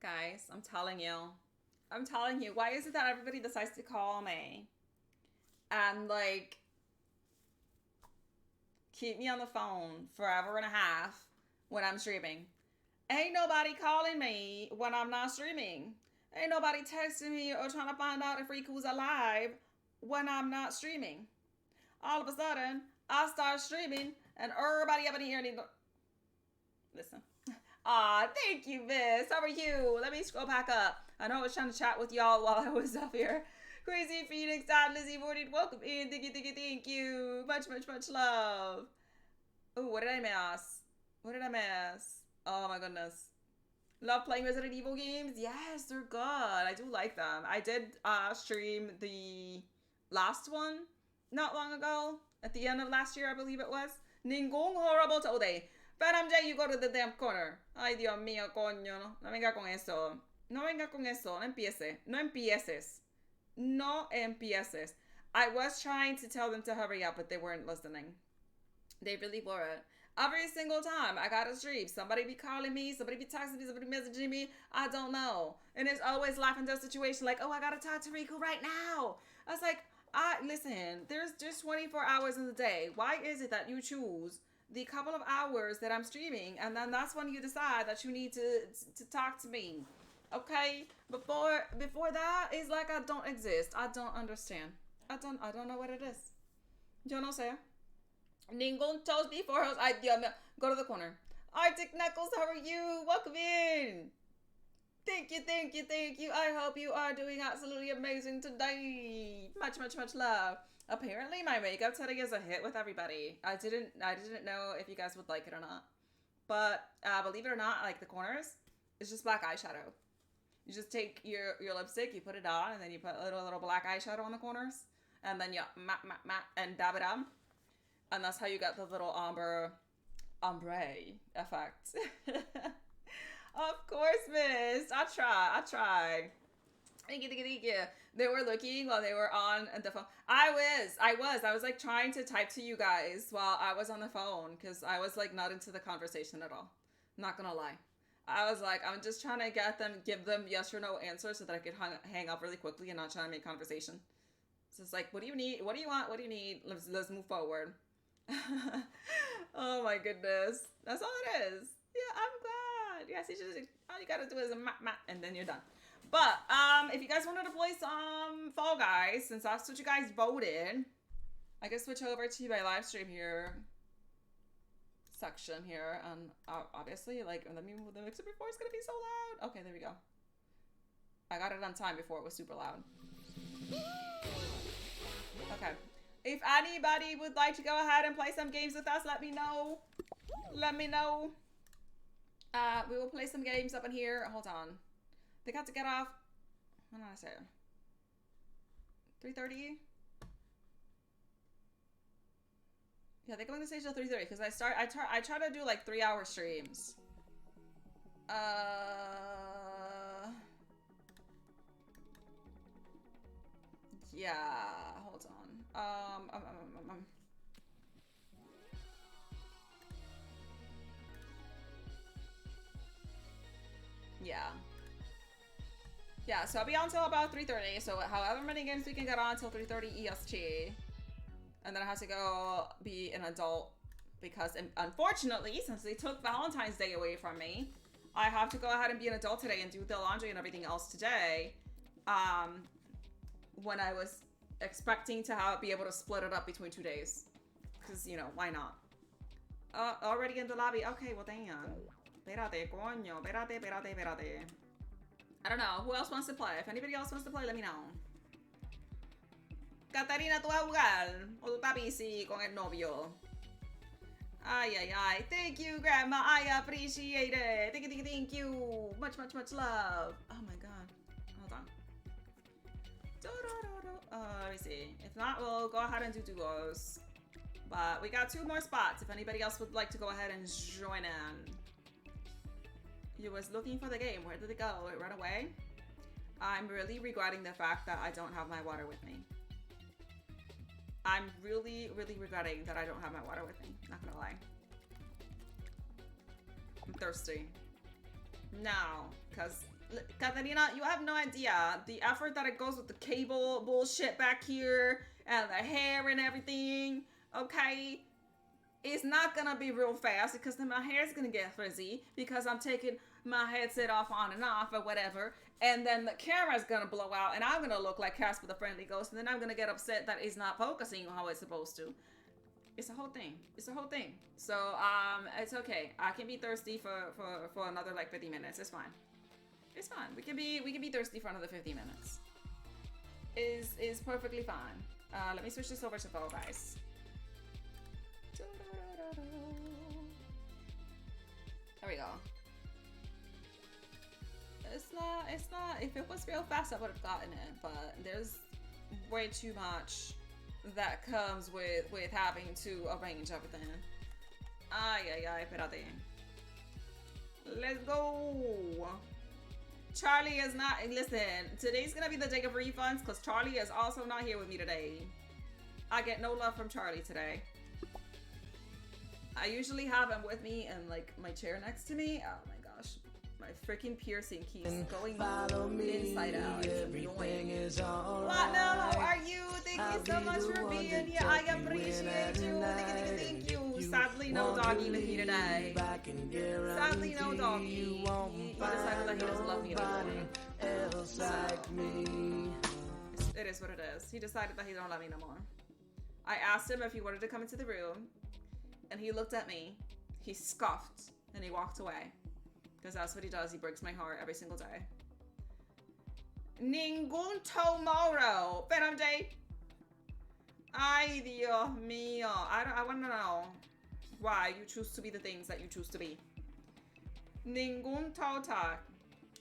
Guys, I'm telling you. I'm telling you. Why is it that everybody decides to call me and like keep me on the phone forever and a half when I'm streaming? Ain't nobody calling me when I'm not streaming. Ain't nobody texting me or trying to find out if Riku's alive when I'm not streaming. All of a sudden, I start streaming and everybody up in here need to... Listen. Aw, thank you, Miss. How are you? Let me scroll back up. I know I was trying to chat with y'all while I was up here. Crazy Phoenix, Lizzie Morning, welcome in. Thank you. Much love. Oh, what did I miss? What did I miss? Oh my goodness. Love playing Resident Evil games? Yes, they're good. I do like them. I did stream the last one not long ago. At the end of last year, I believe it was. Ningún horrible today. Phantom J, you go to the damn corner. Ay, Dios mío, coño. No venga con eso. No venga con eso. No empiece. No empieces. No empieces. I was trying to tell them to hurry up, but they weren't listening. They really weren't. Every single time I got a stream, somebody be calling me, somebody be texting me, somebody messaging me. I don't know. And it's always laughing to a situation like, oh, I gotta talk to Riku right now. I was like, listen, there's just 24 hours in the day. Why is it that you choose the couple of hours that I'm streaming and then that's when you decide that you need to talk to me? Okay? Before that, it's like I don't exist. I don't understand. I don't know what it is. Yo no sé. Ningún toast before host. Ay, Dios mío. Go to the corner. Arctic Knuckles, how are you? Welcome in. Thank you. I hope you are doing absolutely amazing today. Much love. Apparently my makeup today is a hit with everybody. I didn't know if you guys would like it or not. But believe it or not, like the corners, it's just black eyeshadow. You just take your lipstick, you put it on, and then you put a little black eyeshadow on the corners. And then you matte, and dab it on. And that's how you get the little ombre effect. Of course, miss. I try. Thank you. They were looking while they were on the phone. I was like trying to type to you guys while I was on the phone because I was like not into the conversation at all. Not gonna lie. I was like, I'm just trying to give them yes or no answers so that I could hang up really quickly and not trying to make conversation. So it's like, what do you need? What do you want? What do you need? Let's move forward. Oh my goodness. That's all it is. Yeah, I'm glad. Yes, all you gotta do is a map, and then you're done. But if you guys wanted to play some Fall Guys, since that's what you guys voted, I can switch over to my live stream here section here, and obviously, like, let me move the mixer before it's gonna be so loud. Okay, there we go. I got it on time before it was super loud. Okay. If anybody would like to go ahead and play some games with us, let me know. We will play some games up in here. Hold on. They got to get off. What did I say? 3:30? Yeah, they're going to stage till 3:30 because I try to do like 3-hour streams. Yeah, hold on. Yeah, so I'll be on until about 3:30. So however many games we can get on until 3:30 EST. And then I have to go be an adult because unfortunately, since they took Valentine's Day away from me, I have to go ahead and be an adult today and do the laundry and everything else today. When I was expecting to be able to split it up between 2 days. Because, you know, why not? Already in the lobby. Okay, well, damn. Espérate, coño. Espérate. I don't know. Who else wants to play? If anybody else wants to play, let me know. Catarina, ¿tú vas a jugar? ¿O tú estás busy con el novio? Ay. Thank you, Grandma. I appreciate it. Thank you. Much love. Oh, my God. Hold on. Let me see. If not, we'll go ahead and do duos. But we got 2 more spots if anybody else would like to go ahead and join in. You was looking for the game. Where did it go? It ran away? I'm really regretting the fact that I don't have my water with me. I'm really regretting that I don't have my water with me. Not gonna lie. I'm thirsty. No, because Katarina, you have no idea the effort that it goes with the cable bullshit back here and the hair and everything. Okay, it's not gonna be real fast because then my hair's gonna get frizzy because I'm taking my headset off on and off or whatever, and then the camera's gonna blow out and I'm gonna look like Casper the Friendly Ghost, and then I'm gonna get upset that it's not focusing how it's supposed to. It's a whole thing. It's a whole thing. So it's okay. I can be thirsty for another like 50 minutes. It's fine. It's fine. We can be thirsty for another 50 minutes. Is perfectly fine. Let me switch this over to Fall Guys. There we go. It's not, if it was real fast I would have gotten it, but there's way too much that comes with having to arrange everything. Ay, espérate. Let's go. Charlie is not, listen, today's gonna be the day of refunds because Charlie is also not here with me today. I get no love from Charlie today. I usually have him with me in like my chair next to me. Oh my gosh. My freaking piercing keeps going inside out. It's annoying. Platinum, how are you? Thank you so much for being here. I appreciate you. Thank you. Sadly, no doggy with me today. Sadly, no doggy. He decided that he doesn't love me anymore. It is what it is. He decided that he don't love me no more. I asked him if he wanted to come into the room, and he looked at me. He scoffed, and he walked away. Because that's what he does. He breaks my heart every single day. Ningún tomorrow. Espérate. Ay, Dios mío. I want to know why you choose to be the things that you choose to be. Ningún tota.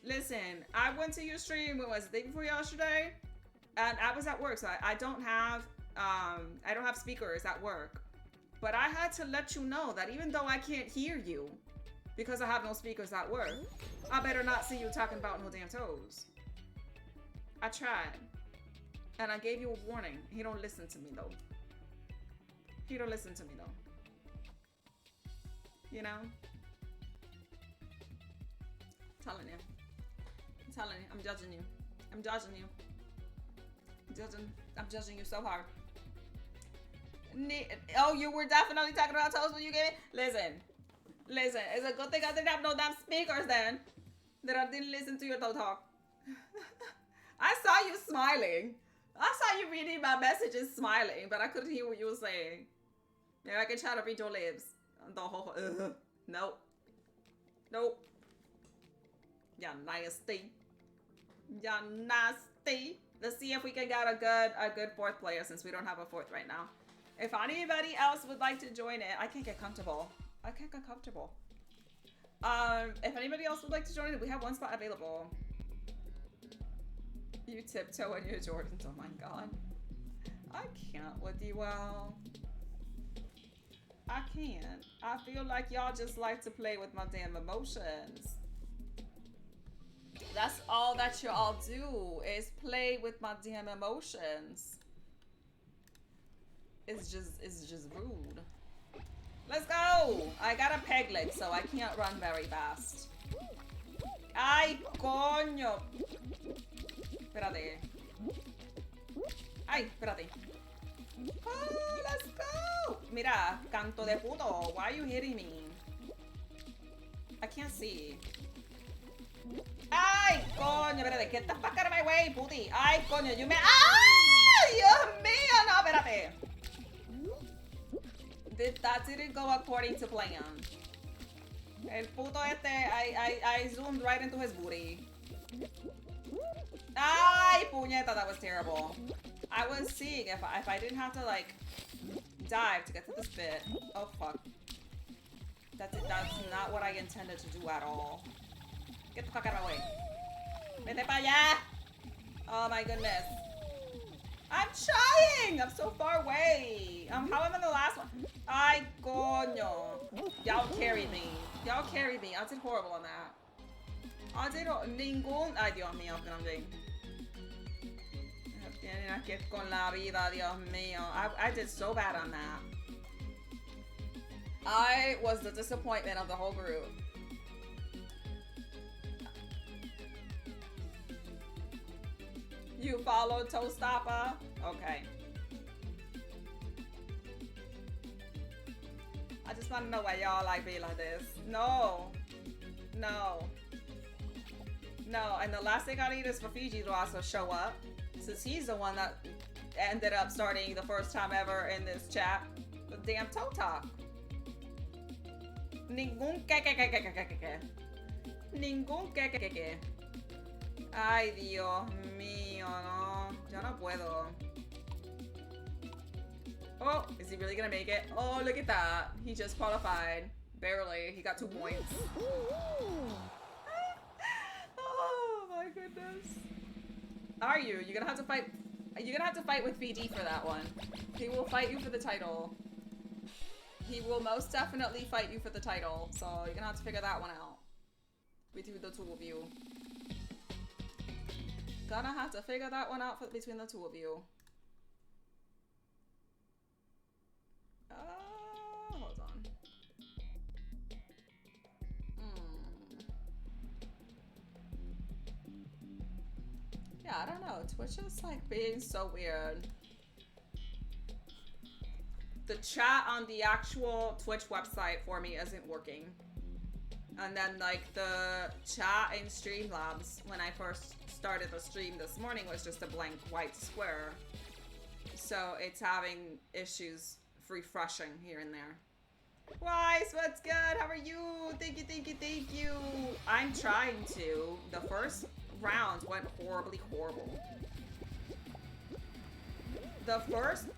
Listen, I went to your stream, what was it, the day before yesterday? And I was at work, so I don't have speakers at work. But I had to let you know that even though I can't hear you, because I have no speakers at work, I better not see you talking about no damn toes. I tried. And I gave you a warning. He don't listen to me though. He don't listen to me though. You know? I'm telling you. I'm telling you. I'm judging you. I'm judging you. I'm judging you so hard. Oh, you were definitely talking about toes when you gave it? Listen, it's a good thing I didn't have no damn speakers then, that I didn't listen to your toe talk. I saw you smiling. I saw you reading my messages smiling, but I couldn't hear what you were saying. Maybe I can try to read your lips. The whole, nope. Nope. You're nasty. You're nasty. Let's see if we can get a good fourth player since we don't have a fourth right now. If anybody else would like to join it, I can't get comfortable. I can't get comfortable. If anybody else would like to join it, we have one spot available. You tiptoe in your Jordans. Oh my god. I can't with you all. I can't. I feel like y'all just like to play with my damn emotions. That's all that y'all do is play with my damn emotions. It's just rude. Let's go! I got a peg leg, so I can't run very fast. Ay, coño! Espérate. Ay, espérate. Oh, let's go! Mira, canto de puto. Why are you hitting me? I can't see. Ay, coño, espérate. Get the fuck out of my way, puti. Ay, coño, you me... Ay, Dios mío, no, espérate. That didn't go according to plan. El puto este, I zoomed right into his booty. Ay, puñeta, that was terrible. I was seeing if I didn't have to like dive to get to this bit. Oh fuck. That's not what I intended to do at all. Get the fuck out of my way. Vete pa' allá. Oh my goodness. I'm trying! I'm so far away. How am I the last one? Ay, coño. Y'all carried me. Y'all carried me. I did horrible on that. I did ningún... Ay, Dios mío, grande. Tienen que con la vida, Dios mío. I did so bad on that. I was the disappointment of the whole group. You follow Toastopper? Okay. I just want to know why y'all like be like this. No. No. No, and the last thing I need is for Fiji to also show up, since he's the one that ended up starting the first time ever in this chat. The damn toe talk. Ningún que. Ningún que. Ay, Dios mío, no. Yo no puedo. Oh, is he really gonna make it? Oh, look at that. He just qualified. Barely. He got 2 points. Oh my goodness. Are you? You're gonna have to fight. You're gonna have to fight with Fiji for that one. He will fight you for the title. He will most definitely fight you for the title. So you're gonna have to figure that one out. Between the two of you. Gonna have to figure that one out between the two of you. Hold on. Yeah, I don't know. Twitch is like being so weird. The chat on the actual Twitch website for me isn't working. And then like the chat in Streamlabs when I first started the stream this morning was just a blank white square. So it's having issues refreshing here and there. Wise, what's good? How are you? Thank you, thank you, thank you. I'm trying to. The first round went horribly horrible. The first...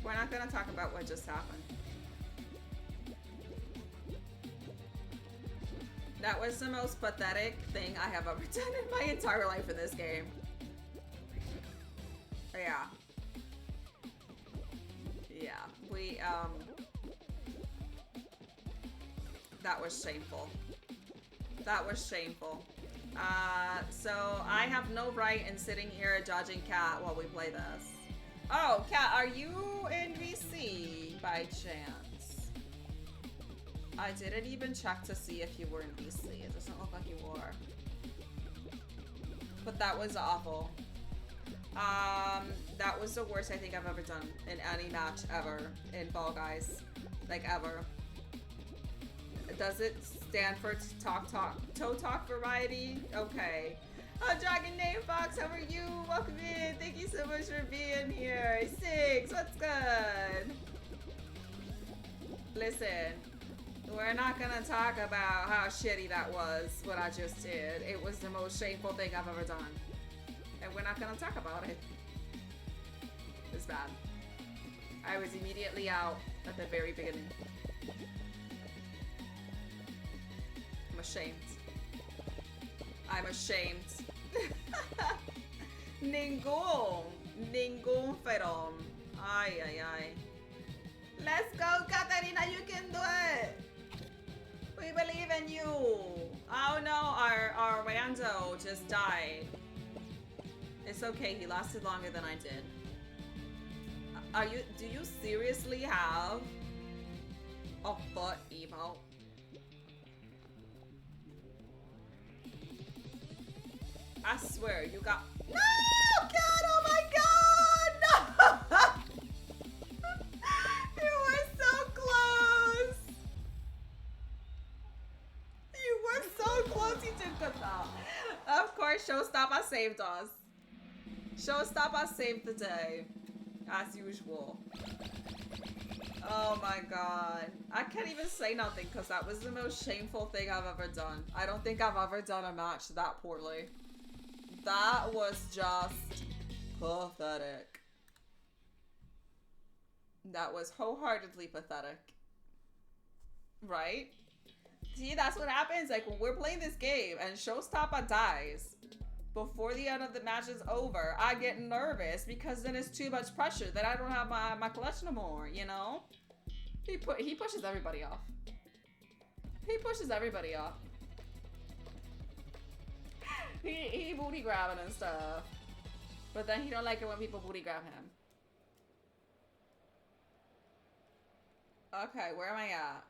We're not gonna talk about what just happened. That was the most pathetic thing I have ever done in my entire life in this game. Yeah. Yeah, we, that was shameful. That was shameful. So I have no right in sitting here judging Kat while we play this. Oh, Kat, are you in VC by chance? I didn't even check to see if you were in VC. It doesn't look like you were. But that was awful. That was the worst I think I've ever done in any match ever in Fall Guys. Like, ever. Does it stand for toe talk variety? Okay. Oh, Dragon Name Fox, how are you? Welcome in. Thank you so much for being here. Six, what's good? Listen, we're not gonna talk about how shitty that was, what I just did. It was the most shameful thing I've ever done. And we're not gonna talk about it. It's bad. I was immediately out at the very beginning. I'm ashamed. I'm ashamed. Ningún ferón. Ay, ay, ay. Let's go, Katarina, you can do it. We believe in you. Oh no, our Rando just died. It's okay, he lasted longer than I did. Do you seriously have a foot emote? I swear, you got... No! God, oh my God! No! You were so close! You were so close, you did good though. Of course, Showstopper saved us. Showstopper saved the day. As usual. Oh my God. I can't even say nothing because that was the most shameful thing I've ever done. I don't think I've ever done a match that poorly. That was just pathetic. That was wholeheartedly pathetic. Right? See, that's what happens. Like, when we're playing this game and Showstopper dies before the end of the match is over, I get nervous because then it's too much pressure that I don't have my clutch no more, you know? He pushes everybody off. He pushes everybody off. He booty grabbing and stuff. But then he don't like it when people booty grab him. Okay, where am I at?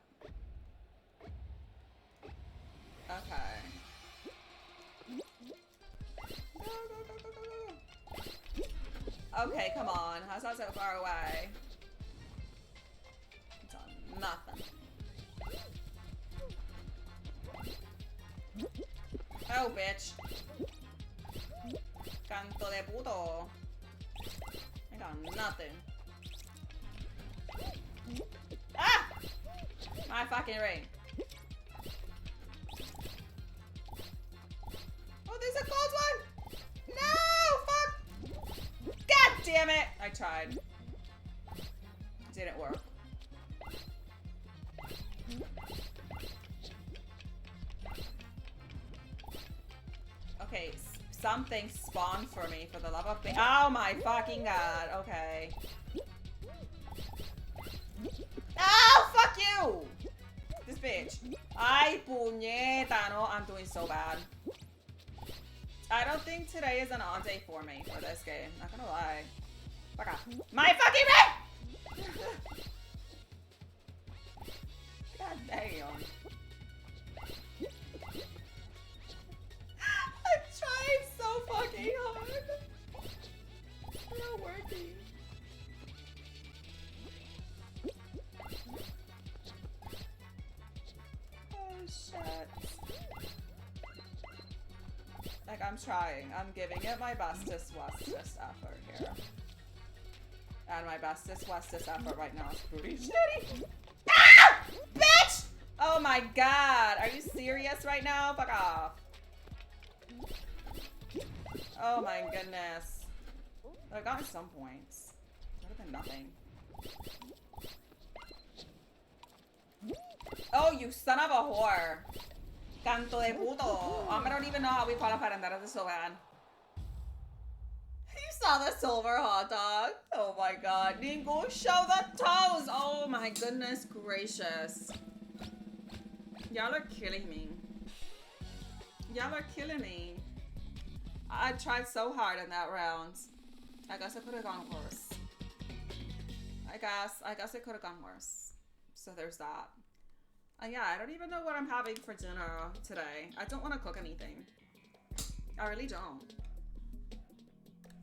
Okay. Go, go, go, go, go, go. Okay, come on. How's that so far away? It's on nothing. Oh, bitch. Canto de puto. I got nothing. Ah! My fucking ring. Oh, there's a gold one! No! Fuck! God damn it! I tried. Didn't work. Okay, something spawned for me for the love of oh my fucking god. Okay. Oh, fuck you! This bitch. Ay, puñeta. No, I'm doing so bad. I don't think today is an odd day for me for this game. Not gonna lie. Fuck off. My fucking ring! God damn. I'm trying so fucking hard. It's not working. Oh shit. Like, I'm trying. I'm giving it my bestest effort here. And my bestest effort right now is pretty shitty. Ah! Bitch! Oh my god. Are you serious right now? Fuck off. Oh my goodness. I got some points. Better than nothing. Oh, you son of a whore. Canto de puto. I don't even know how we qualified on that. This is so bad. You saw the silver hot dog. Oh my god. Ningo, show the toes. Oh my goodness gracious. Y'all are killing me. Y'all are killing me. I tried so hard in that round. I guess I could have gone worse. I guess it could have gone worse. So there's that. Yeah, I don't even know what I'm having for dinner today. I don't want to cook anything. I really don't.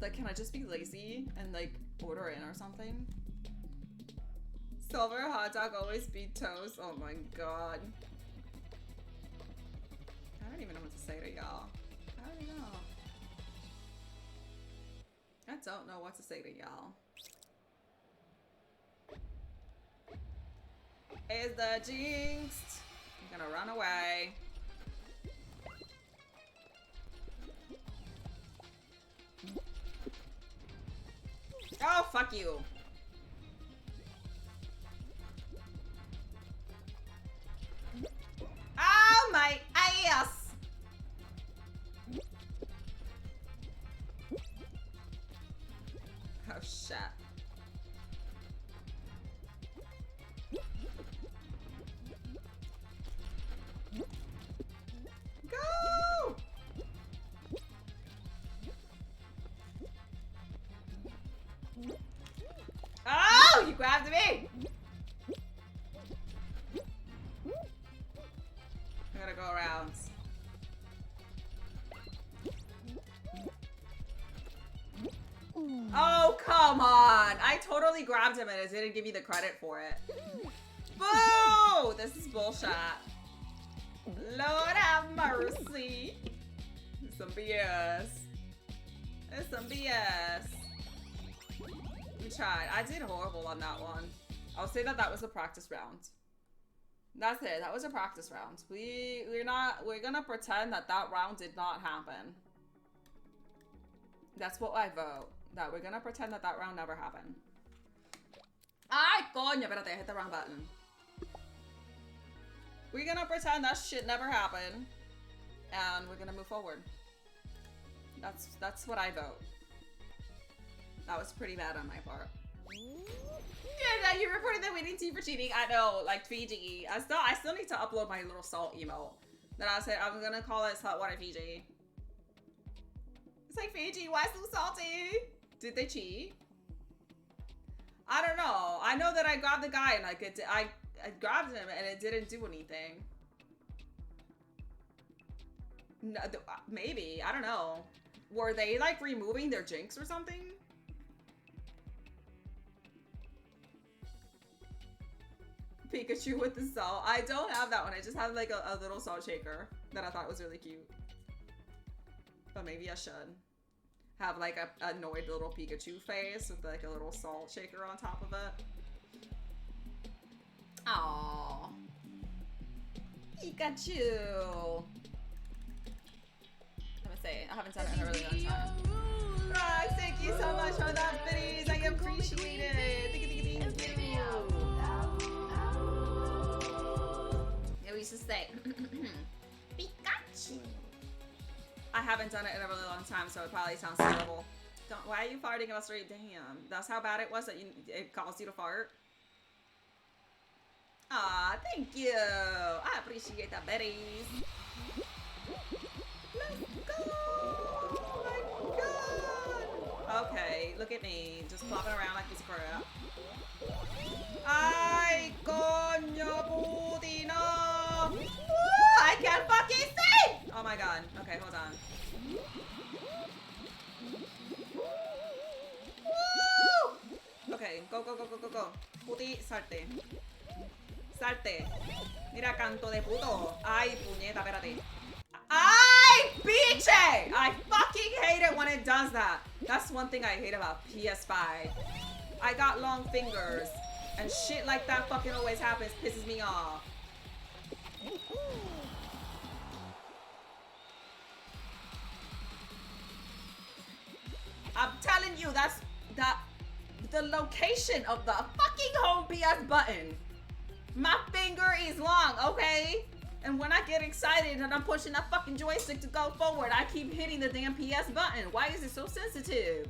Like, can I just be lazy and, like, order in or something? Silver hot dog always beat toast. Oh my god. I don't even know what to say to y'all. I don't know. I don't know what to say to y'all. Is the jinxed? I'm gonna run away. Oh, fuck you. Oh, my ass. Oh, shit. Go! Oh, you grabbed me! I gotta go around. Oh, come on! I totally grabbed him and it didn't give me the credit for it. Boo! This is bullshit. Lord have mercy. It's some BS. It's some BS. We tried. I did horrible on that one. I'll say that was a practice round. That's it. That was a practice round. We're gonna pretend that round did not happen. That's what I vote. That we're gonna pretend that round never happened. Ay, coño, espérate, I hit the wrong button. We're gonna pretend that shit never happened. And we're gonna move forward. That's what I vote. That was pretty bad on my part. Yeah, you reported the winning team for cheating. I know, like Fiji. I still need to upload my little salt emote. Then I said I'm gonna call it saltwater Fiji. It's like Fiji, why so salty? Did they cheat? I don't know. I know that I grabbed the guy and like I grabbed him and it didn't do anything. No, maybe, I don't know. Were they like removing their jinx or something? Pikachu with the salt. I don't have that one. I just have like a little salt shaker that I thought was really cute. But maybe I should have like a annoyed little Pikachu face with like a little salt shaker on top of it. Aww. Pikachu. Let me say, I haven't done it in a really long time. Rox, thank you so much for that bitties. I appreciate it. Thank you. Yeah, we used to say Pikachu. I haven't done it in a really long time, so it probably sounds terrible. Why are you farting about straight? Damn, that's how bad it was that it caused you to fart. Ah, thank you. I appreciate that, Betty's. Let's go. Oh my god. Okay, look at me, just flopping around like this crap. Ay, coño, putino. I can't fucking see! Oh my god. Okay, hold on. Woo! Okay, go. Puti, salte. Salte. Mira, canto de puto. Ay, puñeta, espérate. Ay, biche! I fucking hate it when it does that. That's one thing I hate about PS5. I got long fingers. And shit like that fucking always happens, pisses me off. I'm telling you, that's the location of the fucking home PS button. My finger is long, okay? And when I get excited and I'm pushing that fucking joystick to go forward, I keep hitting the damn PS button. Why is it so sensitive?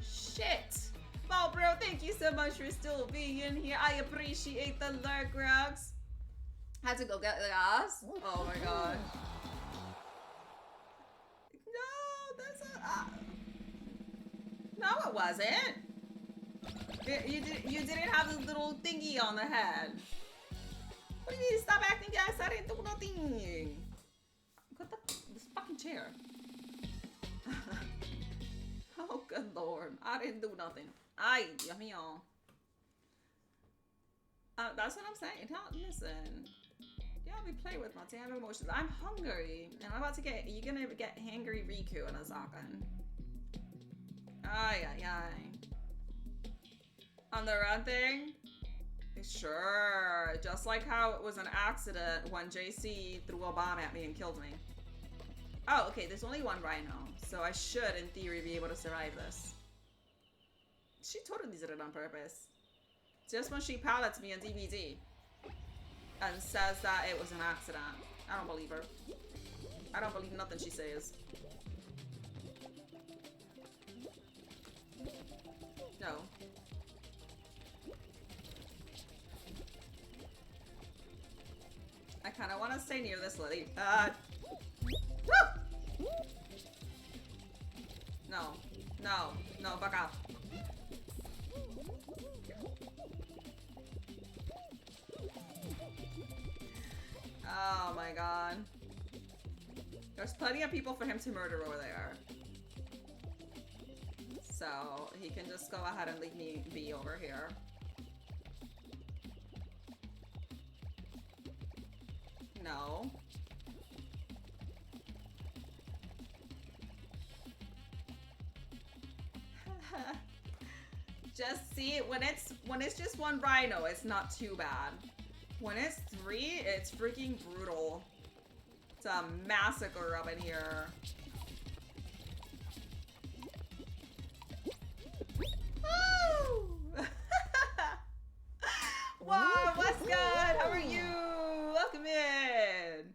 Shit. Oh, bro, thank you so much for still being in here. I appreciate the lurk, Rox. Had to go get the gas. Oh my god. No, that's a... No, it wasn't. You didn't have the little thingy on the head. What do you mean? Stop acting guys. I didn't do nothing. Put this fucking chair. Oh, good lord. I didn't do nothing. Ay, Dios mío. That's what I'm saying. Listen. Yeah, we play with my damn emotions. I'm hungry. And I'm about to get... You're gonna get hangry Riku in a second. Ay. On the run thing? Sure. Just like how it was an accident when JC threw a bomb at me and killed me. Oh, okay. There's only one rhino. So I should, in theory, be able to survive this. She totally did it on purpose. Just when she pallets me on DVD and says that it was an accident. I don't believe her. I don't believe nothing she says. No. I kind of want to stay near this lady. Woo! No, fuck off. Oh my god. There's plenty of people for him to murder over there. So he can just go ahead and leave me be over here. No. Just see, when it's just one rhino, it's not too bad. When it's 3, it's freaking brutal. It's a massacre up in here. Woo! Wow, what's good? How are you? Welcome in.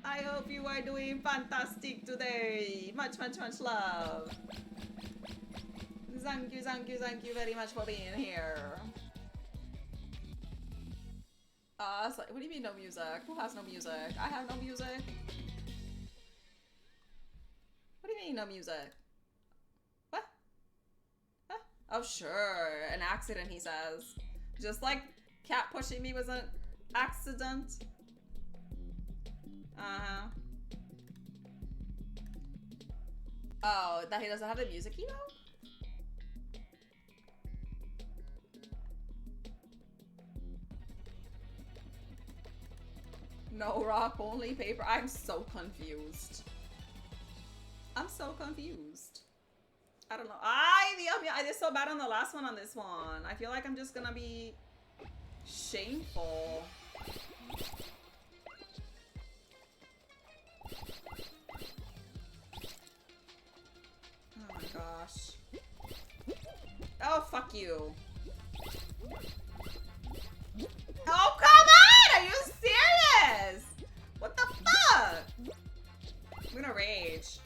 I hope you are doing fantastic today. Much love. Thank you very much for being here. So, what do you mean no music? Who has no music? I have no music. What do you mean no music? What? Huh? Oh sure, an accident he says. Just like cat pushing me was an accident. Uh-huh. Oh, that he doesn't have the music emo? No rock, only paper. I'm so confused. I'm so confused. I don't know. I did so bad on the last one on this one. I feel like I'm just gonna be shameful. Oh my gosh. Oh, fuck you. Oh, come on! Are you serious? What the fuck? I'm gonna rage.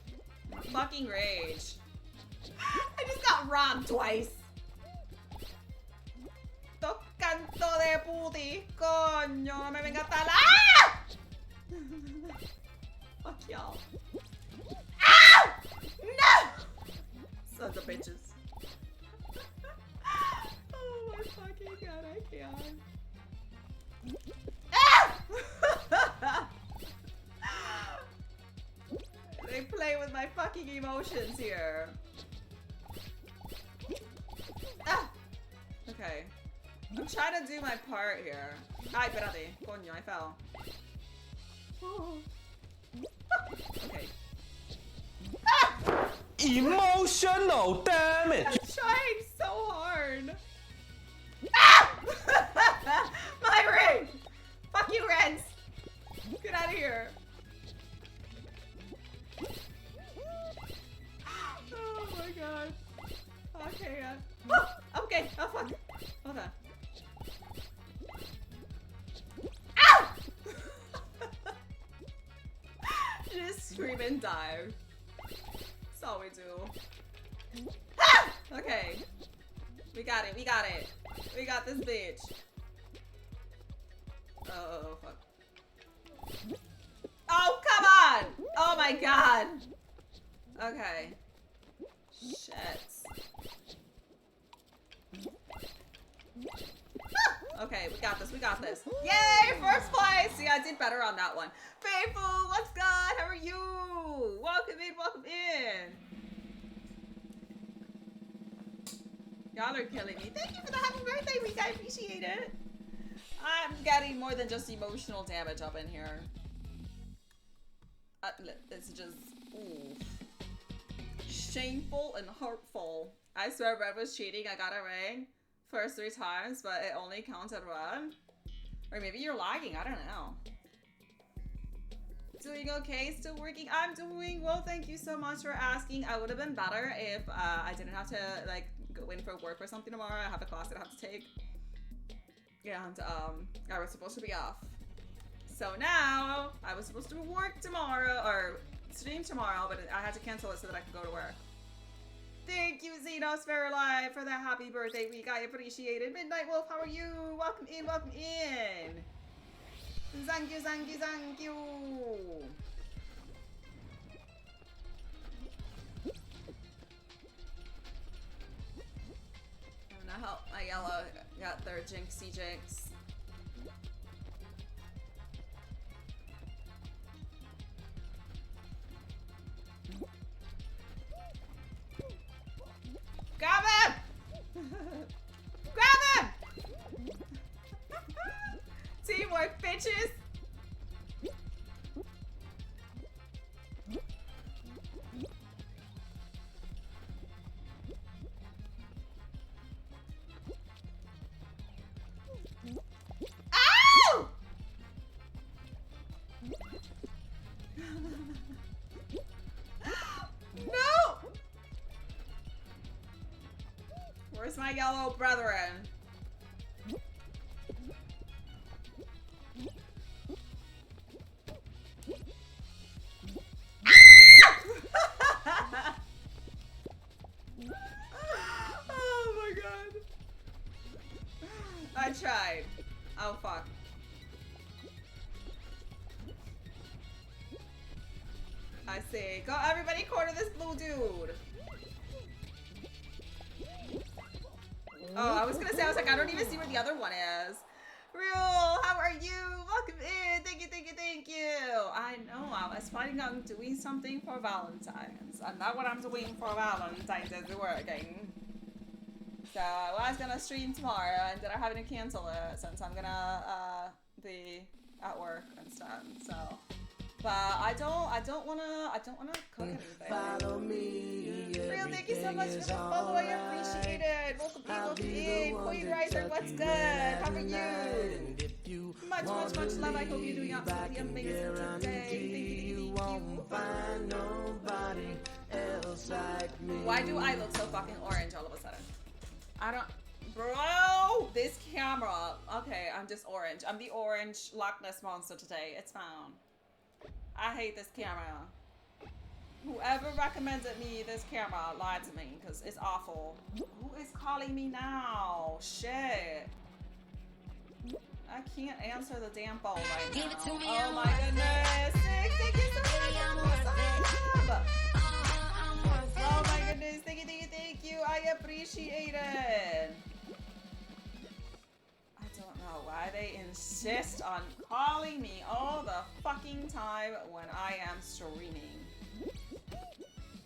I'm gonna fucking rage. I just got robbed twice. Tocanto de puti. Coño, no me venga tal. ¡Ah! Fuck y'all. Ow! No! Sons of bitches. Oh my fucking god, I can't. Ah! They play with my fucking emotions here. Ah! Okay. I'm trying to do my part here. Ay, espérate. Coño, I fell. Oh. Okay. Ah! Emotional damage! I'm trying so hard. Ah! My ring! Fuck you, Reds! Get out of here. Oh my god. Okay, oh, okay. Oh, fuck. Hold on. Ow! Just scream and dive. That's all we do. Ah! Okay. We got it. We got it. We got this bitch. Oh, fuck. Oh, come on! Oh my god. Okay. Shit. Okay, we got this, we got this. Yay, first place! See, I did better on that one. Faithful, what's good? How are you? Welcome in, welcome in. Y'all are killing me. Thank you for the happy birthday week, I appreciate it. I'm getting more than just emotional damage up in here. It's just, ooh. Shameful and hurtful. I swear Red was cheating. I got it right first 3 times, but it only counted Red. Or maybe you're lagging. I don't know. Doing okay? Still working? I'm doing well. Thank you so much for asking. I would have been better if I didn't have to like go in for work or something tomorrow. I have a class that I have to take. And I was supposed to be off. So now I was supposed to work tomorrow or stream tomorrow, but I had to cancel it so that I could go to work. Thank you, Xenosphere Live, for that happy birthday week. I appreciate it. Midnight Wolf, how are you? Welcome in, welcome in. Thank you, thank you, thank you. I'm gonna help my yellow got their jinxy jinx. Grab him! Grab him! Teamwork, bitches! Ow! No! Where's my yellow brethren? Oh my god. I tried. Oh fuck. I see. Go everybody corner this blue dude. Oh, I was gonna say, I was like, I don't even see where the other one is. Real, how are you? Welcome in. Thank you, thank you, thank you. I know, I was planning on doing something for Valentine's. And not what I'm doing for Valentine's is working. So I was gonna stream tomorrow and then I'm having to cancel it since I'm gonna be at work instead. So, but I don't wanna cook anything. Follow me. Real, thank you so much for the follow. I appreciate it. Welcome in. Queen Riser, what's good? How are you? Much love. I hope you're doing absolutely amazing today. Thank you. Find nobody else like me. Why do I look so fucking orange all of a sudden? I don't... Bro! This camera. Okay, I'm just orange. I'm the orange Loch Ness monster today. It's fine. I hate this camera. Whoever recommended me this camera lied to me because it's awful. Who is calling me now? Shit. I can't answer the damn phone right now. Give it to me, Oh I'm my worth goodness. Thank you so much. Oh my goodness. Thank you. I appreciate it. I don't know why they insist on calling me all the fucking time when I am streaming.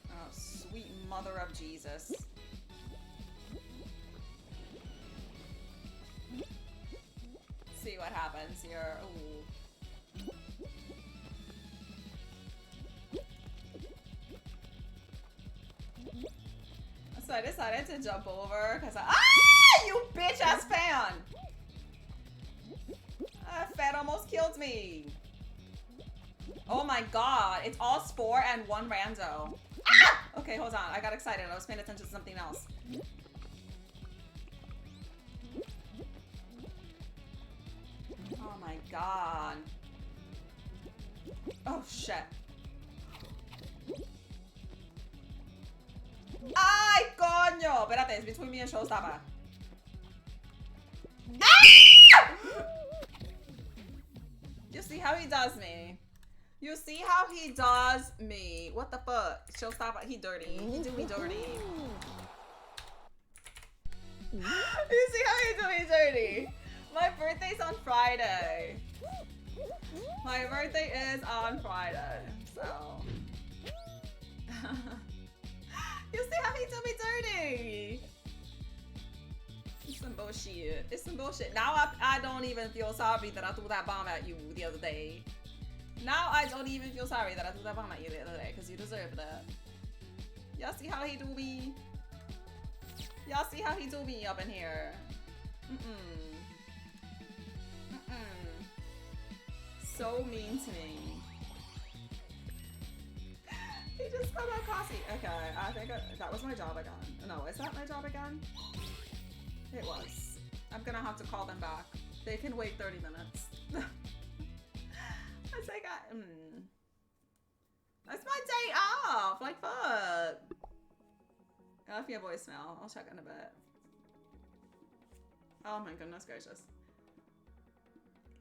Oh, sweet mother of Jesus. See what happens here. Ooh. So I decided to jump over because you bitch ass fan! Fan almost killed me. Oh my god, it's all Spore and one rando. Ah! Okay, hold on. I got excited. I was paying attention to something else. Oh my god. Oh shit. Ay, coño! Espérate, it's between me and Showstopper. Ah! You see how he does me? You see how he does me? What the fuck? Showstopper, he dirty. He do me dirty. You see how he do me dirty? My birthday's on Friday. My birthday is on Friday, so. You see how he do me dirty? It's some bullshit. It's some bullshit. Now I don't even feel sorry that I threw that bomb at you the other day. Now I don't even feel sorry that I threw that bomb at you the other day, because you deserve that. Y'all see how he do me? Y'all see how he do me up in here? So mean to me. He just spelled out Cassie. Okay, I think that was my job again. No, is that my job again? It was. I'm gonna have to call them back. They can wait 30 minutes. It's like, that's my day off. Like, fuck. I left me a voicemail. I'll check in a bit. Oh my goodness gracious.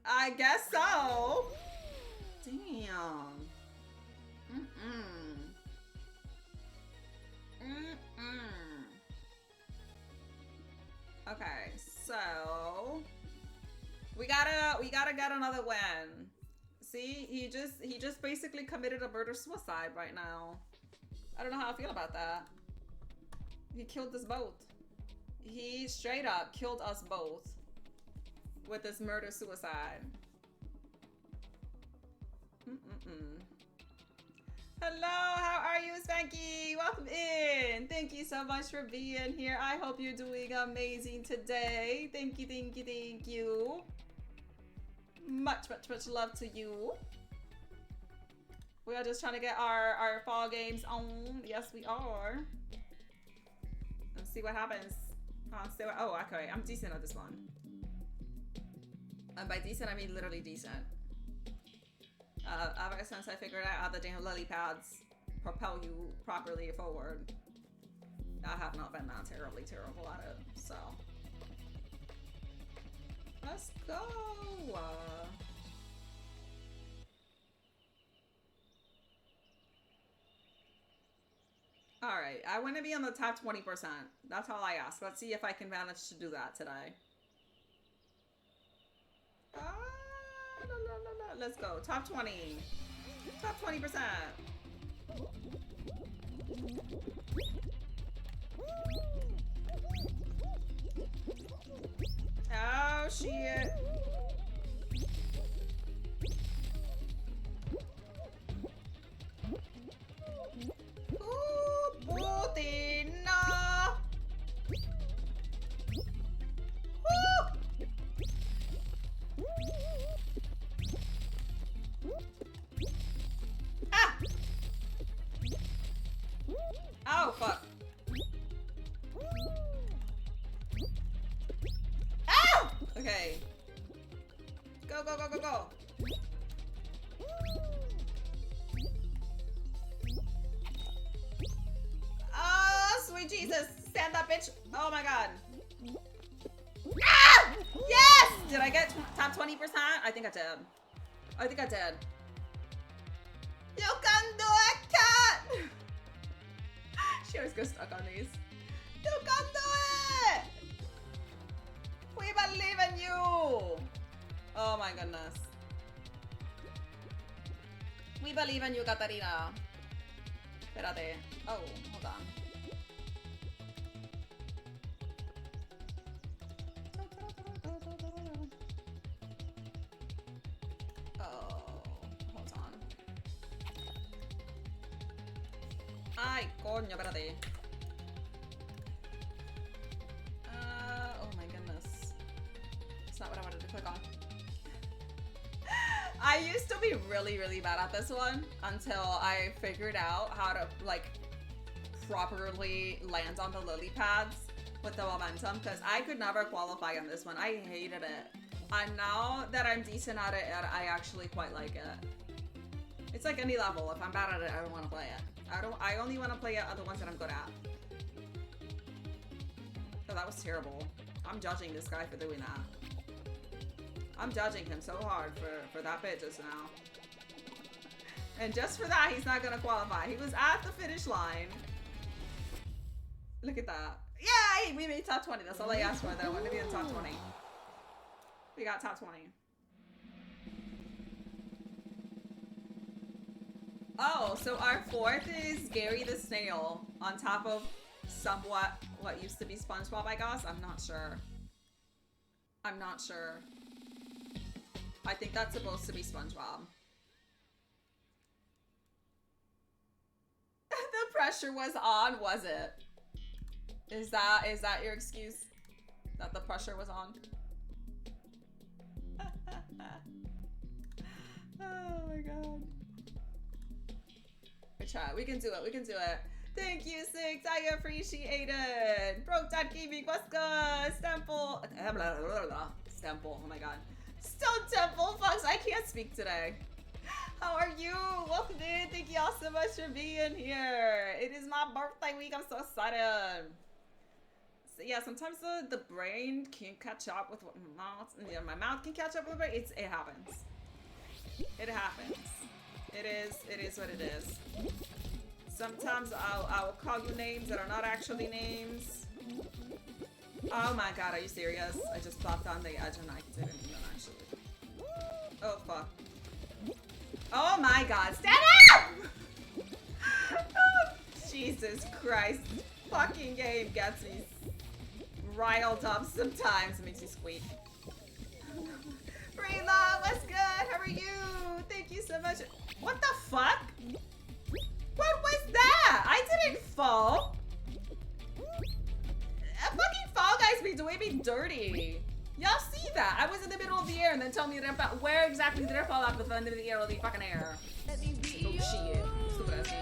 I guess so. Damn. Okay, so we gotta get another win. See, he just basically committed a murder-suicide right now. I don't know how I feel about that. He killed us both. He straight up killed us both with this murder-suicide. Hello, how are you, Spanky? Welcome in. Thank you so much for being here. I hope you're doing amazing today. Thank you, thank you, thank you. Much love to you. We are just trying to get our fall games on. Yes, we are. Let's see what happens. Oh, okay. I'm decent at this one. And by decent, I mean literally decent. Ever since I figured out how the damn lily pads propel you properly forward, I have not been that terribly terrible at it. So let's go. All right. I want to be on the top 20%. That's all I ask. Let's see if I can manage to do that today. Let's go. Top 20. Top 20%. Oh, shit. Ooh, Putin, no. Woo. Ah! Oh, fuck. Ow! Okay. Go, go, go, go, go. Oh, sweet Jesus. Stand up, bitch. Oh my god. Ah! Yes! Did I get top 20%? I think I did. I think I did. You can do it, cat! She always gets stuck on these. You can do it! We believe in you! Oh my goodness. We believe in you, Katarina. Espérate. Oh, hold on. Oh, hold on. Ay, coño, espérate. Oh my goodness. It's not what I wanted to click on. I used to be really, really bad at this one until I figured out how to, like, properly land on the lily pads with the momentum, because I could never qualify on this one. I hated it. And now that I'm decent at it, I actually quite like it. It's like any level. If I'm bad at it, I don't want to play it. I only want to play it at the ones that I'm good at. Oh, that was terrible. I'm judging this guy for doing that. I'm judging him so hard for that bit just now. And just for that, he's not gonna qualify. He was at the finish line. Look at that. Yay! We made top 20. That's all I asked for, though. I want to be in the top 20. We got top 20. Oh, so our fourth is Gary the Snail on top of somewhat what used to be SpongeBob, I guess. I'm not sure. I'm not sure. I think that's supposed to be SpongeBob. The pressure was on, was it? Is that your excuse? That the pressure was on? Oh my god. Good chat. We can do it. We can do it. Thank you, Six. I appreciate it. Broke Dad Gaming. What's good? Stemple. Stemple. Oh my god. Stone Temple, folks. I can't speak today. How are you? Welcome in. Thank you all so much for being here. It is my birthday week. I'm so excited. So yeah, sometimes the brain can't catch up with what my mouth. Yeah, my mouth can catch up with the brain. It happens. It happens. It is what it is. Sometimes I will call you names that are not actually names. Oh my god, are you serious? I just popped on the edge and I didn't even actually. Oh fuck. Oh my god, stand up! Oh, Jesus Christ. Fucking game gets me riled up sometimes. It makes me squeak. Rayla, what's good? How are you? Thank you so much. What the fuck? What was that? I didn't fall. Fucking Fall Guys be doing me dirty. Y'all see that? I was in the middle of the air and then tell me that where exactly did I fall off the end of the air or the fucking air? Oh shit. Stupid ass game.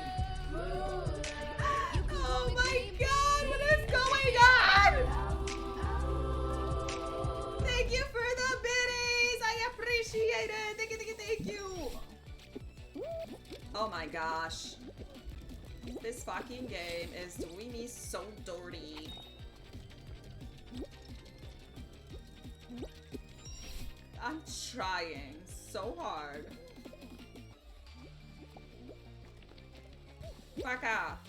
Oh my god, what is going on? Thank you for the biddies. I appreciate it. Thank you, thank you, thank you. Oh my gosh. This fucking game is doing me so dirty. I'm trying so hard. Fuck off.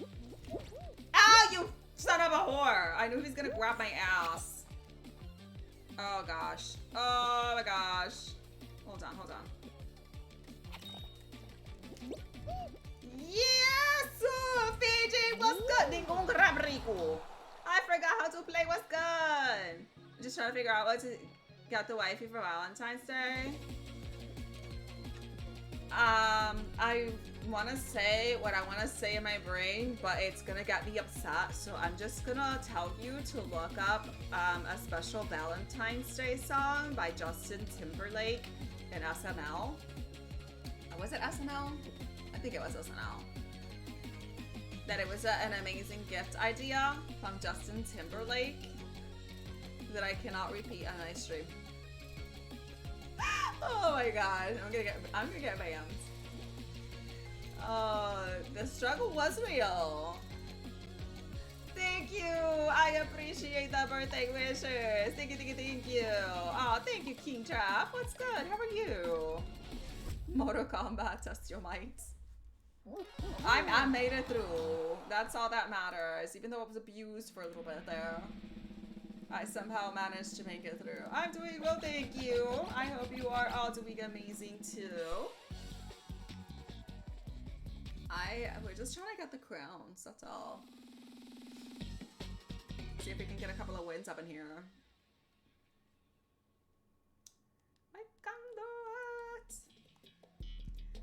you son of a whore! I knew he was gonna grab my ass. Oh gosh. Oh my gosh. Hold on, hold on. Yes! Fiji, what's good? Ningong grab rico. I forgot how to play. What's good? Just trying to figure out what to get the wifey for Valentine's Day. I want to say what I want to say in my brain, but it's gonna get me upset. So I'm just gonna tell you to look up a special Valentine's Day song by Justin Timberlake in SNL. Was it SNL? I think it was SNL. That it was an amazing gift idea from Justin Timberlake that I cannot repeat on my stream. Oh my god, I'm gonna get banned. The struggle was real. Thank you. I appreciate the birthday wishes. Thank you, thank you, thank you. Oh, thank you, King Trap. What's good? How are you? Mortal Kombat, test your might. I made it through. That's all that matters. Even though I was abused for a little bit there, I somehow managed to make it through. I'm doing well, thank you. I hope you are all doing amazing too. We're just trying to get the crowns, that's all. See if we can get a couple of wins up in here. I can do it.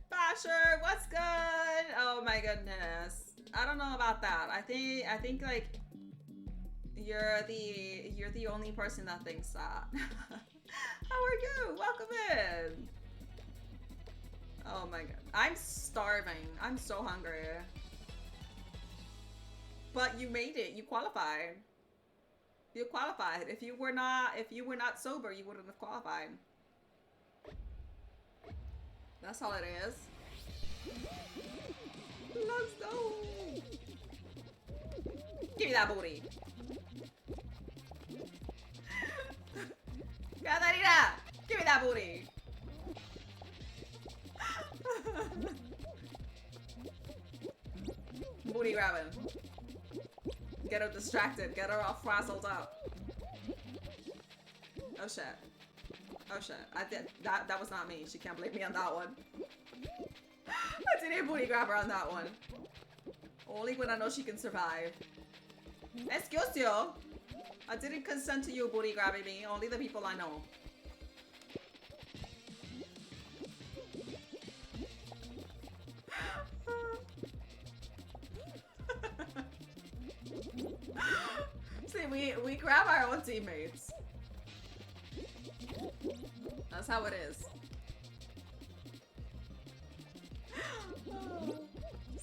Basher, what's good? Oh my goodness. I don't know about that. I think like you're the only person that thinks that. How are you? Welcome in. Oh my god. I'm starving. I'm so hungry. But you made it. You qualified. You qualified. If you were not sober, you wouldn't have qualified. That's all it is. Let's go. Give me that booty. Katarina, give me that booty. Booty grabbing. Get her distracted. Get her all frazzled up. Oh shit. Oh shit. I did that was not me. She can't blame me on that one. I didn't booty grab her on that one. Only when I know she can survive. Excuse you. I didn't consent to you booty grabbing me. Only the people I know. See, we grab our own teammates. That's how it is.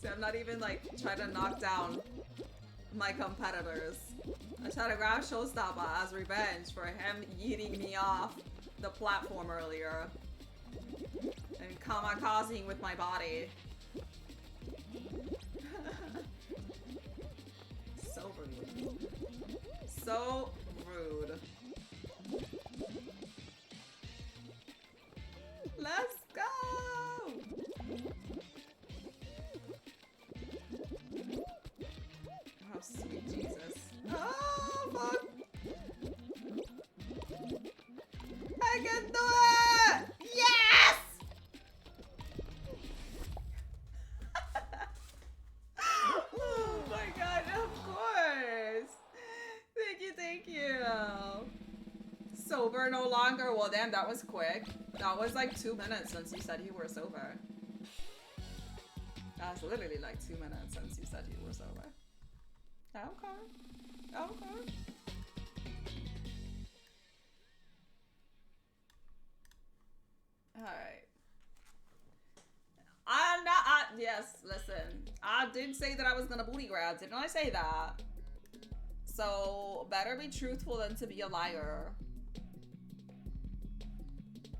See, I'm not even like trying to knock down my competitors. I tried to grab Showstopper as revenge for him yeeting me off the platform earlier and kamikazing with my body. So rude. So rude. Let's go! Oh, sweet Jesus. Oh, fuck! I can do it! Yes! Oh my god, of course! Thank you, thank you! Sober no longer? Well, damn, that was quick. That was like 2 minutes since you said you were sober. That's literally like 2 minutes since you said you were sober. Okay. Okay. Alright. I'm not. Yes, listen. I did say that I was gonna booty grab. Didn't I say that? So, better be truthful than to be a liar.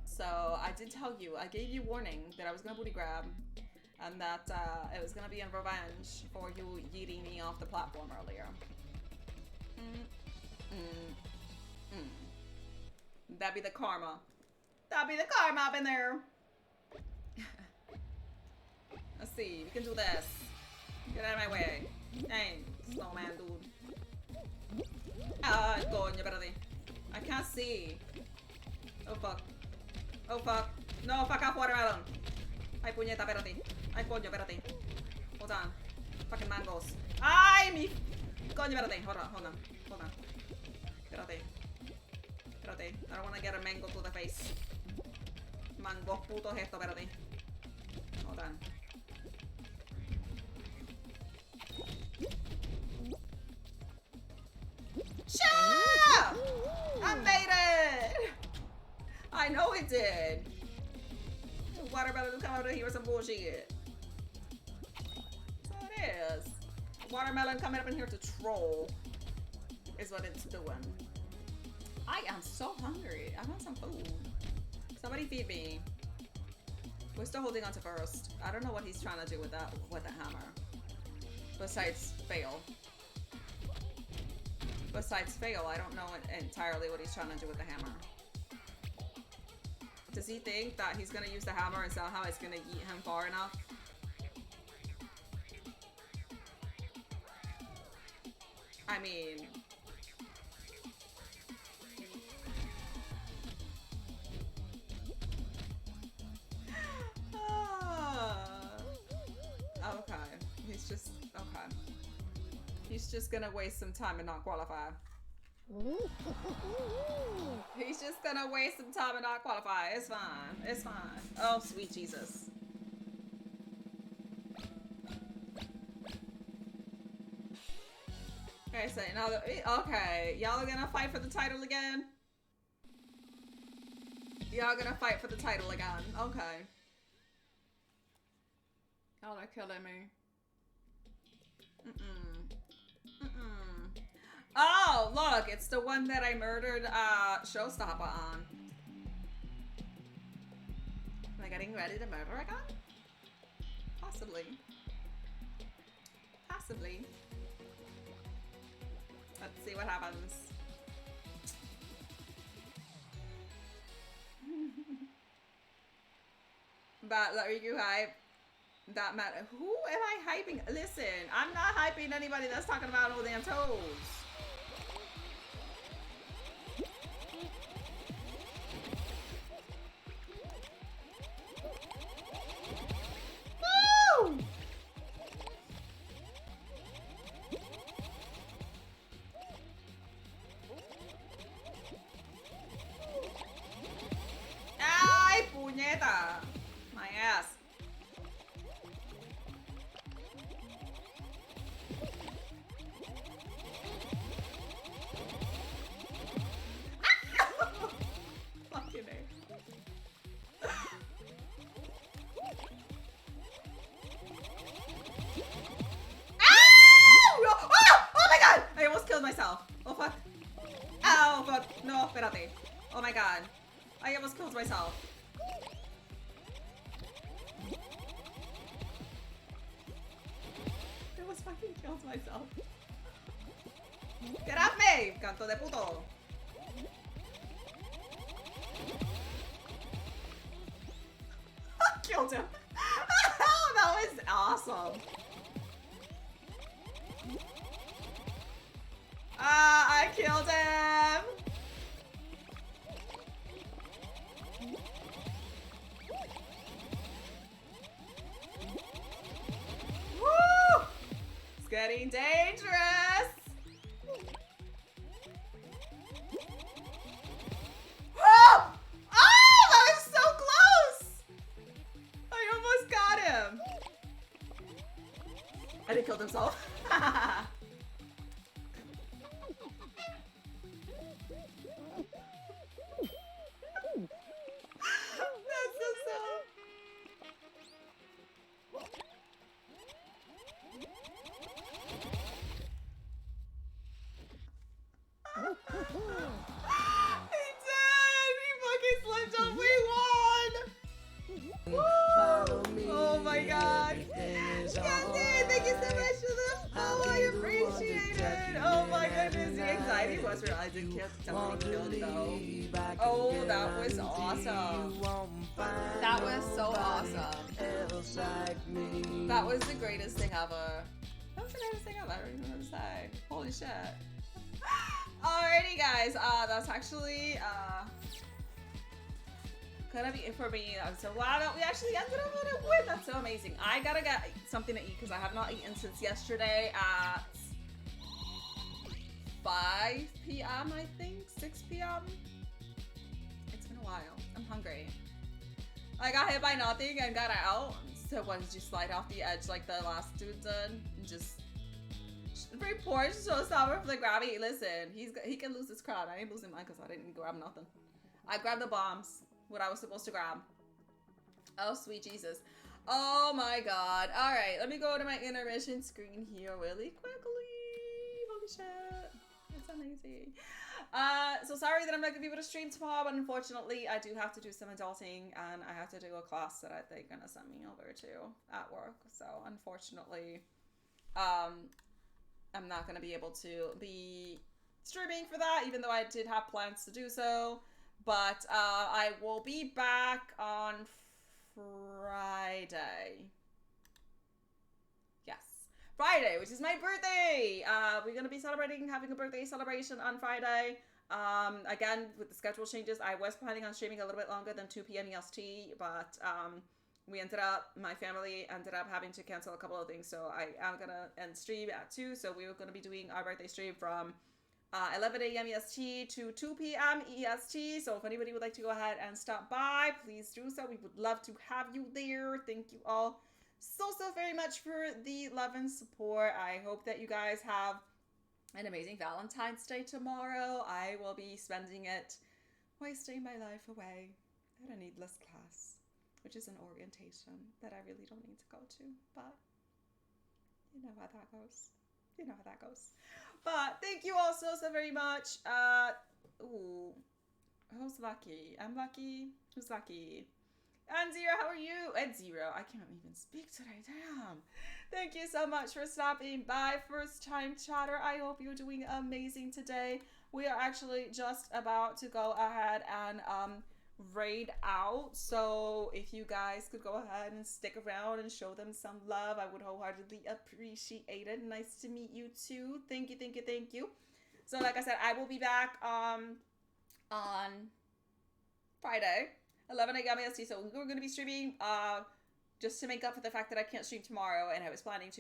So, I did tell you. I gave you warning that I was gonna booty grab. And that it was gonna be in revenge for you yeeting me off the platform earlier. That'd be the karma. That'd be the karma up in there. Let's see. We can do this. Get out of my way. Dang, snowman dude. Ah, coño, espérate. I can't see. Oh fuck. Oh fuck. No, fuck off, watermelon. Ay, puñeta, espérate. Ay, coño, espérate. Hold on. Fucking mangoes. Ay, mi... Coño, espérate. Hold on. Espérate. I don't wanna get a mango to the face. Mangos putos esto, espérate. Hold on. Shut! I made it! I know it did. Watermelon come over here with some bullshit. That's what it is. Watermelon coming up in here to troll is what it's doing. I am so hungry. I want some food. Somebody feed me. We're still holding on to first. I don't know what he's trying to do with that hammer. Besides fail. I don't know entirely what he's trying to do with the hammer. Does he think that he's gonna use the hammer and somehow it's gonna yeet him far enough? I mean... Okay. He's just gonna waste some time and not qualify. He's just gonna waste some time and not qualify. It's fine. Oh, sweet Jesus. Okay, so now okay, y'all are gonna fight for the title again? Y'all gonna fight for the title again. Okay. Y'all are killing me. Oh, look, it's the one that I murdered Showstopper on. Am I getting ready to murder again? Possibly. Let's see what happens. But let you hype. That matter. Who am I hyping? Listen, I'm not hyping anybody that's talking about all damn toes. Woo! Ay, puñeta. My ass. Fucking A. Oh! Oh my god! I almost killed myself. Oh fuck. Oh fuck. No, espérate. Oh my god. I almost killed myself. I almost fucking killed myself. Get off me, canto de puto. Killed him. That was awesome. I killed him. Woo! It's getting dangerous. Oh! Oh, that was so close. I almost got him. And he killed himself. That's so sad. He did! He fucking slipped up. We won! Woo! Oh my god. Captain, thank you so much for the follow. I appreciate it. Oh my goodness. The anxiety was real. I did definitely killed though. Oh, that was awesome. That was so awesome. That was the greatest thing ever. forgot to say out loud. I don't even know what to say. Holy shit. Alrighty, guys. That's actually gonna be it for me. I'm so glad that we actually ended up on a win. That's so amazing. I gotta get something to eat because I have not eaten since yesterday at 5 p.m. I think 6 p.m. It's been a while. I'm hungry. I got hit by nothing and got out. So once you slide off the edge like the last dude did, and just report showstopper for the gravity. Listen, he can lose his crown. I ain't losing mine because I didn't grab nothing. I grabbed the bombs. What I was supposed to grab. Oh, sweet Jesus. Oh my god. Alright, let me go to my intermission screen here really quickly. Holy shit. It's amazing. So sorry that I'm not gonna be able to stream tomorrow, but unfortunately I do have to do some adulting and I have to do a class that they're gonna send me over to at work. So unfortunately, I'm not gonna be able to be streaming for that, even though I did have plans to do so. But I will be back on Friday. Yes, Friday, which is my birthday. We're going to be having a birthday celebration on Friday. Again, with the schedule changes, I was planning on streaming a little bit longer than 2 p.m. EST, but my family ended up having to cancel a couple of things. So I am going to end stream at 2. So we were going to be doing our birthday stream from 11 a.m. EST to 2 p.m. EST. So if anybody would like to go ahead and stop by, please do so. We would love to have you there. Thank you all so very much for the love and support. I hope that you guys have an amazing Valentine's Day tomorrow. I will be spending it wasting my life away at a needless class, which is an orientation that I really don't need to go to, but you know how that goes. You know how that goes. But thank you all so very much. Ooh. Who's lucky? I'm lucky. Who's lucky? And Zero, how are you? And Zero, I can't even speak today. Damn. Thank you so much for stopping by. First time chatter. I hope you're doing amazing today. We are actually just about to go ahead and raid out, so if you guys could go ahead and stick around and show them some love, I would wholeheartedly appreciate it. Nice to meet you too. Thank you. So like I said, I will be back on Friday 11 a.m. EST. So we're going to be streaming just to make up for the fact that I can't stream tomorrow, and I was planning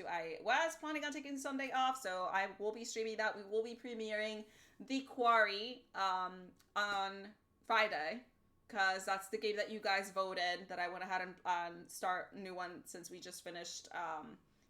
on taking Sunday off, so I will be streaming that. We will be premiering The Quarry on Friday, because that's the game that you guys voted that I went ahead and start a new one since we just finished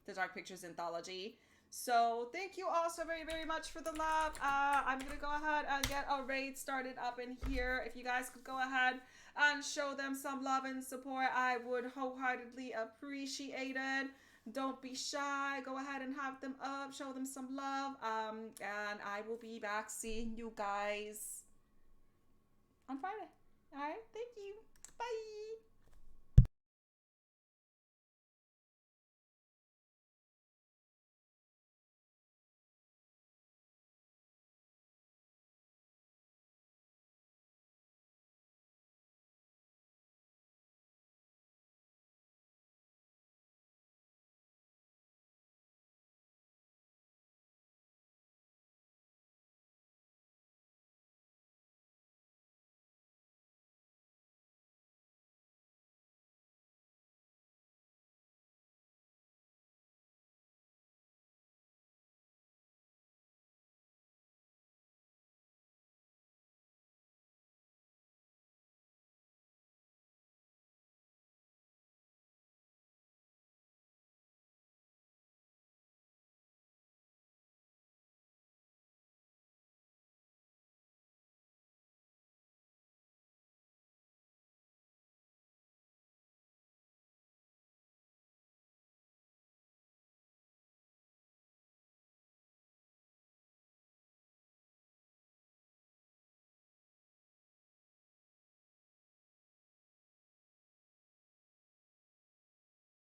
the Dark Pictures anthology. So thank you all so very much for the love. I'm gonna go ahead and get a raid started up in here. If you guys could go ahead and show them some love and support, I would wholeheartedly appreciate it. Don't be shy. Go ahead and have them up. Show them some love. And I will be back seeing you guys on Friday.